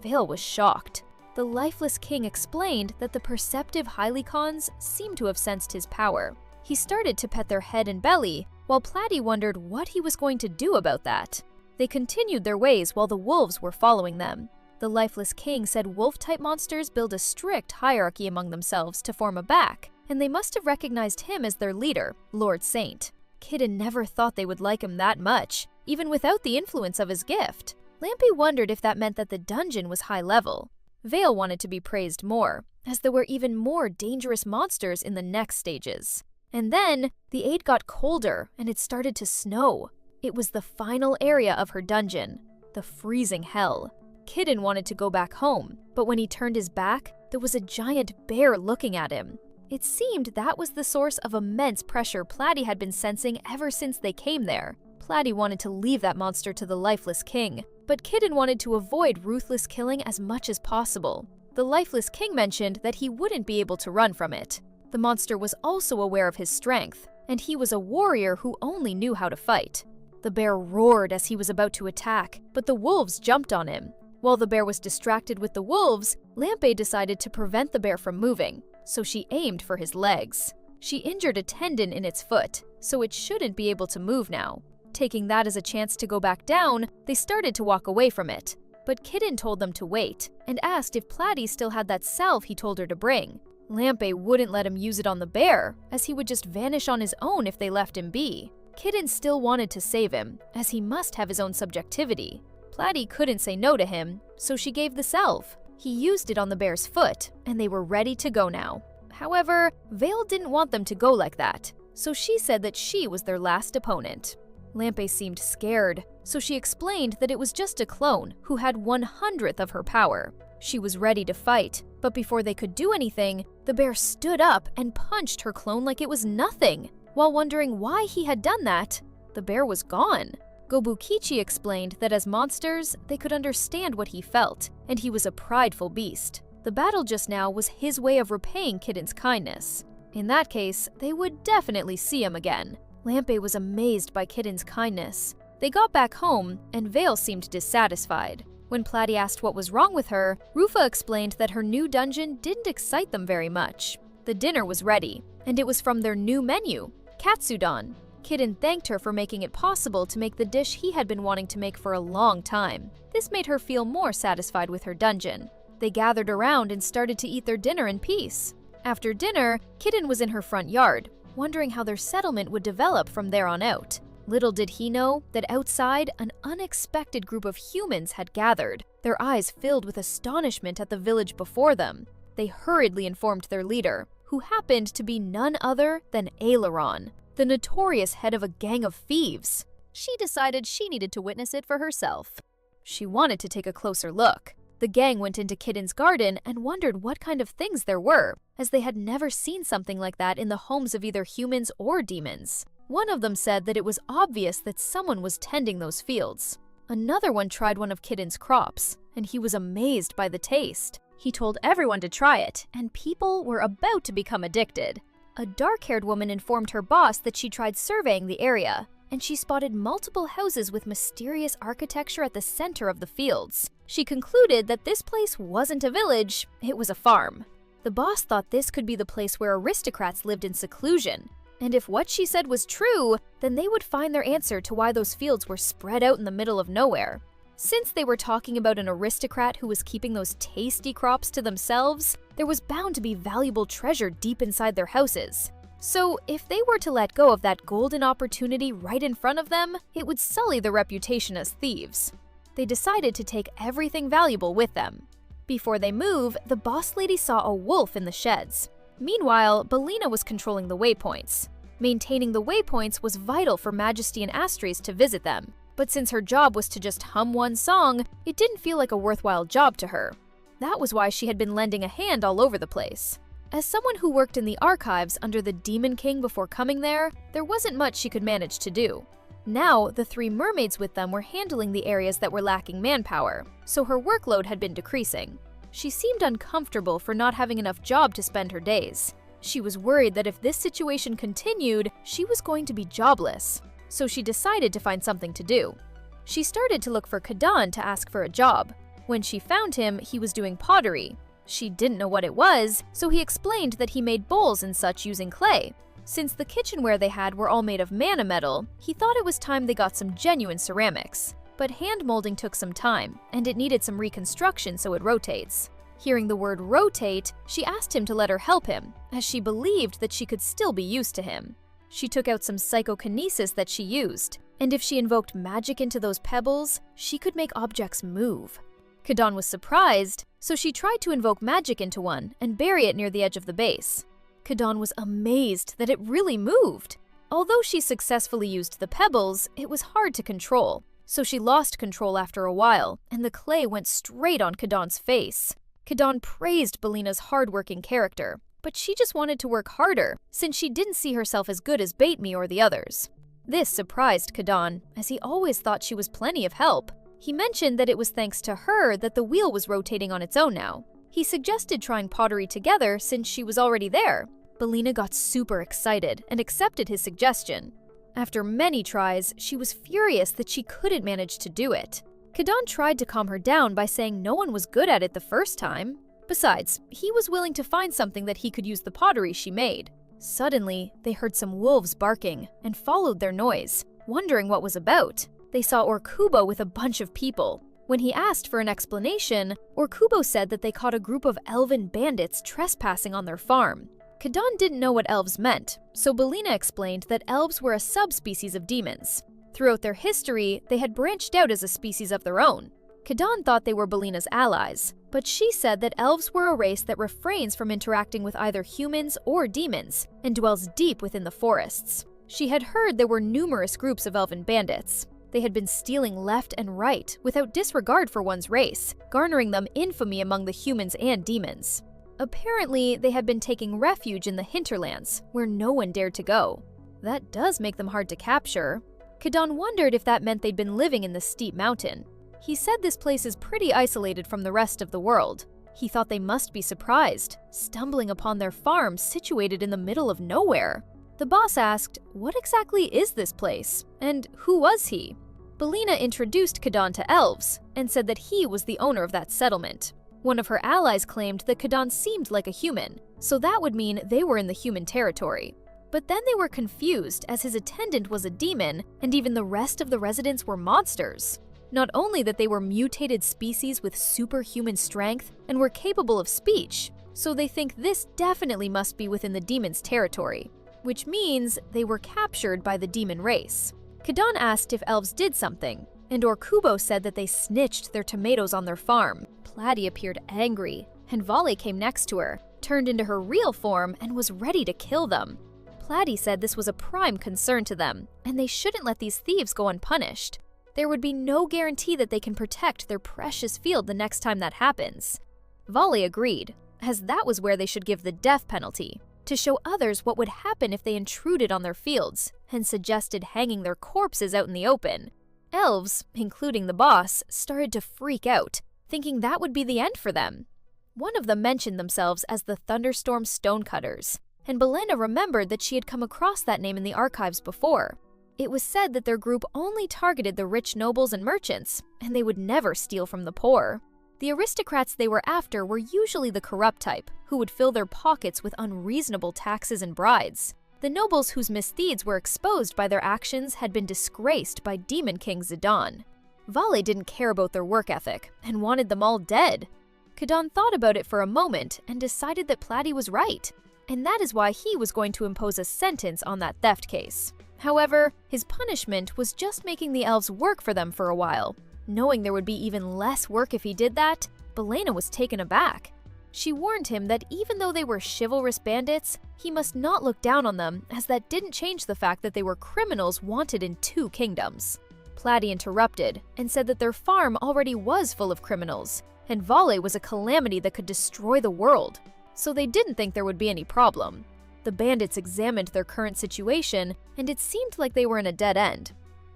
Vale was shocked. The lifeless king explained that the perceptive Hylicons seemed to have sensed his power. He started to pet their head and belly, while Platy wondered what he was going to do about that. They continued their ways while the wolves were following them. The lifeless king said wolf-type monsters build a strict hierarchy among themselves to form a back, and they must have recognized him as their leader, Lord Saint. Kidden never thought they would like him that much, even without the influence of his gift. Lampy wondered if that meant that the dungeon was high level. Vale wanted to be praised more, as there were even more dangerous monsters in the next stages. And then, the aid got colder and it started to snow. It was the final area of her dungeon, the freezing hell. Kitten wanted to go back home, but when he turned his back, there was a giant bear looking at him. It seemed that was the source of immense pressure Platy had been sensing ever since they came there. Platy wanted to leave that monster to the lifeless king, but Kitten wanted to avoid ruthless killing as much as possible. The lifeless king mentioned that he wouldn't be able to run from it. The monster was also aware of his strength, and he was a warrior who only knew how to fight. The bear roared as he was about to attack, but the wolves jumped on him. While the bear was distracted with the wolves, Lampe decided to prevent the bear from moving, so she aimed for his legs. She injured a tendon in its foot, so it shouldn't be able to move now. Taking that as a chance to go back down, they started to walk away from it. But Kitten told them to wait, and asked if Platy still had that salve he told her to bring. Lampe wouldn't let him use it on the bear, as he would just vanish on his own if they left him be. Kitten still wanted to save him, as he must have his own subjectivity. Platy couldn't say no to him, so she gave the salve. He used it on the bear's foot, and they were ready to go now. However, Vale didn't want them to go like that, so she said that she was their last opponent. Lampe seemed scared, so she explained that it was just a clone who had 1/100th of her power. She was ready to fight, but before they could do anything, the bear stood up and punched her clone like it was nothing. While wondering why he had done that, the bear was gone. Gobukichi explained that as monsters, they could understand what he felt, and he was a prideful beast. The battle just now was his way of repaying Kitten's kindness. In that case, they would definitely see him again. Lampe was amazed by Kitten's kindness. They got back home, and Vale seemed dissatisfied. When Platy asked what was wrong with her, Rufa explained that her new dungeon didn't excite them very much. The dinner was ready, and it was from their new menu, Katsudon. Kitten thanked her for making it possible to make the dish he had been wanting to make for a long time. This made her feel more satisfied with her dungeon. They gathered around and started to eat their dinner in peace. After dinner, Kitten was in her front yard, wondering how their settlement would develop from there on out. Little did he know that outside, an unexpected group of humans had gathered, their eyes filled with astonishment at the village before them. They hurriedly informed their leader, who happened to be none other than Aileron, the notorious head of a gang of thieves. She decided she needed to witness it for herself. She wanted to take a closer look. The gang went into Kitten's garden and wondered what kind of things there were, as they had never seen something like that in the homes of either humans or demons. One of them said that it was obvious that someone was tending those fields. Another one tried one of Kitten's crops, and he was amazed by the taste. He told everyone to try it, and people were about to become addicted. A dark-haired woman informed her boss that she tried surveying the area, and she spotted multiple houses with mysterious architecture at the center of the fields. She concluded that this place wasn't a village, it was a farm. The boss thought this could be the place where aristocrats lived in seclusion, and if what she said was true, then they would find their answer to why those fields were spread out in the middle of nowhere. Since they were talking about an aristocrat who was keeping those tasty crops to themselves, there was bound to be valuable treasure deep inside their houses. So if they were to let go of that golden opportunity right in front of them, it would sully their reputation as thieves. They decided to take everything valuable with them. Before they move, the boss lady saw a wolf in the sheds. Meanwhile, Belina was controlling the waypoints. Maintaining the waypoints was vital for Majesty and Astries to visit them, but since her job was to just hum one song, it didn't feel like a worthwhile job to her. That was why she had been lending a hand all over the place. As someone who worked in the archives under the Demon King before coming there wasn't much she could manage to do. Now, the 3 mermaids with them were handling the areas that were lacking manpower, so her workload had been decreasing. She seemed uncomfortable for not having enough job to spend her days. She was worried that if this situation continued, she was going to be jobless, so she decided to find something to do. She started to look for Kadan to ask for a job. When she found him, he was doing pottery. She didn't know what it was, so he explained that he made bowls and such using clay. Since the kitchenware they had were all made of mana metal, he thought it was time they got some genuine ceramics. But hand molding took some time, and it needed some reconstruction so it rotates. Hearing the word rotate, she asked him to let her help him, as she believed that she could still be used to him. She took out some psychokinesis that she used, and if she invoked magic into those pebbles, she could make objects move. Kadon was surprised, so she tried to invoke magic into one and bury it near the edge of the base. Kadon was amazed that it really moved. Although she successfully used the pebbles, it was hard to control, so she lost control after a while, and the clay went straight on Kadon's face. Kadon praised Bellina's hardworking character, but she just wanted to work harder, since she didn't see herself as good as Bait Me or the others. This surprised Kadon, as he always thought she was plenty of help. He mentioned that it was thanks to her that the wheel was rotating on its own now. He suggested trying pottery together since she was already there. Bellina got super excited and accepted his suggestion. After many tries, she was furious that she couldn't manage to do it. Kadon tried to calm her down by saying no one was good at it the first time. Besides, he was willing to find something that he could use the pottery she made. Suddenly, they heard some wolves barking and followed their noise, wondering what was about. They saw Orkubo with a bunch of people. When he asked for an explanation, Orkubo said that they caught a group of elven bandits trespassing on their farm. Kadon didn't know what elves meant, so Bellina explained that elves were a subspecies of demons. Throughout their history, they had branched out as a species of their own. Kadon thought they were Bellina's allies, but she said that elves were a race that refrains from interacting with either humans or demons, and dwells deep within the forests. She had heard there were numerous groups of elven bandits. They had been stealing left and right without disregard for one's race, garnering them infamy among the humans and demons. Apparently, they had been taking refuge in the hinterlands, where no one dared to go. That does make them hard to capture. Kadon wondered if that meant they'd been living in the steep mountain. He said this place is pretty isolated from the rest of the world. He thought they must be surprised, stumbling upon their farm situated in the middle of nowhere. The boss asked, what exactly is this place, and who was he? Bellina introduced Kadon to elves, and said that he was the owner of that settlement. One of her allies claimed that Kadon seemed like a human, so that would mean they were in the human territory. But then they were confused, as his attendant was a demon, and even the rest of the residents were monsters. Not only that they were mutated species with superhuman strength and were capable of speech, so they think this definitely must be within the demon's territory, which means they were captured by the demon race. Kadon asked if elves did something, and Orkubo said that they snitched their tomatoes on their farm. Platy appeared angry, and Vale came next to her, turned into her real form, and was ready to kill them. Platy said this was a prime concern to them, and they shouldn't let these thieves go unpunished. There would be no guarantee that they can protect their precious field the next time that happens. Vale agreed, as that was where they should give the death penalty, to show others what would happen if they intruded on their fields, and suggested hanging their corpses out in the open. Elves, including the boss, started to freak out, thinking that would be the end for them. One of them mentioned themselves as the Thunderstorm Stonecutters, and Bellina remembered that she had come across that name in the archives before. It was said that their group only targeted the rich nobles and merchants, and they would never steal from the poor. The aristocrats they were after were usually the corrupt type, who would fill their pockets with unreasonable taxes and bribes. The nobles whose misdeeds were exposed by their actions had been disgraced by Demon King Zidane. Vale didn't care about their work ethic, and wanted them all dead. Kadon thought about it for a moment and decided that Platy was right, and that is why he was going to impose a sentence on that theft case. However, his punishment was just making the elves work for them for a while. Knowing there would be even less work if he did that, Bellina was taken aback. She warned him that even though they were chivalrous bandits, he must not look down on them, as that didn't change the fact that they were criminals wanted in 2 kingdoms. Platy interrupted and said that their farm already was full of criminals, and Vale was a calamity that could destroy the world, so they didn't think there would be any problem. The bandits examined their current situation, and it seemed like they were in a dead end.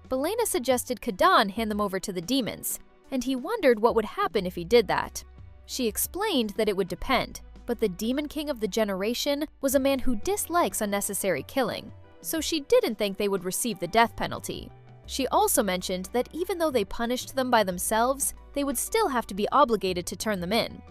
Bellina suggested Kadon hand them over to the demons, and he wondered what would happen if he did that. She explained that it would depend, but the Demon King of the generation was a man who dislikes unnecessary killing, so she didn't think they would receive the death penalty. She also mentioned that even though they punished them by themselves, they would still have to be obligated to turn them in.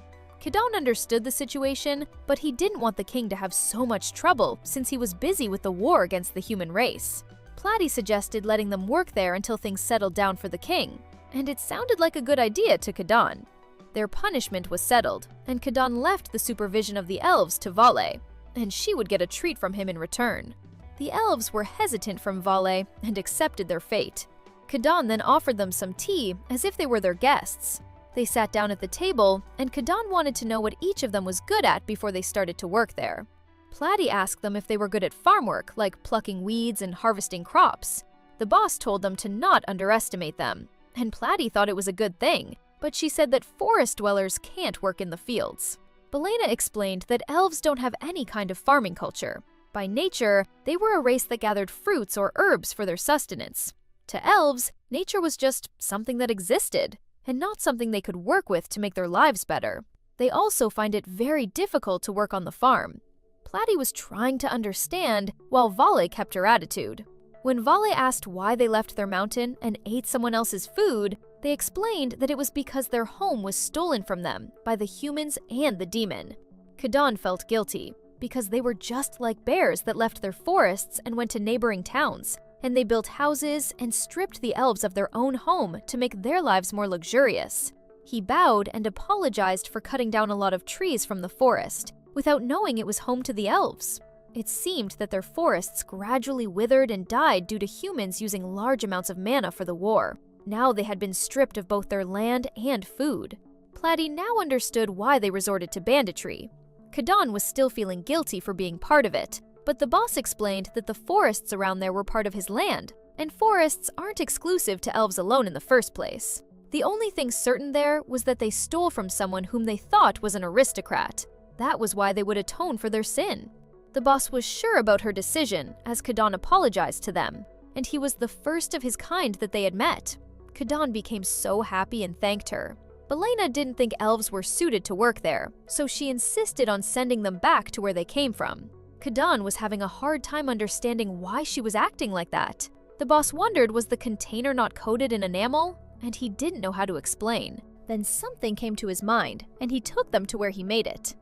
Kadon understood the situation, but he didn't want the king to have so much trouble since he was busy with the war against the human race. Platy suggested letting them work there until things settled down for the king, and it sounded like a good idea to Kadon. Their punishment was settled, and Kadon left the supervision of the elves to Vale, and she would get a treat from him in return. The elves were hesitant from Vale and accepted their fate. Kadon then offered them some tea as if they were their guests. They sat down at the table, and Kadan wanted to know what each of them was good at before they started to work there. Platy asked them if they were good at farm work, like plucking weeds and harvesting crops. The boss told them to not underestimate them, and Platy thought it was a good thing, but she said that forest dwellers can't work in the fields. Belena explained that elves don't have any kind of farming culture. By nature, they were a race that gathered fruits or herbs for their sustenance. To elves, nature was just something that existed, and not something they could work with to make their lives better. They also find it very difficult to work on the farm. Platy was trying to understand, while Vale kept her attitude. When Vale asked why they left their mountain and ate someone else's food, they explained that it was because their home was stolen from them by the humans and the demon. Kadan felt guilty, because they were just like bears that left their forests and went to neighboring towns, and they built houses and stripped the elves of their own home to make their lives more luxurious. He bowed and apologized for cutting down a lot of trees from the forest, without knowing it was home to the elves. It seemed that their forests gradually withered and died due to humans using large amounts of mana for the war. Now they had been stripped of both their land and food. Platy now understood why they resorted to banditry. Kadan was still feeling guilty for being part of it, but the boss explained that the forests around there were part of his land, and forests aren't exclusive to elves alone in the first place. The only thing certain there was that they stole from someone whom they thought was an aristocrat. That was why they would atone for their sin. The boss was sure about her decision, as Kadan apologized to them, and he was the first of his kind that they had met. Kadan became so happy and thanked her. Belena didn't think elves were suited to work there, so she insisted on sending them back to where they came from. Kadan was having a hard time understanding why she was acting like that. The boss wondered, was the container not coated in enamel? And he didn't know how to explain. Then something came to his mind, and he took them to where he made it.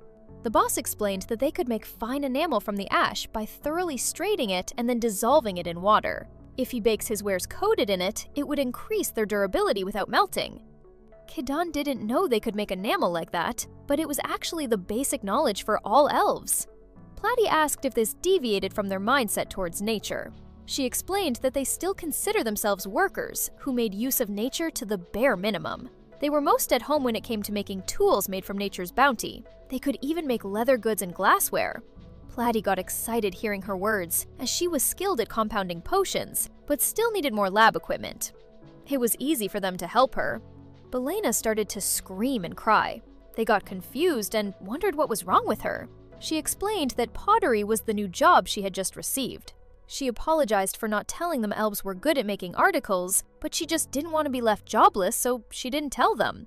The boss explained that they could make fine enamel from the ash by thoroughly straining it and then dissolving it in water. If he bakes his wares coated in it, it would increase their durability without melting. Kadan didn't know they could make enamel like that, but it was actually the basic knowledge for all elves. Platy asked if this deviated from their mindset towards nature. She explained that they still consider themselves workers who made use of nature to the bare minimum. They were most at home when it came to making tools made from nature's bounty. They could even make leather goods and glassware. Platy got excited hearing her words, as she was skilled at compounding potions, but still needed more lab equipment. It was easy for them to help her. Belena started to scream and cry. They got confused and wondered what was wrong with her. She explained that pottery was the new job she had just received. She apologized for not telling them elves were good at making articles, but she just didn't want to be left jobless, so she didn't tell them.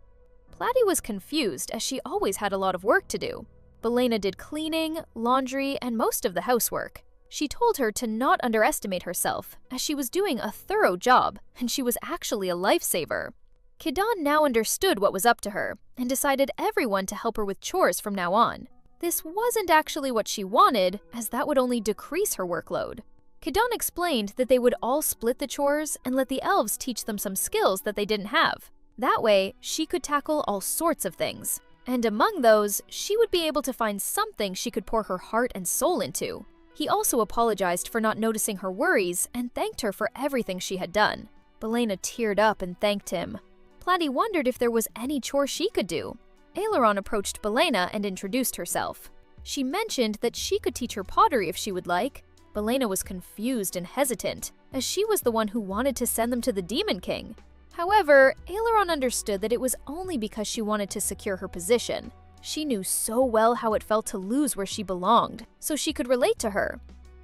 Platy was confused, as she always had a lot of work to do. Belena did cleaning, laundry, and most of the housework. She told her to not underestimate herself, as she was doing a thorough job, and she was actually a lifesaver. Kadan now understood what was up to her, and decided everyone to help her with chores from now on. This wasn't actually what she wanted, as that would only decrease her workload. Kadan explained that they would all split the chores and let the elves teach them some skills that they didn't have. That way, she could tackle all sorts of things. And among those, she would be able to find something she could pour her heart and soul into. He also apologized for not noticing her worries and thanked her for everything she had done. Belena teared up and thanked him. Platy wondered if there was any chore she could do. Aileron approached Belena and introduced herself. She mentioned that she could teach her pottery if she would like. Belena was confused and hesitant, as she was the one who wanted to send them to the Demon King. However, Aileron understood that it was only because she wanted to secure her position. She knew so well how it felt to lose where she belonged, so she could relate to her.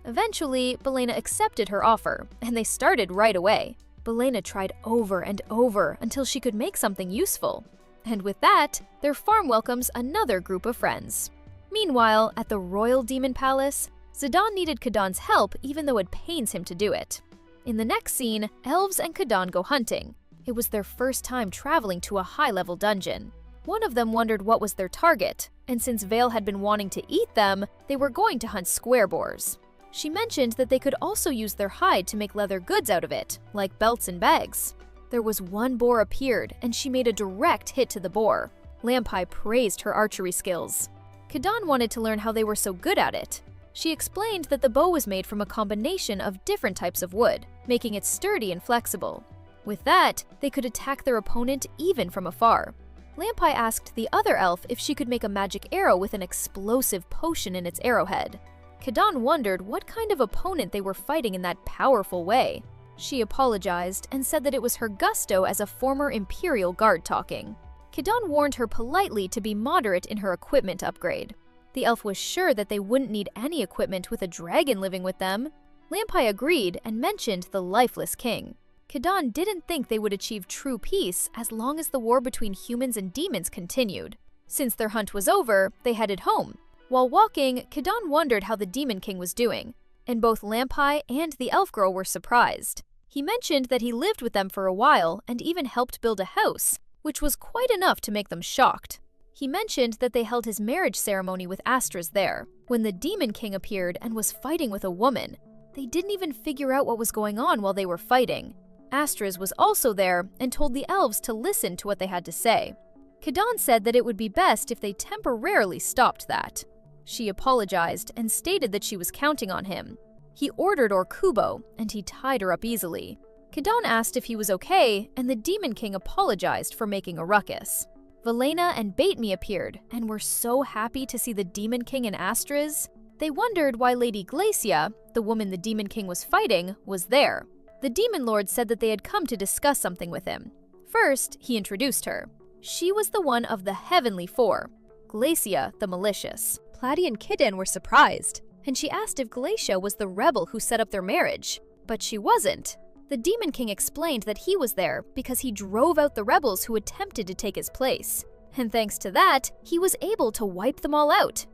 Eventually, Belena accepted her offer, and they started right away. Belena tried over and over until she could make something useful. And with that, their farm welcomes another group of friends. Meanwhile, at the Royal Demon Palace, Zidane needed Kadan's help even though it pains him to do it. In the next scene, elves and Kadan go hunting. It was their first time traveling to a high-level dungeon. One of them wondered what was their target, and since Vale had been wanting to eat them, they were going to hunt square boars. She mentioned that they could also use their hide to make leather goods out of it, like belts and bags. There was one boar appeared, and she made a direct hit to the boar. Lampai praised her archery skills. Kadan wanted to learn how they were so good at it. She explained that the bow was made from a combination of different types of wood, making it sturdy and flexible. With that, they could attack their opponent even from afar. Lampai asked the other elf if she could make a magic arrow with an explosive potion in its arrowhead. Kadan wondered what kind of opponent they were fighting in that powerful way. She apologized and said that it was her gusto as a former Imperial guard talking. Kadan warned her politely to be moderate in her equipment upgrade. The elf was sure that they wouldn't need any equipment with a dragon living with them. Lampai agreed and mentioned the lifeless king. Kadan didn't think they would achieve true peace as long as the war between humans and demons continued. Since their hunt was over, they headed home. While walking, Kadan wondered how the Demon King was doing, and both Lampai and the elf girl were surprised. He mentioned that he lived with them for a while and even helped build a house, which was quite enough to make them shocked. He mentioned that they held his marriage ceremony with Astras there. When the Demon King appeared and was fighting with a woman, they didn't even figure out what was going on while they were fighting. Astras was also there and told the elves to listen to what they had to say. Kadan said that it would be best if they temporarily stopped that. She apologized and stated that she was counting on him. He ordered Orkubo, and he tied her up easily. Kadan asked if he was okay, and the Demon King apologized for making a ruckus. Velena and Baitme appeared and were so happy to see the Demon King and Astras. They wondered why Lady Glacia, the woman the Demon King was fighting, was there. The Demon Lord said that they had come to discuss something with him. First, he introduced her. She was the one of the Heavenly Four, Glacia the Malicious. Platy and Kidden were surprised, and she asked if Glacia was the rebel who set up their marriage. But she wasn't. The Demon King explained that he was there because he drove out the rebels who attempted to take his place. And thanks to that, he was able to wipe them all out.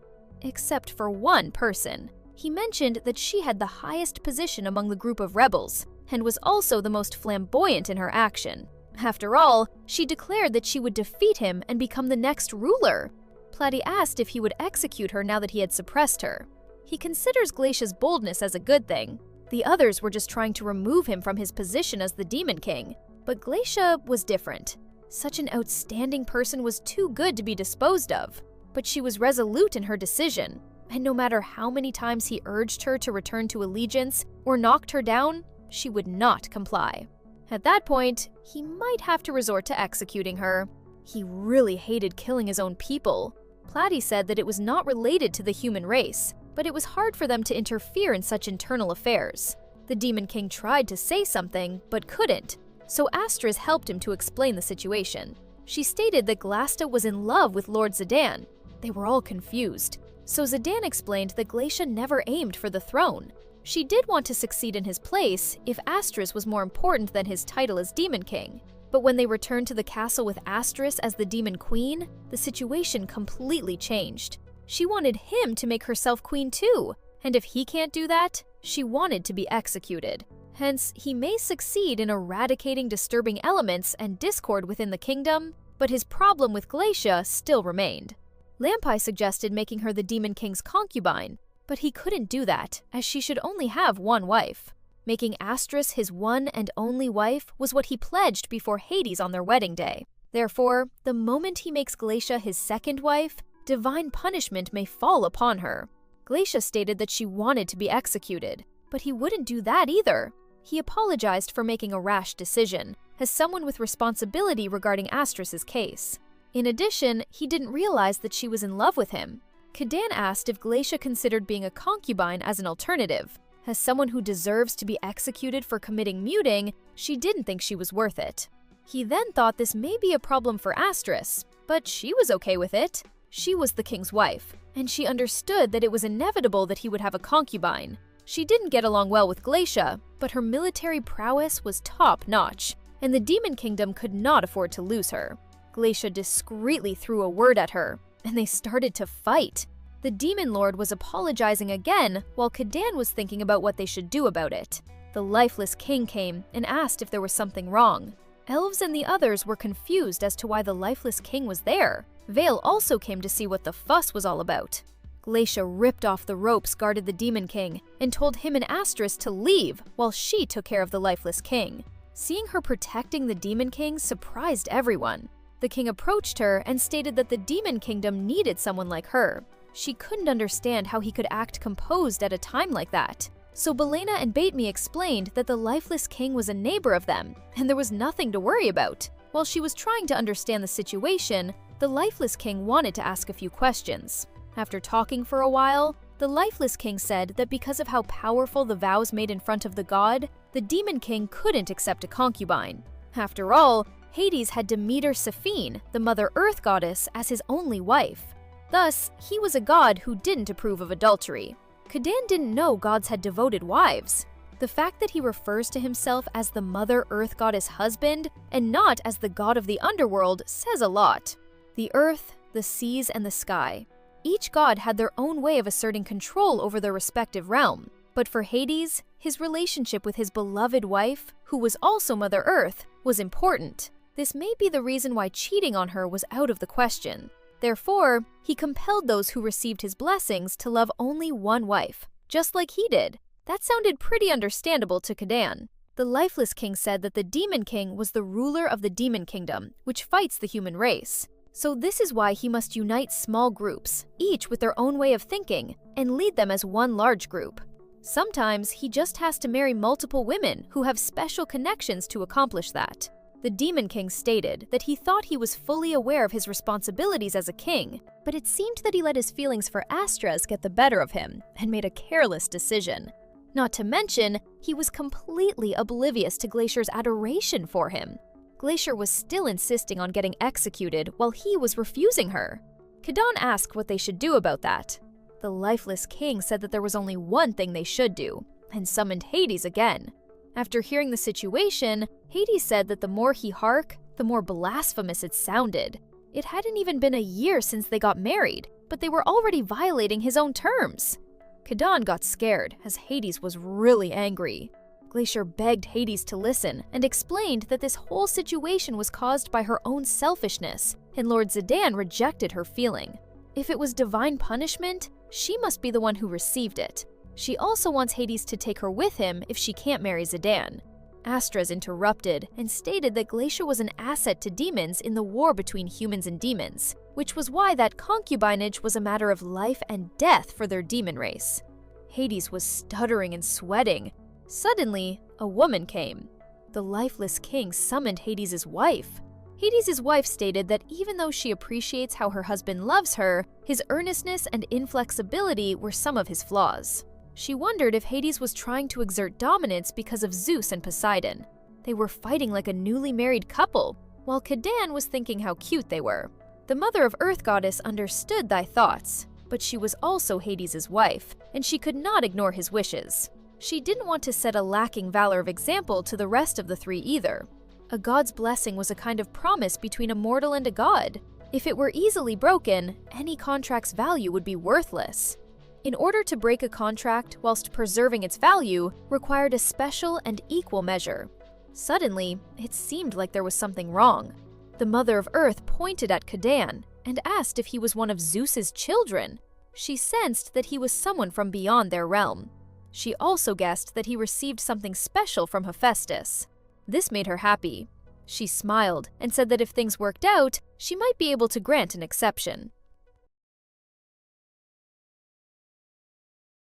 Except for one person. He mentioned that she had the highest position among the group of rebels, and was also the most flamboyant in her action. After all, she declared that she would defeat him and become the next ruler. Platy asked if he would execute her now that he had suppressed her. He considers Glacia's boldness as a good thing. The others were just trying to remove him from his position as the Demon King. But Glacia was different. Such an outstanding person was too good to be disposed of. But she was resolute in her decision, and no matter how many times he urged her to return to allegiance or knocked her down, she would not comply. At that point, he might have to resort to executing her. He really hated killing his own people. Platy said that it was not related to the human race, but it was hard for them to interfere in such internal affairs. The Demon King tried to say something, but couldn't, so Astras helped him to explain the situation. She stated that Glasta was in love with Lord Zidane. They were all confused, so Zidane explained that Glacia never aimed for the throne. She did want to succeed in his place if Astras was more important than his title as Demon King. But when they returned to the castle with Astras as the Demon Queen, the situation completely changed. She wanted him to make herself queen too, and if he can't do that, she wanted to be executed. Hence, he may succeed in eradicating disturbing elements and discord within the kingdom, but his problem with Glacia still remained. Lampai suggested making her the Demon King's concubine, but he couldn't do that, as she should only have one wife. Making Astras his one and only wife was what he pledged before Hades on their wedding day. Therefore, the moment he makes Glacia his second wife, divine punishment may fall upon her. Glacia stated that she wanted to be executed, but he wouldn't do that either. He apologized for making a rash decision, as someone with responsibility regarding Astras's case. In addition, he didn't realize that she was in love with him. Kadan asked if Glacia considered being a concubine as an alternative. As someone who deserves to be executed for committing muting, she didn't think she was worth it. He then thought this may be a problem for Astras, but she was okay with it. She was the king's wife, and she understood that it was inevitable that he would have a concubine. She didn't get along well with Glacia, but her military prowess was top-notch, and the Demon Kingdom could not afford to lose her. Glacia discreetly threw a word at her, and they started to fight. The Demon Lord was apologizing again, while Kadan was thinking about what they should do about it. The lifeless king came and asked if there was something wrong. Elves and the others were confused as to why the lifeless king was there. Vale also came to see what the fuss was all about. Glacia ripped off the ropes guarded the Demon King and told him and Astras to leave while she took care of the lifeless king. Seeing her protecting the Demon King surprised everyone. The king approached her and stated that the Demon Kingdom needed someone like her. She couldn't understand how he could act composed at a time like that. So Belena and Baitme explained that the lifeless king was a neighbor of them, and there was nothing to worry about. While she was trying to understand the situation, the lifeless king wanted to ask a few questions. After talking for a while, the lifeless king said that because of how powerful the vows made in front of the god, the demon king couldn't accept a concubine. After all, Hades had Demeter Saphine, the Mother Earth goddess, as his only wife. Thus, he was a god who didn't approve of adultery. Kadan didn't know gods had devoted wives. The fact that he refers to himself as the Mother Earth goddess husband and not as the god of the underworld says a lot. The earth, the seas, and the sky. Each god had their own way of asserting control over their respective realm. But for Hades, his relationship with his beloved wife, who was also Mother Earth, was important. This may be the reason why cheating on her was out of the question. Therefore, he compelled those who received his blessings to love only one wife, just like he did. That sounded pretty understandable to Kadan. The lifeless king said that the demon king was the ruler of the demon kingdom, which fights the human race. So this is why he must unite small groups, each with their own way of thinking, and lead them as one large group. Sometimes he just has to marry multiple women who have special connections to accomplish that. The Demon King stated that he thought he was fully aware of his responsibilities as a king, but it seemed that he let his feelings for Astras get the better of him and made a careless decision. Not to mention, he was completely oblivious to Glacier's adoration for him. Glacier was still insisting on getting executed while he was refusing her. Kadan asked what they should do about that. The lifeless king said that there was only one thing they should do, and summoned Hades again. After hearing the situation, Hades said that the more he harked, the more blasphemous it sounded. It hadn't even been a year since they got married, but they were already violating his own terms. Kadan got scared, as Hades was really angry. Glacier begged Hades to listen and explained that this whole situation was caused by her own selfishness, and Lord Zidane rejected her feeling. If it was divine punishment, she must be the one who received it. She also wants Hades to take her with him if she can't marry Zidane. Astras interrupted and stated that Glacier was an asset to demons in the war between humans and demons, which was why that concubinage was a matter of life and death for their demon race. Hades was stuttering and sweating. Suddenly, a woman came. The lifeless king summoned Hades' wife. Hades' wife stated that even though she appreciates how her husband loves her, his earnestness and inflexibility were some of his flaws. She wondered if Hades was trying to exert dominance because of Zeus and Poseidon. They were fighting like a newly married couple, while Kadan was thinking how cute they were. The Mother of Earth goddess understood thy thoughts, but she was also Hades' wife, and she could not ignore his wishes. She didn't want to set a lacking valor of example to the rest of the three either. A god's blessing was a kind of promise between a mortal and a god. If it were easily broken, any contract's value would be worthless. In order to break a contract whilst preserving its value required a special and equal measure. Suddenly, it seemed like there was something wrong. The Mother of Earth pointed at Kadan and asked if he was one of Zeus's children. She sensed that he was someone from beyond their realm. She also guessed that he received something special from Hephaestus. This made her happy. She smiled and said that if things worked out, she might be able to grant an exception.